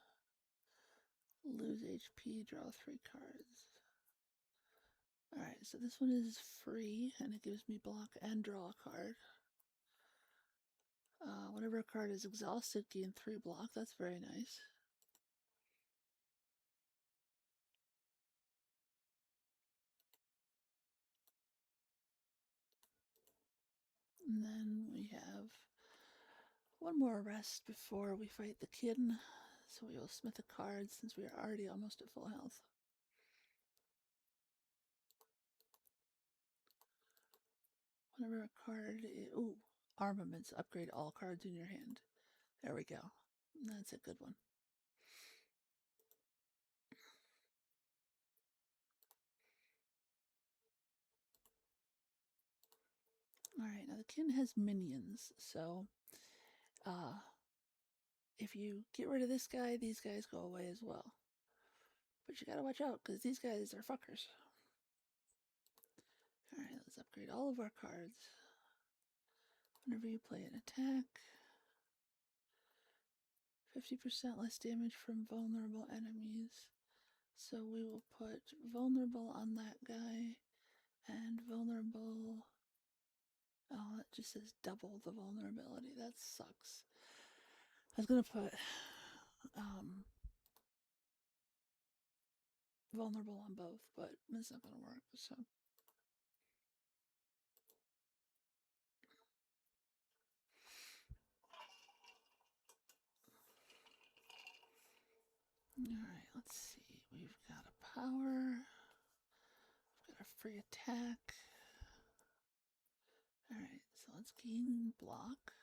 lose HP, draw 3 cards. Alright, so this one is free, and it gives me block and draw a card. Whenever a card is exhausted, gain 3 block. That's very nice. And then we have one more rest before we fight the kin. So we will smith a card since we are already almost at full health. Whenever a card is... Ooh, armaments. Upgrade all cards in your hand. There we go. That's a good one. Alright, now the kin has minions, so if you get rid of this guy, these guys go away as well. But you gotta watch out, because these guys are fuckers. Alright, let's upgrade all of our cards. Whenever you play an attack, 50% less damage from vulnerable enemies. So we will put vulnerable on that guy, and vulnerable... Oh, it just says double the vulnerability. That sucks. I was gonna put vulnerable on both, but it's not gonna work, so... Alright, let's see. We've got a power. We've got a free attack. Alright, so let's gain block.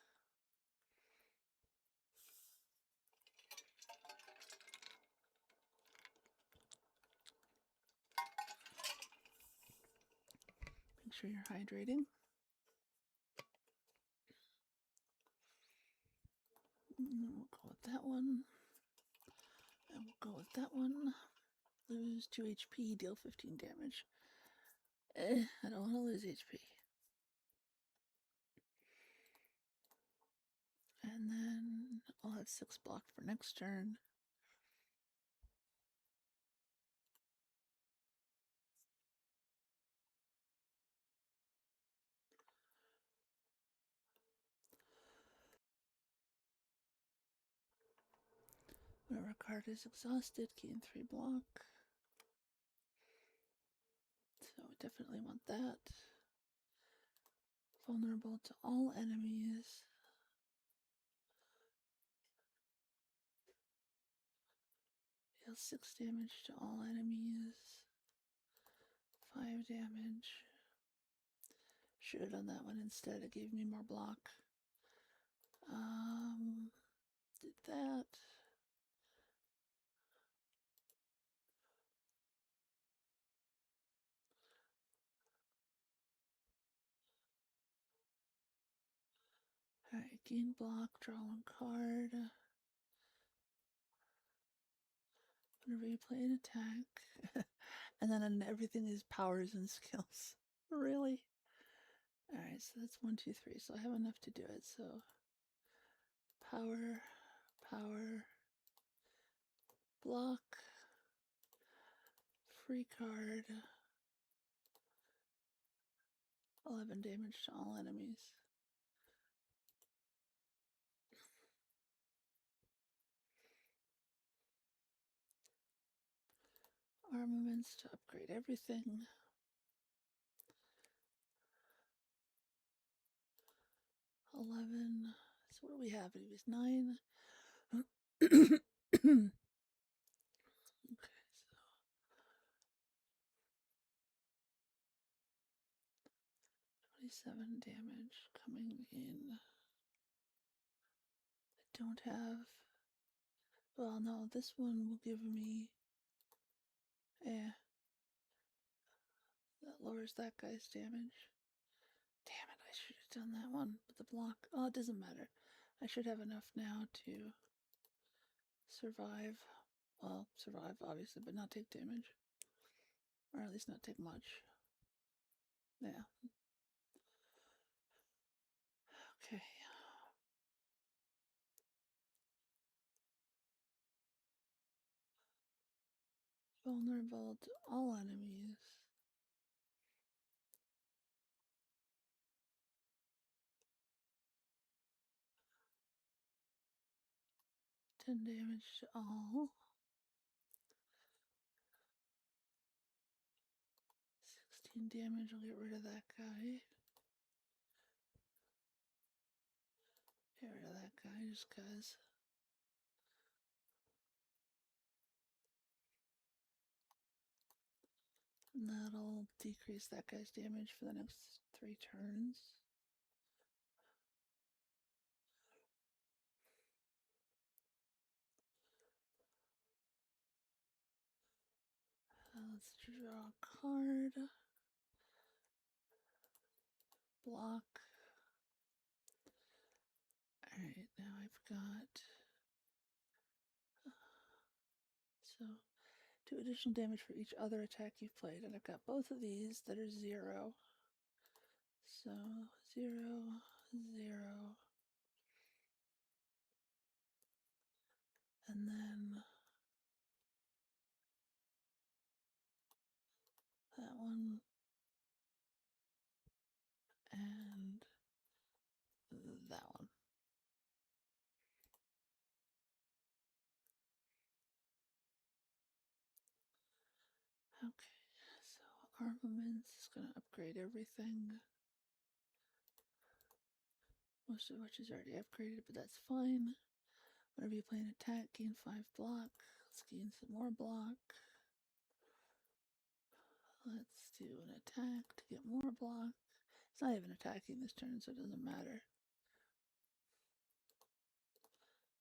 Make sure you're hydrating. And we'll go with that one. And we'll go with that one. Lose 2 HP, deal 15 damage. I don't want to lose HP. And then I'll have 6 block for next turn. Whenever a card is exhausted, gain 3 block. So we definitely want that. Vulnerable to all enemies. Deal 6 damage to all enemies. 5 damage. Should have done that one instead. It gave me more block. Did that. Alright, gain block, draw 1 card. Whenever you play an attack. And then everything is powers and skills. Really? Alright, so that's 1, 2, 3. So I have enough to do it. So power, power, block, free card, 11 damage to all enemies. Armaments to upgrade everything. 11. So what do we have? It was 9. Okay, so 27 damage coming in. I don't have. Well, no, this one will give me. That lowers that guy's damage. Damn it, I should have done that one. But the block. Oh, it doesn't matter. I should have enough now to survive. Well, survive, obviously, but not take damage. Or at least not take much. Yeah. Okay. Vulnerable to all enemies. Ten damage to all. 16 damage, I'll get rid of that guy. Get rid of that guy just cause. And that'll decrease that guy's damage for the next 3 turns. Let's draw a card. Block. Alright, now I've got. So, 2 additional damage for each other attack you've played. And I've got both of these that are 0. So, 0, 0. And then that one. And that one. Okay, so armaments is going to upgrade everything. Most of which is already upgraded, but that's fine. Whenever you play an attack, gain 5 block. Let's gain some more block. Let's do an attack to get more block. It's not even attacking this turn, so it doesn't matter.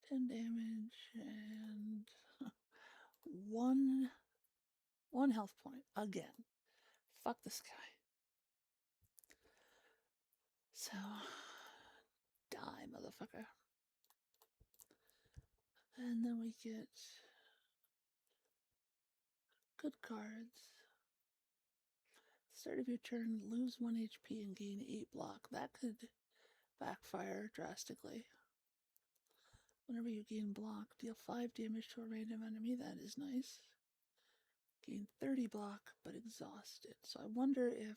10 damage and one health point again. Fuck this guy. So die, motherfucker. And then we get good cards. Start of your turn, lose 1 HP and gain 8 block. That could backfire drastically. Whenever you gain block, deal 5 damage to a random enemy. That is nice. Gain 30 block, but exhausted. So I wonder if.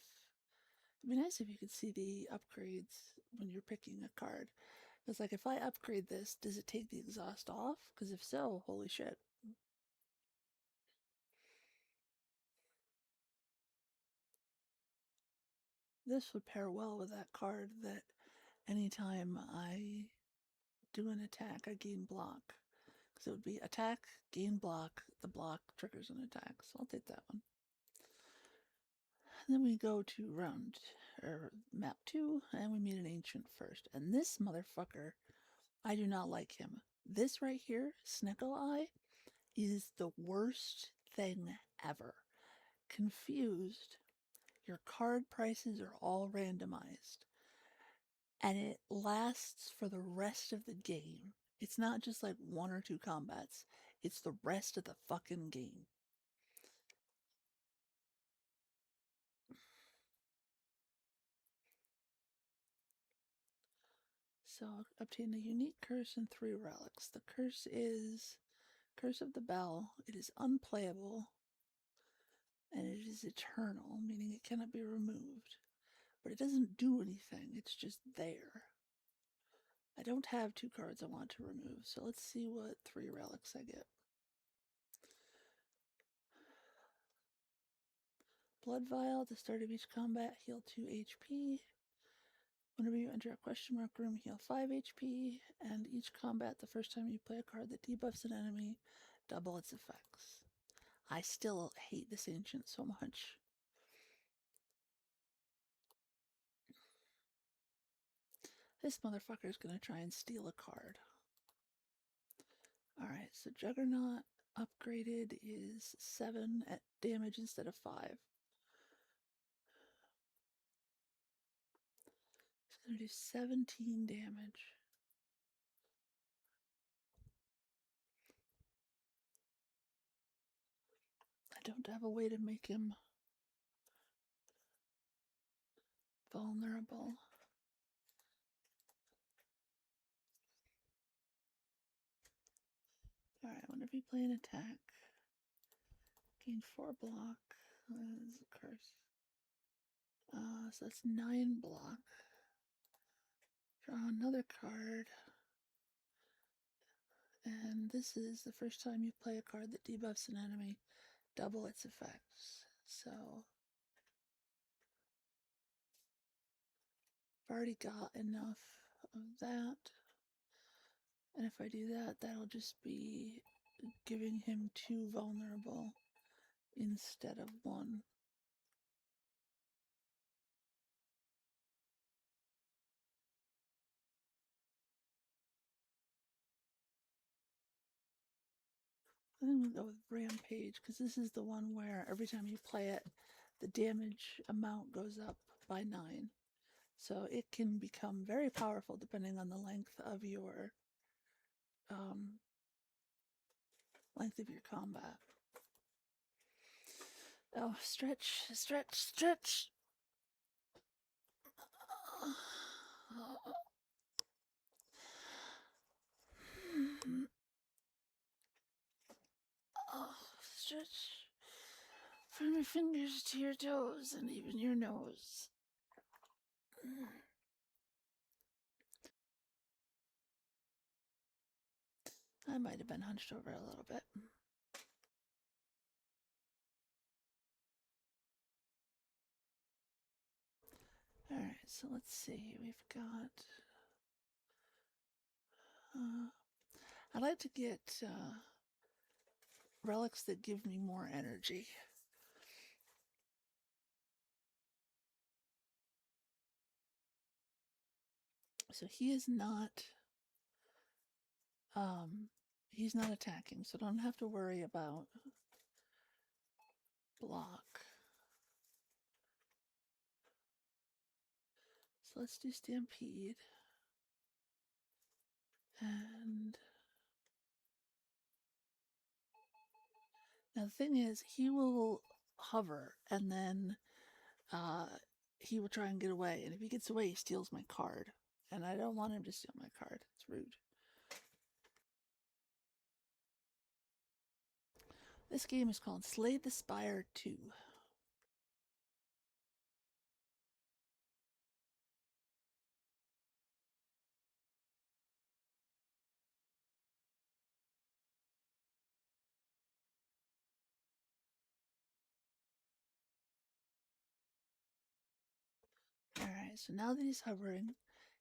It'd be nice if you could see the upgrades when you're picking a card. It's like, if I upgrade this, does it take the exhaust off? Because if so, holy shit. This would pair well with that card that anytime I do an attack, I gain block. Because it would be attack, gain block, the block triggers an attack. So I'll take that one. And then we go to map 2, and we meet an ancient first. And this motherfucker, I do not like him. This right here, Sneckle Eye, is the worst thing ever. Confused. Your card prices are all randomized. And it lasts for the rest of the game. It's not just like 1 or 2 combats. It's the rest of the fucking game. So obtain a unique curse and 3 relics. The curse is Curse of the Bell. It is unplayable. And it is eternal, meaning it cannot be removed. But it doesn't do anything. It's just there. I don't have 2 cards I want to remove, so let's see what 3 relics I get. Blood Vial. At the start of each combat, heal 2 HP. Whenever you enter a question mark room, heal 5 HP. And each combat, the first time you play a card that debuffs an enemy, double its effects. I still hate this ancient so much. This motherfucker is going to try and steal a card. Alright, so Juggernaut upgraded is 7 at damage instead of 5. It's going to do 17 damage. I don't have a way to make him vulnerable. Alright, whenever you play an attack, gain 4 block. That is a curse. So that's 9 block. Draw another card. And this is the first time you play a card that debuffs an enemy, double its effects. So I've already got enough of that. And if I do that, that'll just be giving him 2 vulnerable instead of 1. I think we'll go with Rampage, because this is the one where every time you play it, the damage amount goes up by 9. So it can become very powerful depending on the length of your combat. Oh, stretch, stretch, stretch. Oh, stretch from your fingers to your toes and even your nose. I might have been hunched over a little bit. Alright, so let's see. We've got... I'd like to get relics that give me more energy. So he is not... he's not attacking, so don't have to worry about block. So let's do Stampede. And now the thing is, he will hover and then he will try and get away. And if he gets away, he steals my card. And I don't want him to steal my card. It's rude. This game is called Slay the Spire 2. Alright, so now that he's hovering,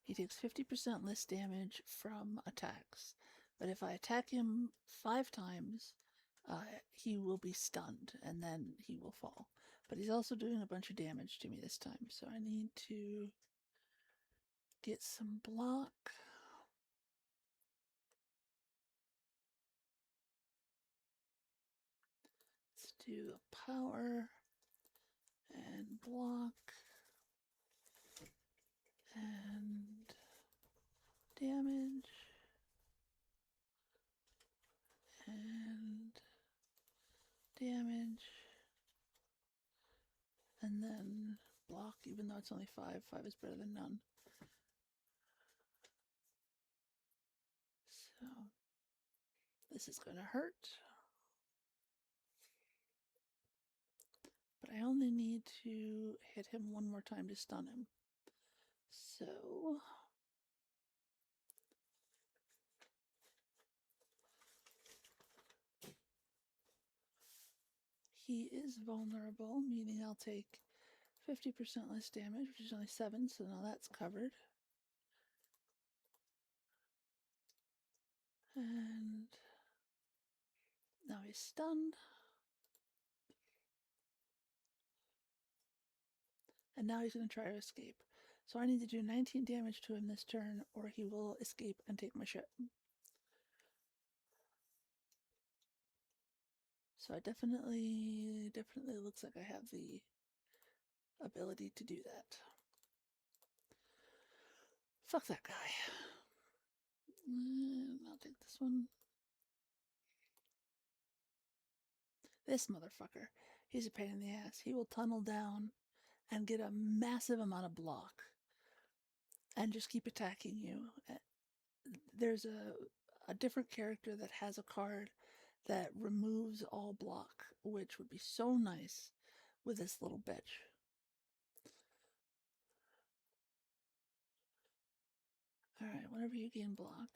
he takes 50% less damage from attacks. But if I attack him 5 times, he will be stunned and then he will fall. But he's also doing a bunch of damage to me this time, so I need to get some block. Let's do a power and block and damage and damage and then block, even though it's only 5. 5 is better than none. So this is gonna hurt. But I only need to hit him one more time to stun him. So he is vulnerable, meaning I'll take 50% less damage, which is only 7, so now that's covered. And now he's stunned. And now he's going to try to escape. So I need to do 19 damage to him this turn, or he will escape and take my ship. So I definitely looks like I have the ability to do that. Fuck that guy. I'll take this one. This motherfucker. He's a pain in the ass. He will tunnel down and get a massive amount of block and just keep attacking you. There's a different character that has a card that removes all block, which would be so nice with this little bitch. Alright, whenever you gain block,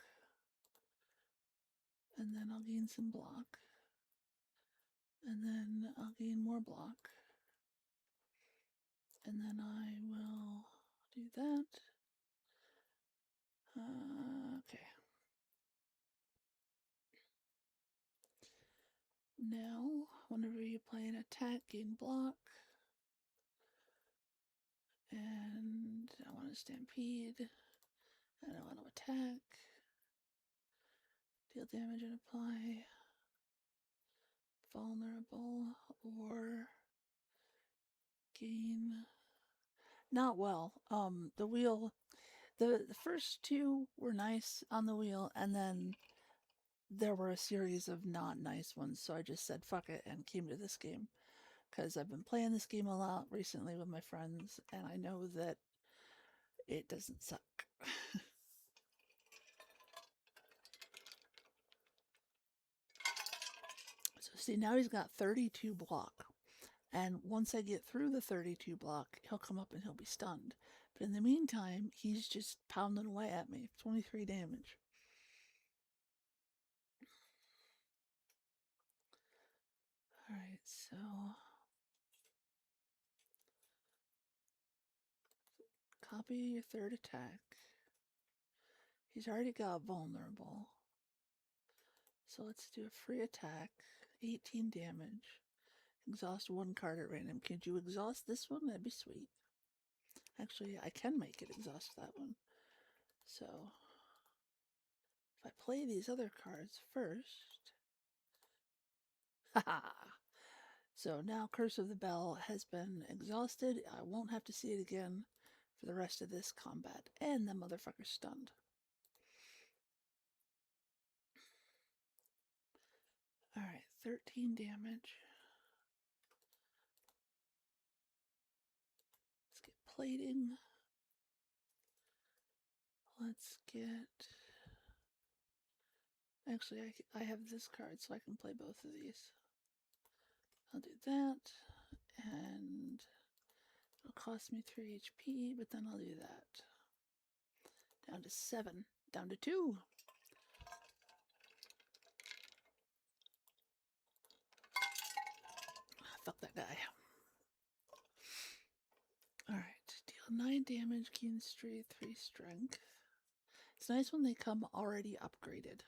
and then I'll gain some block, and then I'll gain more block, and then I will do that. Okay. Now, whenever you play an attack, gain block, and I want to stampede, and I want to attack, deal damage and apply vulnerable, or gain not well. The wheel, the first 2 were nice on the wheel, and then there were a series of not nice ones, so I just said fuck it and came to this game because I've been playing this game a lot recently with my friends, and I know that it doesn't suck. So see, now he's got 32 block, and once I get through the 32 block, he'll come up and he'll be stunned. But in the meantime, he's just pounding away at me. 23 damage. Alright, so copy your 3rd attack. He's already got vulnerable. So let's do a free attack. 18 damage. Exhaust 1 card at random. Could you exhaust this one? That'd be sweet. Actually, I can make it exhaust that one. So if I play these other cards first. Haha! So now Curse of the Bell has been exhausted. I won't have to see it again for the rest of this combat. And the motherfucker's stunned. Alright, 13 damage. Let's get plating. Let's get... Actually, I have this card, so I can play both of these. I'll do that, and it'll cost me 3 HP, but then I'll do that. Down to 7. Down to 2. Fuck that guy. Alright, deal 9 damage, keen strength, 3 strength. It's nice when they come already upgraded.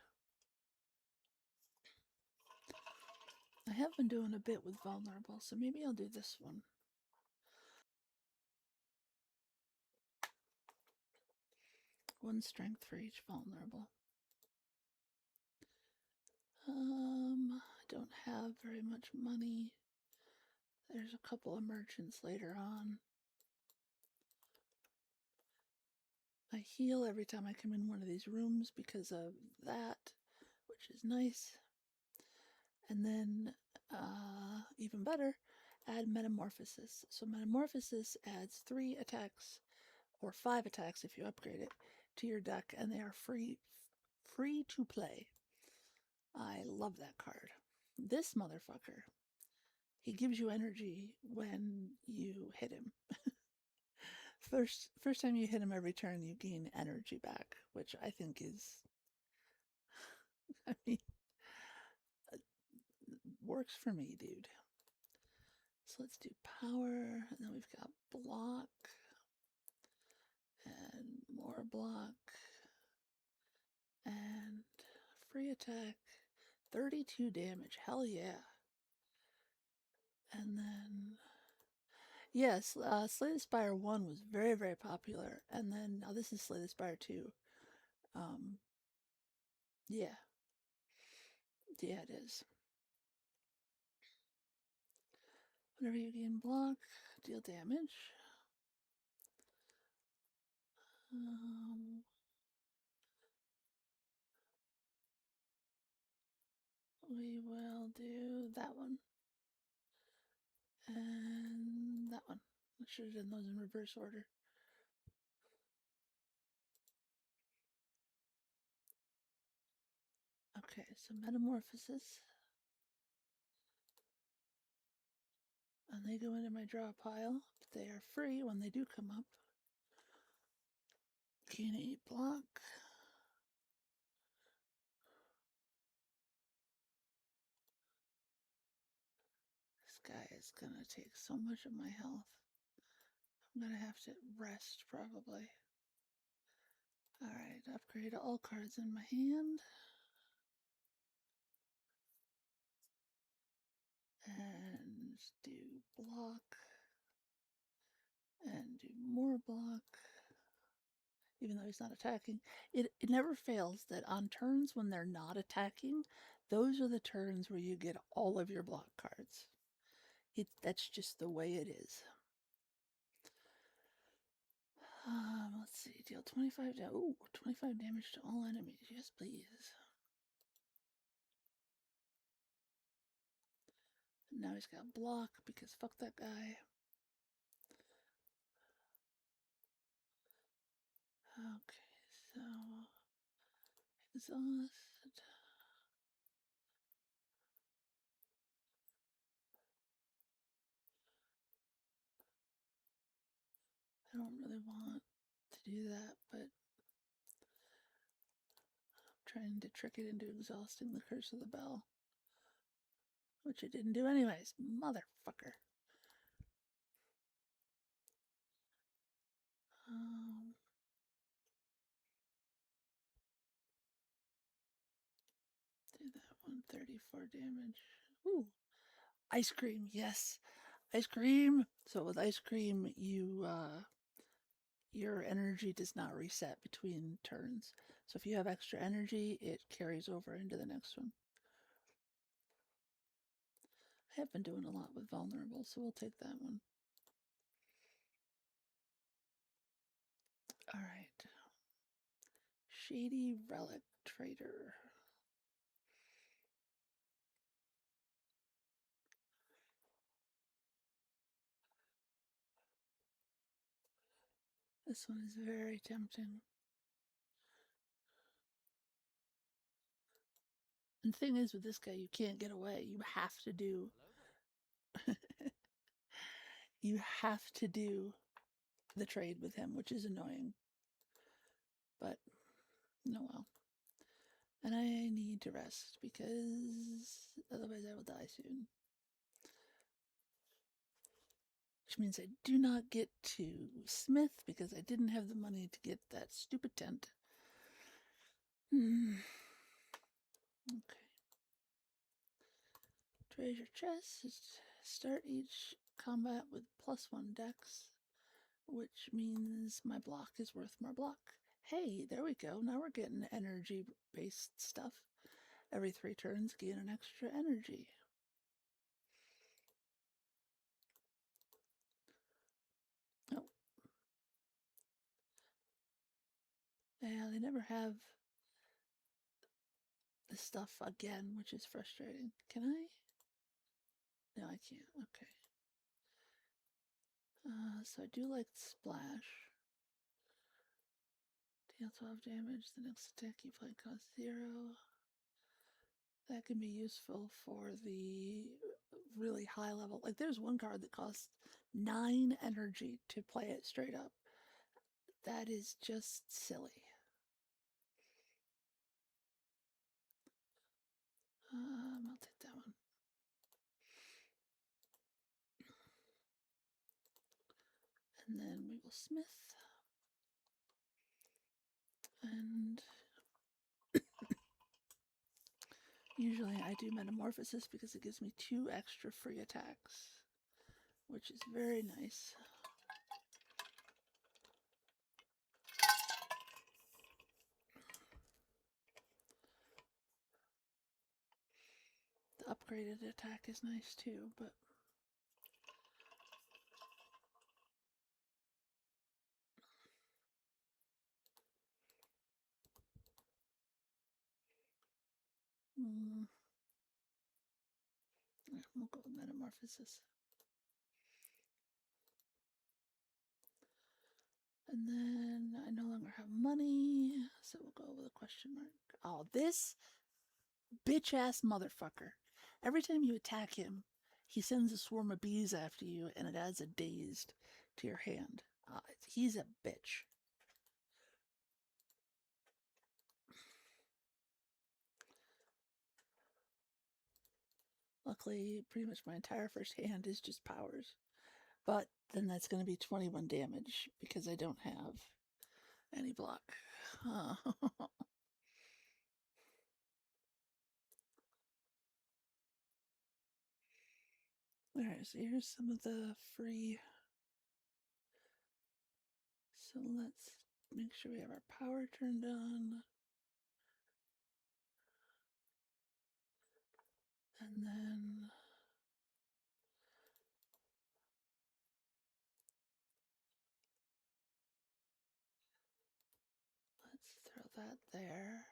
I have been doing a bit with vulnerable, so maybe I'll do this one. One strength for each vulnerable. I don't have very much money. There's a couple of merchants later on. I heal every time I come in one of these rooms because of that, which is nice. And then, even better, add Metamorphosis. So Metamorphosis adds 3 attacks, or 5 attacks if you upgrade it, to your deck, and they are free to play. I love that card. This motherfucker, he gives you energy when you hit him. First time you hit him every turn, you gain energy back, which I think is, I mean, works for me, dude. So let's do power, and then we've got block, and more block, and free attack, 32 damage, hell yeah. And then, yes, Slay the Spire 1 was very, very popular, and then now this is Slay the Spire 2. Yeah. Yeah, it is. Whenever you gain block, deal damage. We will do that one. And that one. I should have done those in reverse order. Okay, so Metamorphosis. And they go into my draw pile. But they are free when they do come up. Gain 8 block. This guy is gonna take so much of my health. I'm gonna have to rest probably. Alright, upgrade all cards in my hand. And do block. And do more block. Even though he's not attacking. It never fails that on turns when they're not attacking, those are the turns where you get all of your block cards. That's just the way it is. Let's see, deal 25 damage to all enemies. Yes, please. And now he's got block because fuck that guy. Okay, so exhaust. I don't really want to do that, but I'm trying to trick it into exhausting the Curse of the Bell. Which it didn't do anyways. Motherfucker. Do that one. 34 damage. Ooh. Ice cream. Yes. Ice cream. So with ice cream, your energy does not reset between turns. So if you have extra energy, it carries over into the next one. I have been doing a lot with vulnerable, so we'll take that one. All right. Shady Relic Trader. This one is very tempting. And the thing is, with this guy, you can't get away. You have to do. You have to do the trade with him, which is annoying. But, no well. And I need to rest because otherwise I will die soon. which means I do not get to smith because I didn't have the money to get that stupid tent. Okay. Treasure chest. Start each combat with +1 dex, which means my block is worth more block. Hey, there we go. Now we're getting energy-based stuff. Every 3 turns, gain an extra energy. Oh. Yeah, they never have the stuff again, which is frustrating. Can I? No, I can't. Okay. So I do like Splash. Deal 12 damage. The next attack you play costs 0. That can be useful for the really high level. Like there's one card that costs 9 energy to play it straight up. That is just silly. I'll take that one. And then we will smith. And usually I do metamorphosis because it gives me 2 extra free attacks, which is very nice. The upgraded attack is nice too, but we'll go with metamorphosis. And then I no longer have money, so we'll go with a question mark. Oh, this bitch-ass motherfucker. Every time you attack him, he sends a swarm of bees after you, and it adds a dazed to your hand. He's a bitch. Luckily, pretty much my entire first hand is just powers. But then that's going to be 21 damage because I don't have any block. Alright, so here's some of the free. So let's make sure we have our power turned on. And then let's throw that there,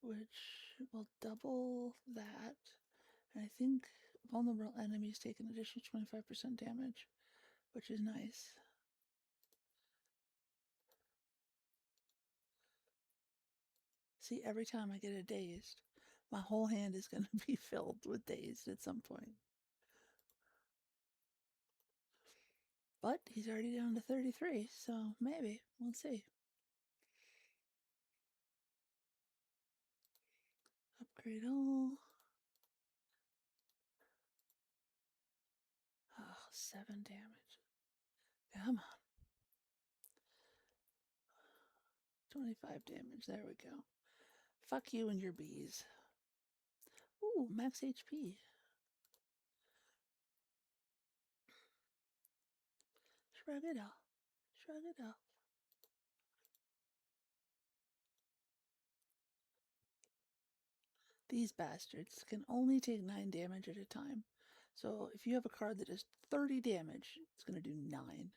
which will double that. And I think vulnerable enemies take an additional 25% damage, which is nice. See, every time I get a dazed, my whole hand is going to be filled with dazed at some point. But he's already down to 33, so maybe. We'll see. Upgrade all. Oh, 7 damage. Come on. 25 damage. There we go. Fuck you and your bees. Ooh, max HP. Shrug it off. Shrug it off. These bastards can only take 9 damage at a time. So if you have a card that does 30 damage, it's going to do 9.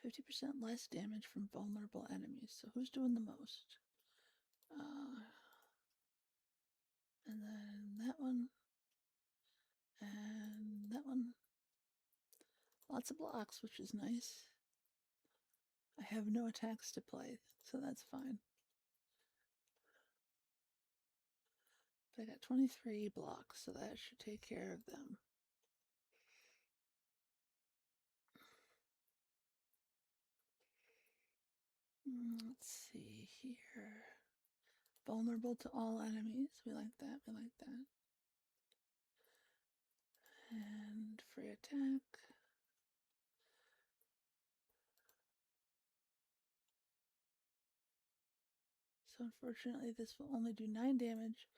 50% less damage from vulnerable enemies. So who's doing the most? And then that one. And that one. Lots of blocks, which is nice. I have no attacks to play, so that's fine. But I got 23 blocks, so that should take care of them. Let's see here. Vulnerable to all enemies. We like that. We like that. And free attack. So unfortunately this will only do 9 damage,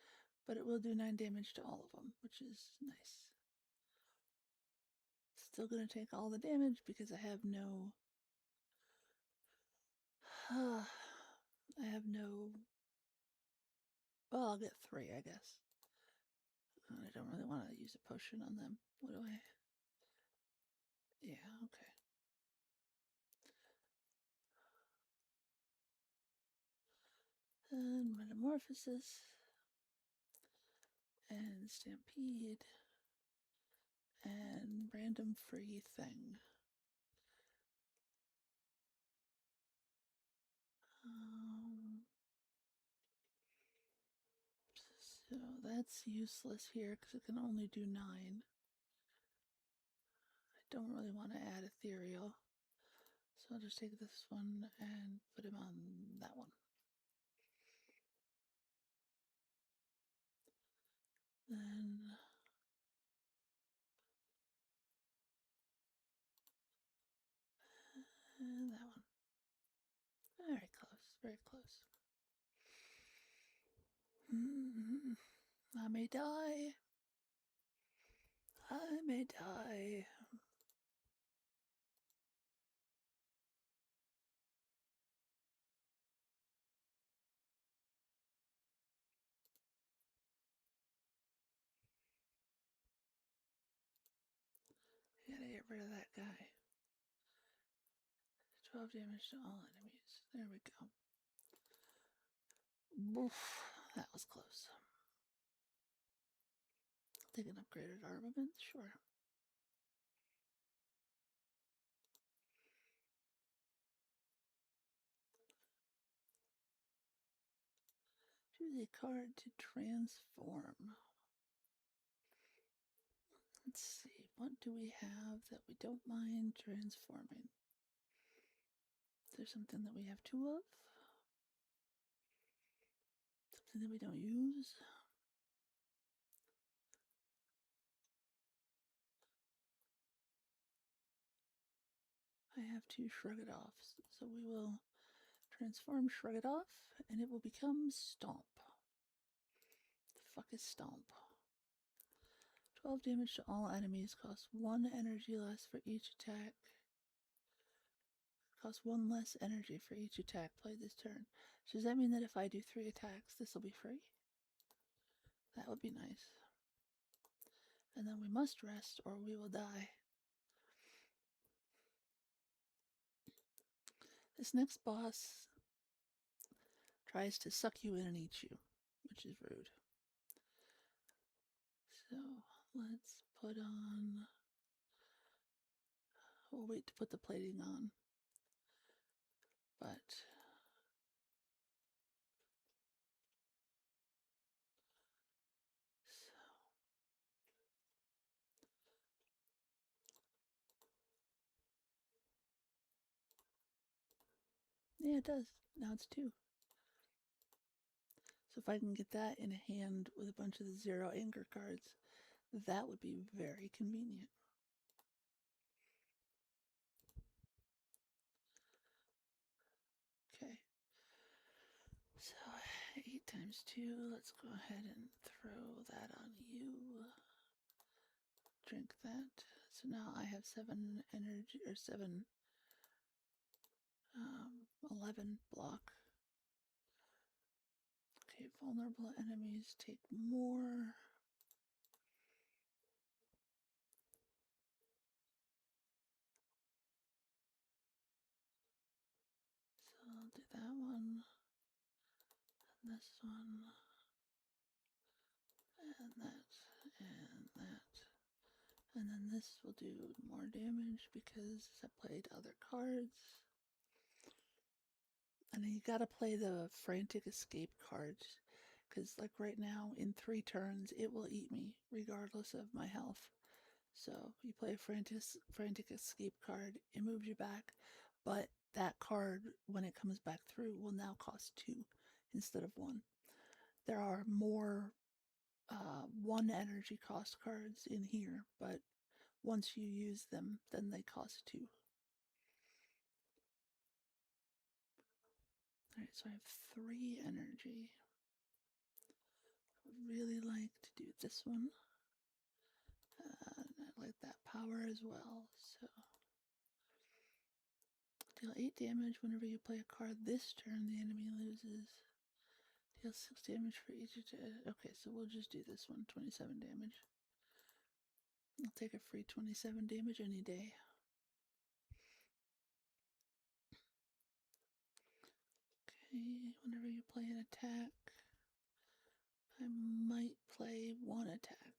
but it will do 9 damage to all of them, which is nice. Still gonna take all the damage because I have no... I have no... Well, I'll get 3, I guess. I don't really want to use a potion on them. What do I... Yeah, okay. And Metamorphosis. And Stampede. And Random Free Thing. So that's useless here because it can only do 9. I don't really want to add Ethereal. So I'll just take this one and put him on that one. Then and that one. Very close, very close. I may die. I may die. Gotta get rid of that guy. 12 damage to all enemies. There we go. Oof, that was close. Take an upgraded armament, sure. Choose a card to transform. Let's see, what do we have that we don't mind transforming? Is there something that we have 2 of? Something that we don't use? I have 2 Shrug It Offs, so we will transform Shrug It Off, and it will become Stomp. The fuck is Stomp? 12 damage to all enemies, costs 1 energy less for each attack. Costs 1 less energy for each attack played this turn. So does that mean that if I do 3 attacks, this will be free? That would be nice. And then we must rest or we will die. This next boss tries to suck you in and eat you, which is rude. So let's put on... We'll wait to put the plating on. But... Yeah, it does. Now it's 2. So if I can get that in a hand with a bunch of the 0 anger cards, that would be very convenient. Okay. So 8 times 2, let's go ahead and throw that on you. Drink that. So now I have 7 energy, or 7, 11 block. Okay, vulnerable enemies take more. So I'll do that one, and this one, and that, and that. And then this will do more damage because I played other cards. And you gotta play the frantic escape cards, because like right now, in 3 turns, it will eat me, regardless of my health. So you play a frantic escape card, it moves you back, but that card, when it comes back through, will now cost 2 instead of 1. There are more one energy cost cards in here, but once you use them, then they cost 2. Alright, so I have 3 energy. I would really like to do this one. And I like that power as well, so. Deal 8 damage whenever you play a card this turn, the enemy loses. Deal 6 damage for each attack. Okay, so we'll just do this one, 27 damage. I'll take a free 27 damage any day. Okay, whenever you play an attack, I might play 1 attack.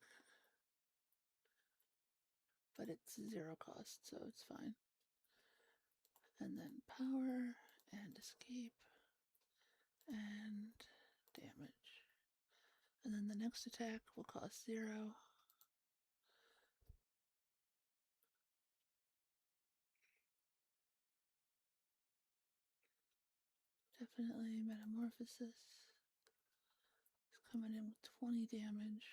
But it's 0 cost, so it's fine. And then power, and escape, and damage. And then the next attack will cost 0. Definitely Metamorphosis. He's coming in with 20 damage.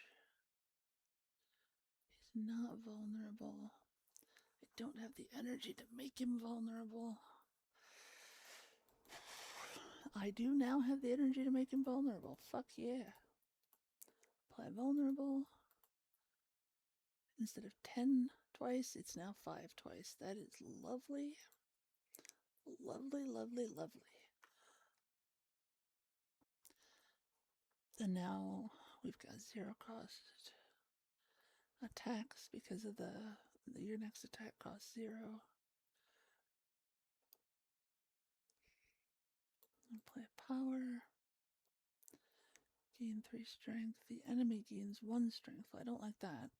He's not vulnerable. I don't have the energy to make him vulnerable. I do now have the energy to make him vulnerable. Fuck yeah. Apply vulnerable. Instead of 10 twice, it's now 5 twice. That is lovely. Lovely, lovely, lovely. And now we've got 0 cost attacks because of your next attack costs 0. And play power. Gain 3 strength. The enemy gains 1 strength. I don't like that.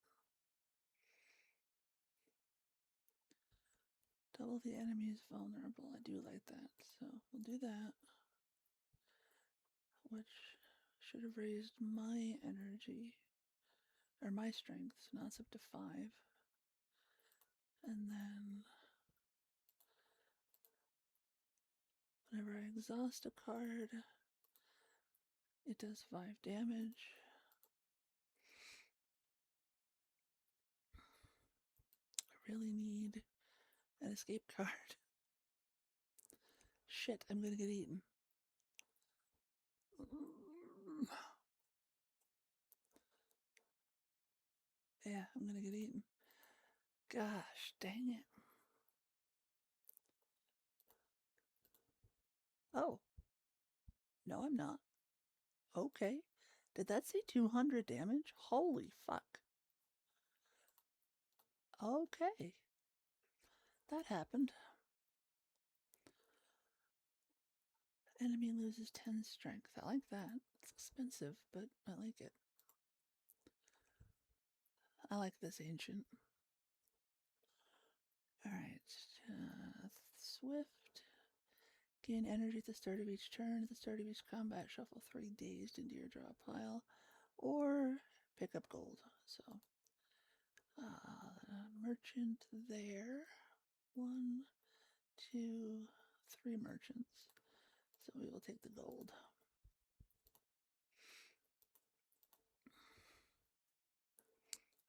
Double the enemy's vulnerable. I do like that. So we'll do that. Which should have raised my energy. Or my strength. So now it's up to 5. And then whenever I exhaust a card, it does 5 damage. I really need an escape card. Shit, I'm gonna get eaten. Yeah, I'm gonna get eaten. Gosh, dang it. Oh. No, I'm not. Okay. Did that say 200 damage? Holy fuck. Okay. That happened. Enemy loses 10 strength. I like that. It's expensive, but I like it. I like this ancient. Alright. Swift. Gain energy at the start of each turn. At the start of each combat, shuffle 3 dazed into your draw pile. Or pick up gold. So, merchant there. 1, 2, 3 merchants. So we will take the gold.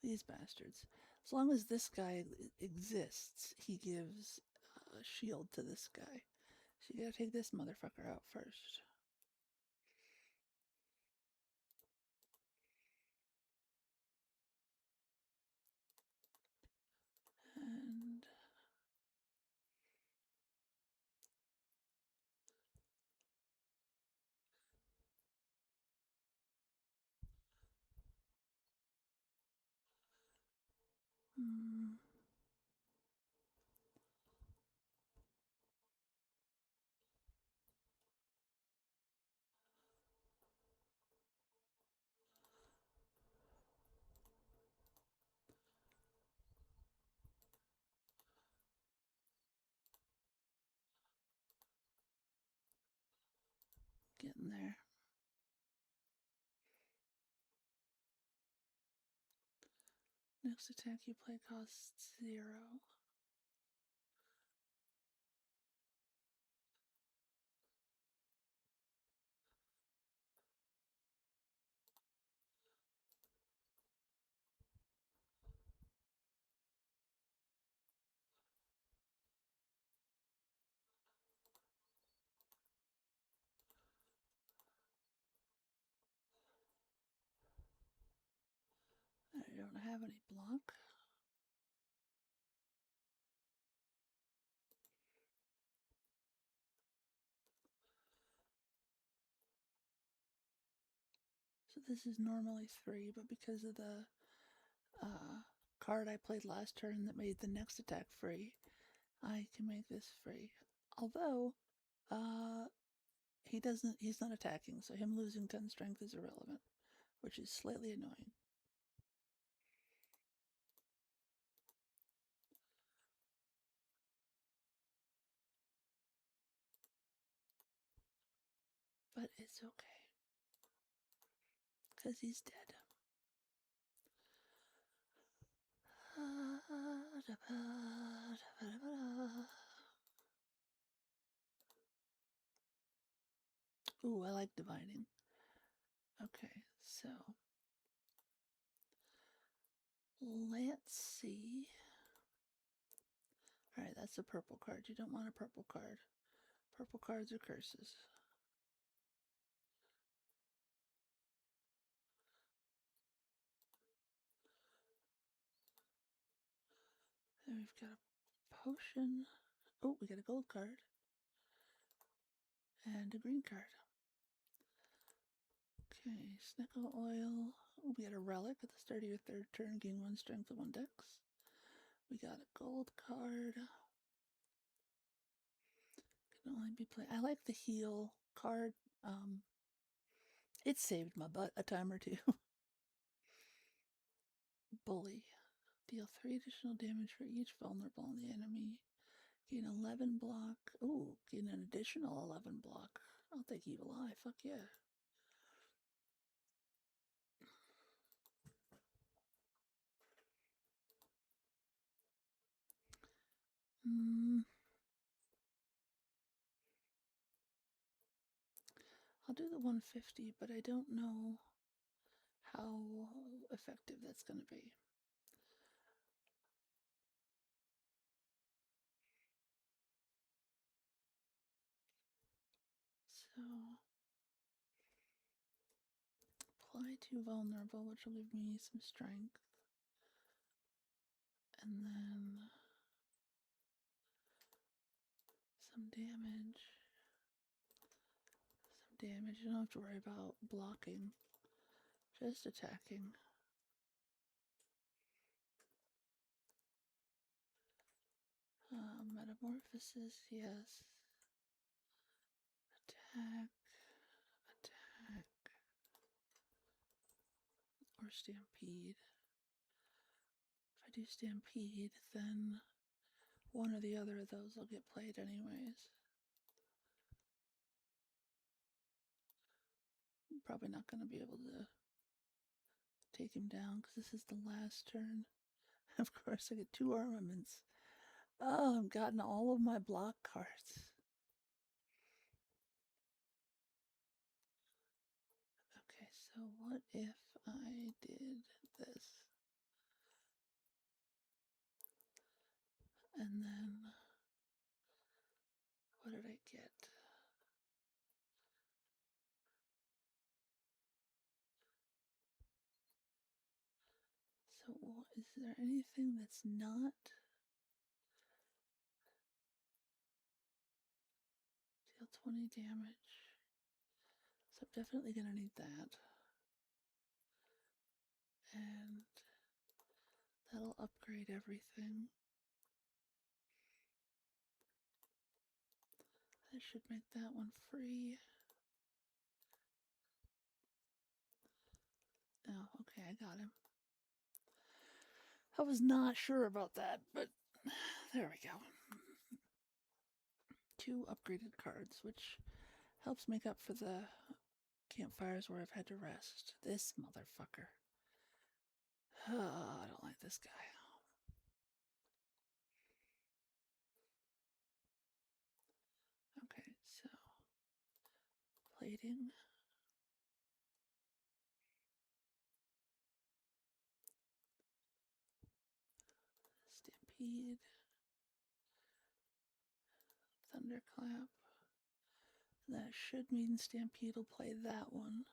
These bastards. As long as this guy exists, he gives a shield to this guy. So you gotta take this motherfucker out first. And getting there. Next attack you play costs 0. don't have any block. So this is normally 3, but because of the card I played last turn that made the next attack free, I can make this free. Although, he's not attacking, so him losing 10 strength is irrelevant, which is slightly annoying. But it's okay, because he's dead. Ooh, I like divining. Okay, so let's see. Alright, that's a purple card. You don't want a purple card. Purple cards are curses. And we've got a potion. Oh, we got a gold card. And a green card. Okay, Snickle Oil. Oh, we got a relic at the start of your third turn. Gain 1 strength and 1 dex. We got a gold card. Can only be played. I like the heal card. It saved my butt a time or two. Bully. Deal 3 additional damage for each vulnerable on the enemy. Gain 11 block. Ooh, gain an additional 11 block. I'll take Evil Eye. Fuck yeah. I'll do the 150, but I don't know how effective that's going to be. So, apply to vulnerable, which will give me some strength. And then some damage. Some damage. You don't have to worry about blocking, just attacking. Metamorphosis, yes. Attack. Or Stampede. If I do Stampede, then one or the other of those will get played anyways. I'm probably not going to be able to take him down because this is the last turn. Of course, I get 2 armaments. Oh, I've gotten all of my block cards. Okay, so what if I did this? And then, what did I get? So, is there anything that's not? Deal 20 damage. So I'm definitely going to need that. And that'll upgrade everything. That should make that one free. Oh, okay, I got him. I was not sure about that, but there we go. 2 upgraded cards, which helps make up for the campfires where I've had to rest. This motherfucker. Oh, I don't like this guy. Okay, so plating. Stampede. Thunderclap. That should mean Stampede will play that one.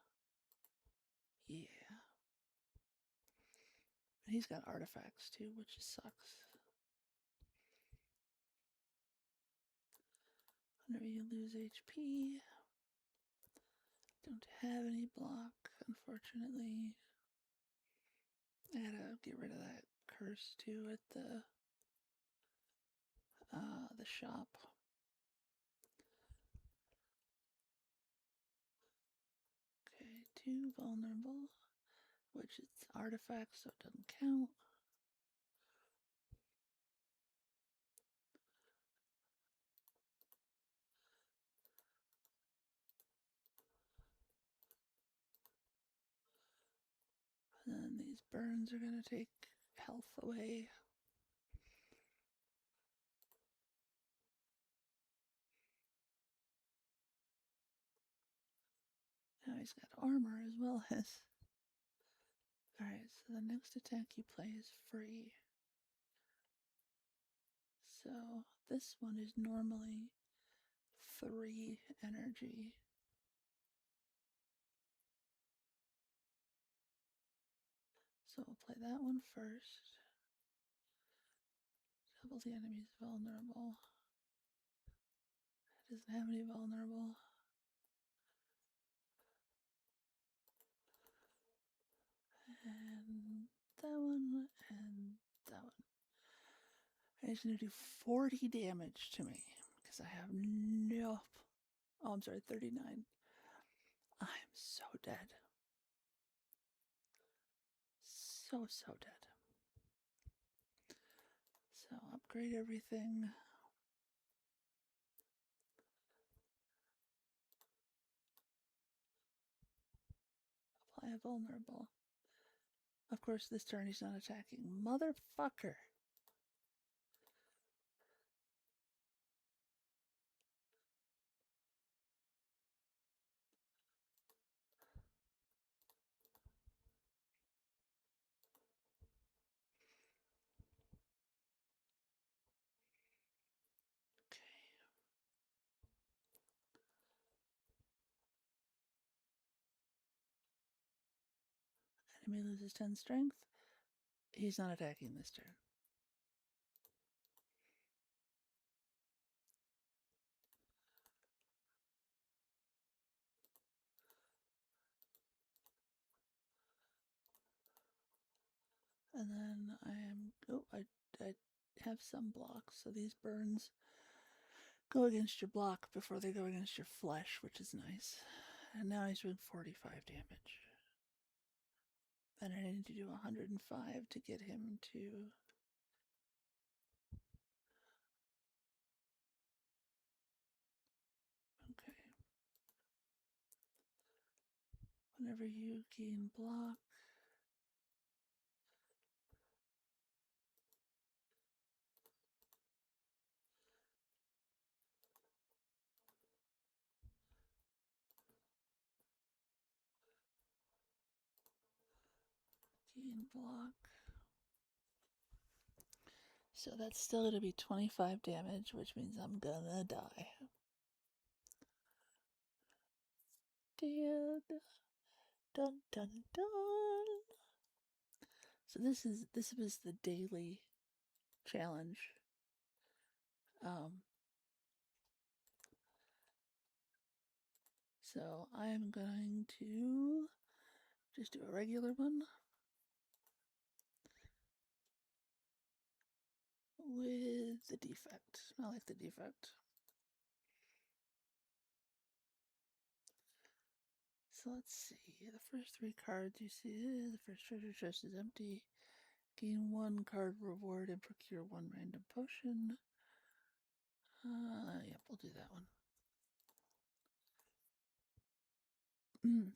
Yeah. He's got artifacts too, which sucks. Whenever you lose HP, don't have any block, unfortunately. I gotta get rid of that curse too at the shop. Okay, 2 vulnerable, which it's artifacts, so it doesn't count. And then these burns are gonna take health away. Now he's got armor as well as. Alright, so the next attack you play is free. So this one is normally 3 energy. So we'll play that one first. Double the enemy's vulnerable. It doesn't have any vulnerable. And that one, and that one. And he's going to do 40 damage to me because I have no. Oh, I'm sorry, 39. I'm so dead. So dead. So upgrade everything. Apply a vulnerable. Of course, this turn he's not attacking. Motherfucker. Enemy loses 10 strength. He's not attacking this turn. And then I have some blocks, so these burns go against your block before they go against your flesh, which is nice. And now he's doing 45 damage. And I need to do 105 to get him to. Okay. Whenever you gain block, gain block. So that's still going to be 25 damage, which means I'm gonna die. Dead. Dun dun dun. So this was the daily challenge. So I'm going to just do a regular one with the defect. I like the defect. So let's see. The first 3 cards you see, the first treasure chest is empty. Gain 1 card reward and procure 1 random potion. Yep, we'll do that one.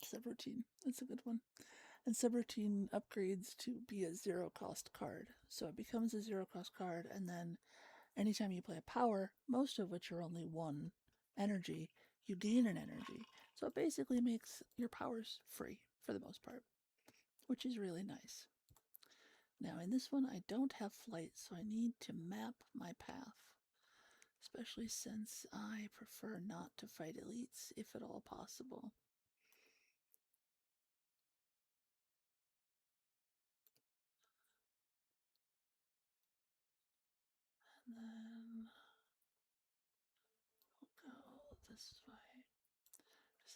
Subroutine. That's a good one. And subroutine upgrades to be a 0 cost card. So it becomes a 0 cost card, and then anytime you play a power, most of which are only 1 energy, you gain an energy. So it basically makes your powers free for the most part, which is really nice. Now in this one, I don't have flight, so I need to map my path, especially since I prefer not to fight elites if at all possible.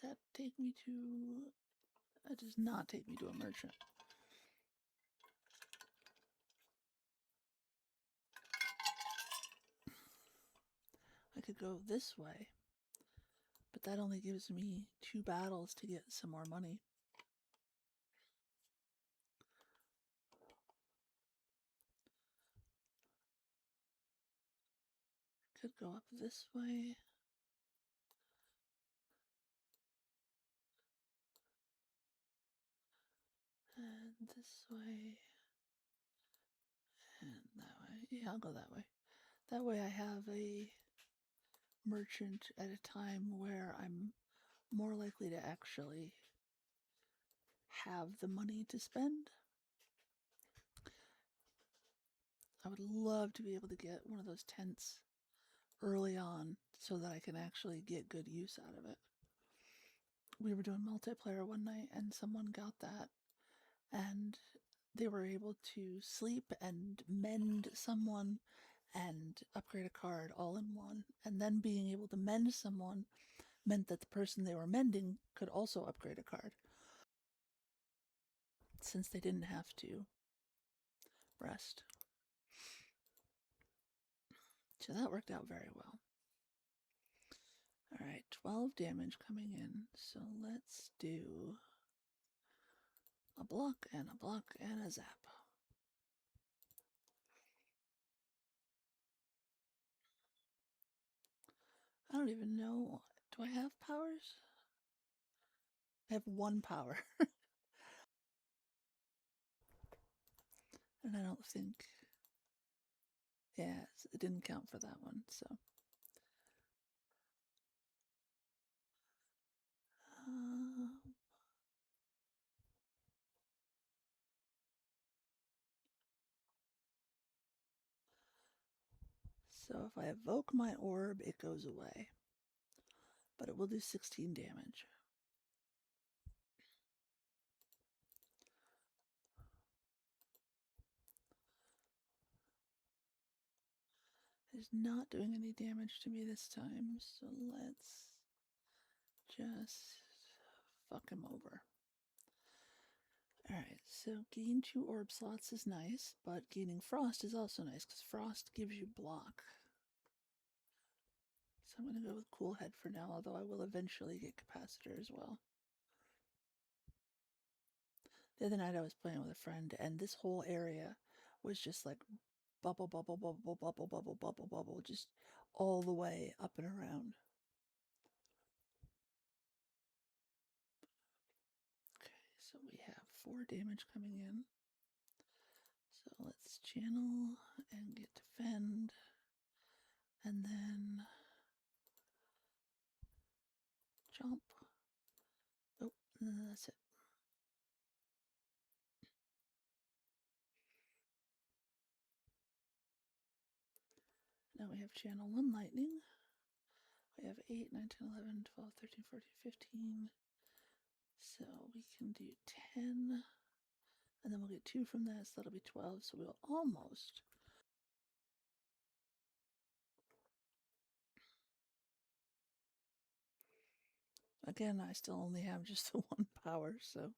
Does that take me to... That does not take me to a merchant. I could go this way, but that only gives me 2 battles to get some more money. Could go up this way. And this way. And that way. Yeah, I'll go that way. That way I have a merchant at a time where I'm more likely to actually have the money to spend. I would love to be able to get one of those tents early on so that I can actually get good use out of it. We were doing multiplayer one night and someone got that and they were able to sleep and mend someone and upgrade a card all in one. And then being able to mend someone meant that the person they were mending could also upgrade a card, since they didn't have to rest. So that worked out very well. Alright, 12 damage coming in. So let's do a block and a block and a zap. I don't even know. Do I have powers? I have 1 power. And I don't think... Yeah, it didn't count for that one, so... So if I evoke my orb, it goes away. But it will do 16 damage. It's not doing any damage to me this time, so let's just fuck him over. Alright, so gain 2 orb slots is nice, but gaining frost is also nice, because frost gives you block. So I'm going to go with cool head for now, although I will eventually get capacitor as well. The other night I was playing with a friend, and this whole area was just like bubble, bubble, bubble, bubble, bubble, bubble, bubble, just all the way up and around. Okay, so we have 4 damage coming in. So let's channel and get defend, and then jump. Oh, that's it. Now we have channel 1 lightning. We have 8, 9, 10, 11, 12, 13, 14, 15. So we can do 10. And then we'll get 2 from that, so that'll be 12. So we'll almost. Again, I still only have just the 1 power, so.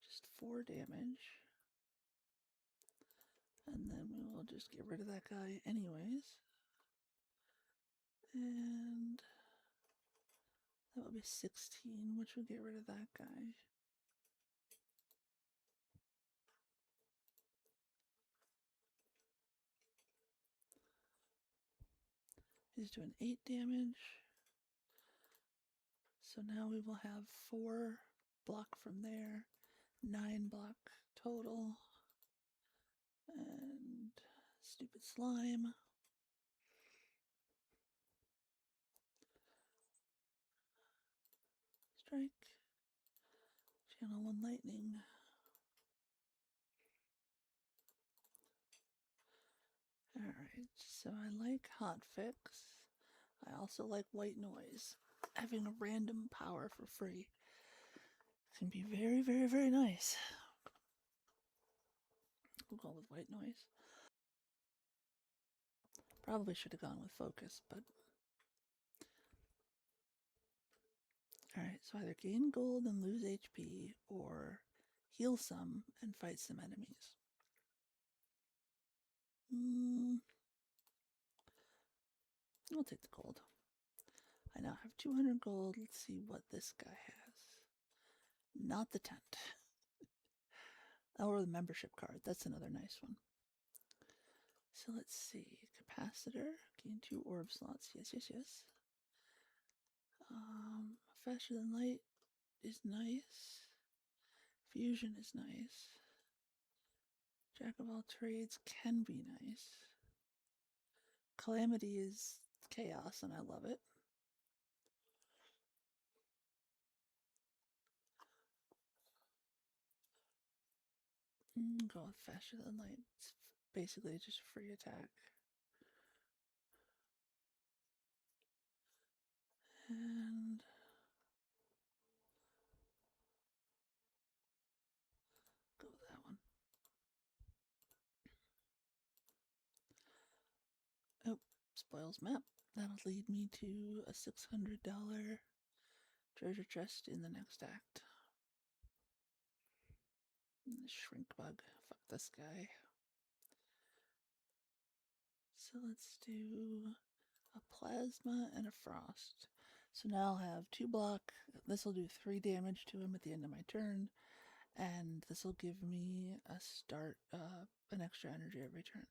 Just 4 damage. And then we will just get rid of that guy anyways. And that will be 16, which will get rid of that guy. He's doing 8 damage. So now we will have 4 block from there, 9 block total. And stupid slime. Strike. Channel 1 lightning. Alright, so I like hotfix. I also like white noise. Having a random power for free can be very, very, very nice. We'll go with white noise. Probably should have gone with focus, but Alright, so either gain gold and lose HP, or heal some and fight some enemies. We'll take the gold. I now have 200 gold. Let's see what this guy has. Not the tent. Or the membership card. That's another nice one. So let's see. Capacitor. Gain 2 orb slots. Yes, yes, yes. Faster than light is nice. Fusion is nice. Jack of all trades can be nice. Calamity is chaos, and I love it. Go with faster than light. It's basically just a free attack. And go with that one. Oh, spoils map. That'll lead me to a $600 treasure chest in the next act. Shrink bug. Fuck this guy. So let's do a plasma and a frost. So now I'll have 2 block. This will do 3 damage to him at the end of my turn. And this will give me a start, an extra energy every turn.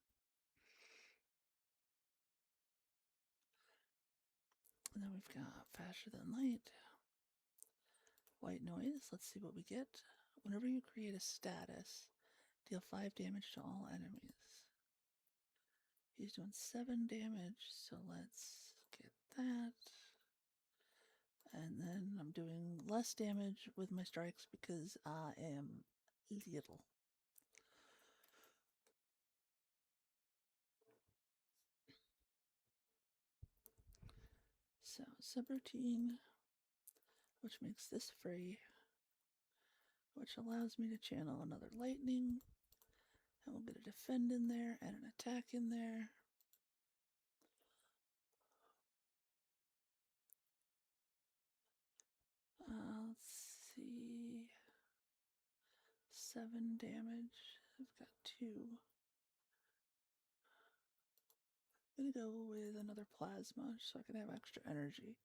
And then we've got faster than light. White noise. Let's see what we get. Whenever you create a status, deal 5 damage to all enemies. He's doing 7 damage, so let's get that. And then I'm doing less damage with my strikes because I am little. So, subroutine, which makes this free, which allows me to channel another lightning. And we'll get a defend in there and an attack in there. Let's see. 7 damage. I've got 2. I'm gonna go with another plasma so I can have extra energy.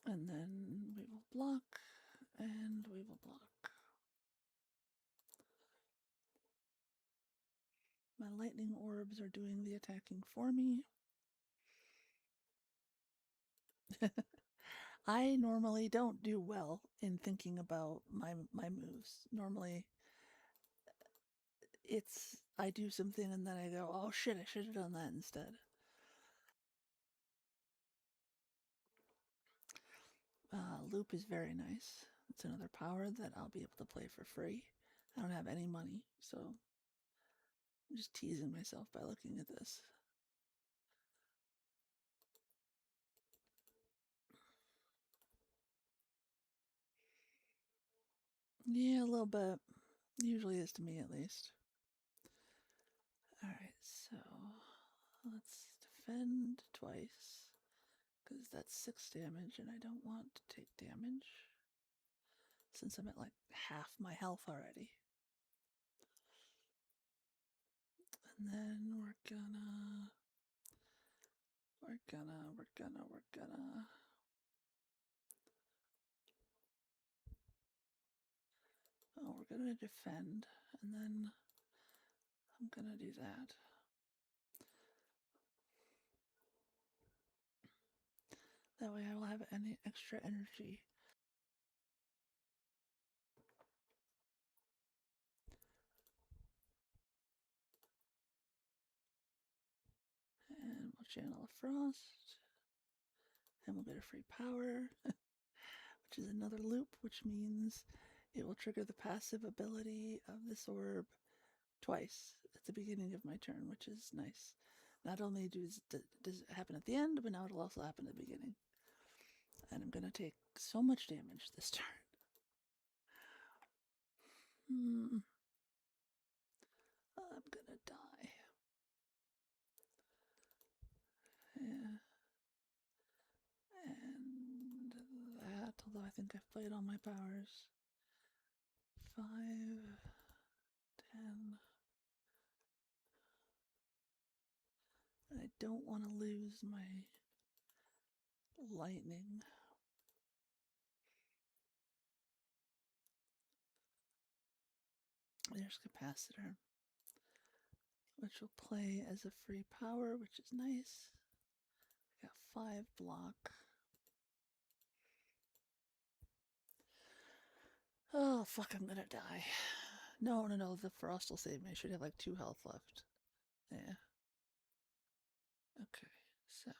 And then we will block, and we will block. My lightning orbs are doing the attacking for me. I normally don't do well in thinking about my moves. Normally, I do something and then I go, oh shit, I should have done that instead. Loop is very nice. It's another power that I'll be able to play for free. I don't have any money, so I'm just teasing myself by looking at this. Yeah, a little bit. Usually is to me, at least. Alright, so let's defend twice. Because that's 6 damage, and I don't want to take damage. Since I'm at like half my health already. And then we're gonna... Oh, we're gonna defend, and then I'm gonna do that. That way I will have any extra energy. And we'll channel a frost. And we'll get a free power, which is another loop, which means it will trigger the passive ability of this orb twice at the beginning of my turn, which is nice. Not only does it happen at the end, but now it'll also happen at the beginning. And I'm going to take so much damage this turn. I'm gonna die. Yeah. And that I think I've played all my powers. 5, 10. I don't want to lose my lightning. There's capacitor, which will play as a free power, which is nice. I got 5 block. Oh, fuck, I'm gonna die. No, the frost will save me. I should have like 2 health left. Yeah. Okay, so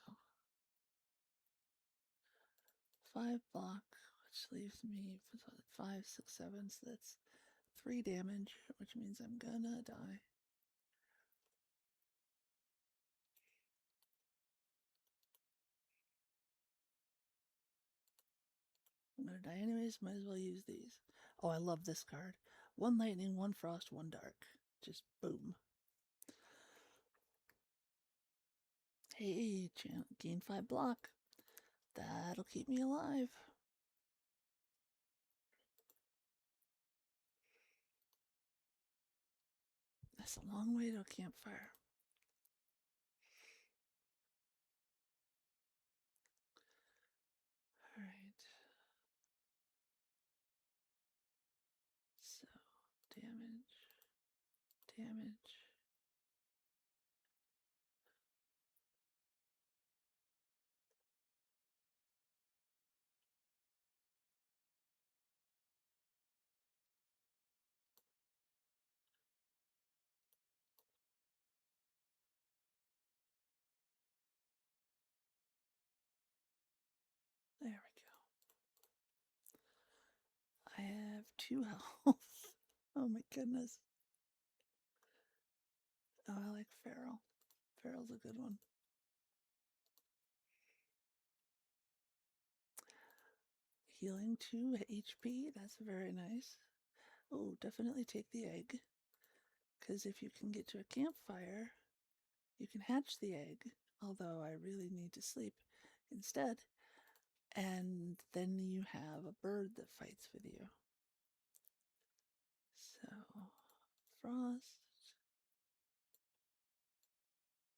5 block, which leaves me with 5, 6, 7, so that's 3 damage, which means I'm gonna die. I'm gonna die anyways, might as well use these. Oh, I love this card. 1 lightning, 1 frost, 1 dark. Just boom. Hey, gain 5 block. That'll keep me alive. That's a long way to a campfire. Alright. So, damage. There we go. I have 2 health. Oh my goodness. Oh, I like Feral. Feral's a good one. Healing 2 HP. That's very nice. Oh, definitely take the egg. Because if you can get to a campfire, you can hatch the egg. Although I really need to sleep instead. And then you have a bird that fights with you. So, frost.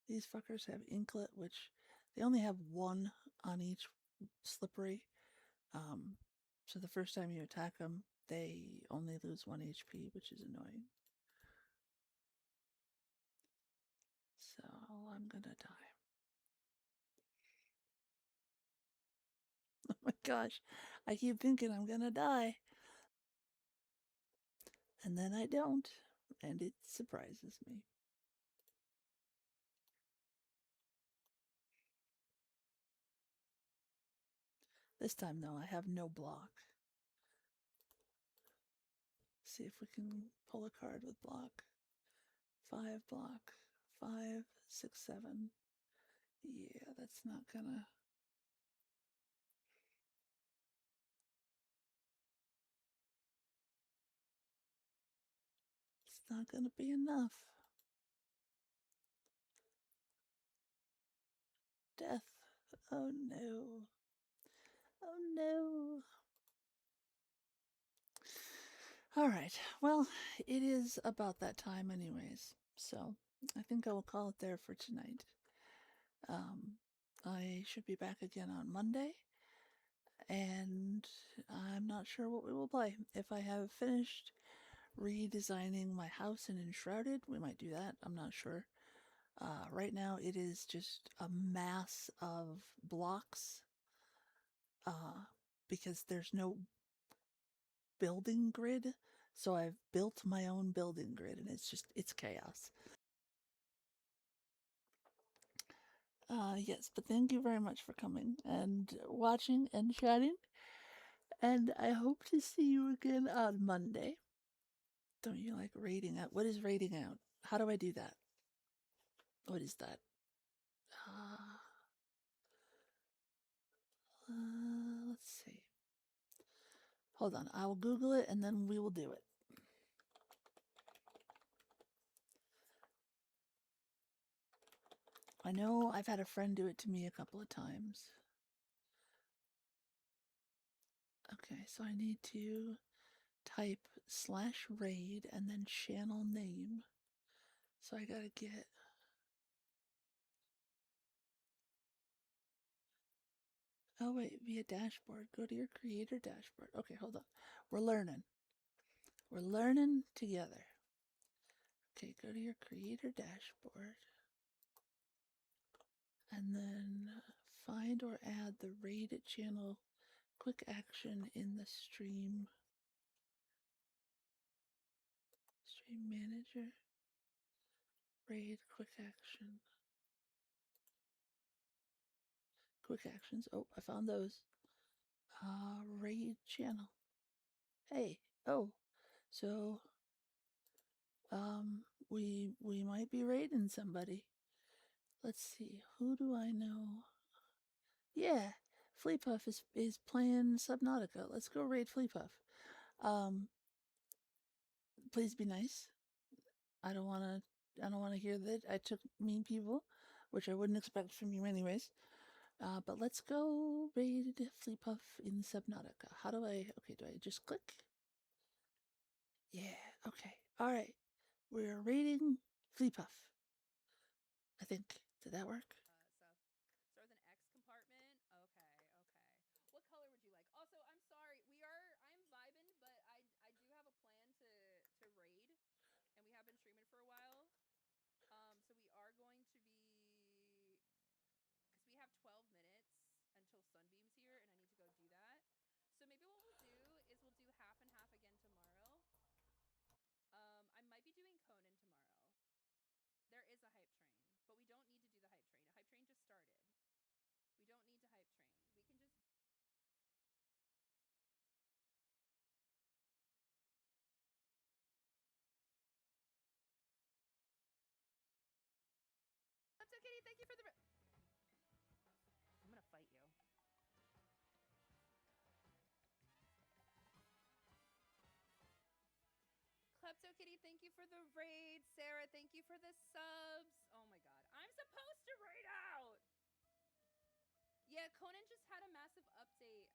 These fuckers have inklet, which they only have 1 on each slippery. So the first time you attack them, they only lose 1 HP, which is annoying. So I'm gonna die. Oh my gosh, I keep thinking I'm gonna die. And then I don't, and it surprises me. This time, though, I have no block. See if we can pull a card with block. 5 block. 5, 6, 7. Yeah, that's not gonna... It's not gonna be enough. Death. Oh no. Oh no. All right. Well, it is about that time, anyways. So I think I will call it there for tonight. I should be back again on Monday, and I'm not sure what we will play. If I have finished redesigning my house in Enshrouded, we might do that. I'm not sure. Right now, it is just a mass of blocks because there's no building grid. So I've built my own building grid, and it's chaos. Yes, but thank you very much for coming and watching and chatting. And I hope to see you again on Monday. Don't you like rating out? What is rating out? How do I do that? What is that? Let's see. Hold on. I will Google it and then we will do it. I know I've had a friend do it to me a couple of times. Okay, so I need to type /raid and then channel name. So I gotta get. Oh, wait, via dashboard. Go to your creator dashboard. Okay, hold on. We're learning. We're learning together. Okay, go to your creator dashboard. And then find or add the raid channel quick action in the stream manager. Raid quick action. Quick actions. Oh, I found those. Raid channel. Hey. Oh. So we might be raiding somebody. Let's see. Who do I know? Yeah. Fleepuff is playing Subnautica. Let's go raid Fleepuff. Please be nice. I don't wanna hear that I took mean people, which I wouldn't expect from you anyways. But let's go raid Fleepuff in Subnautica. How do I, okay, do I just click? Yeah, okay. All right. We're raiding Fleepuff. I think. Did that work? Start with an X compartment. Okay, okay. What color would you like? Also, I'm sorry. I'm vibing, but I do have a plan to raid, and we have been streaming for a while. So we are going to be, because we have 12 minutes until Sunbeam's here, and I need to go do that. So maybe what we'll do is we'll do half and half again tomorrow. I might be doing Conan tomorrow. There is a hype train, but we don't need to do the hype train. A hype train just started. We don't need to hype train. We can just. That's okay. Thank you for the. I'm gonna fight you. Klepto Kitty, thank you for the raid. Sarah, thank you for the subs. Oh my god. I'm supposed to raid out! Yeah, Conan just had a massive update.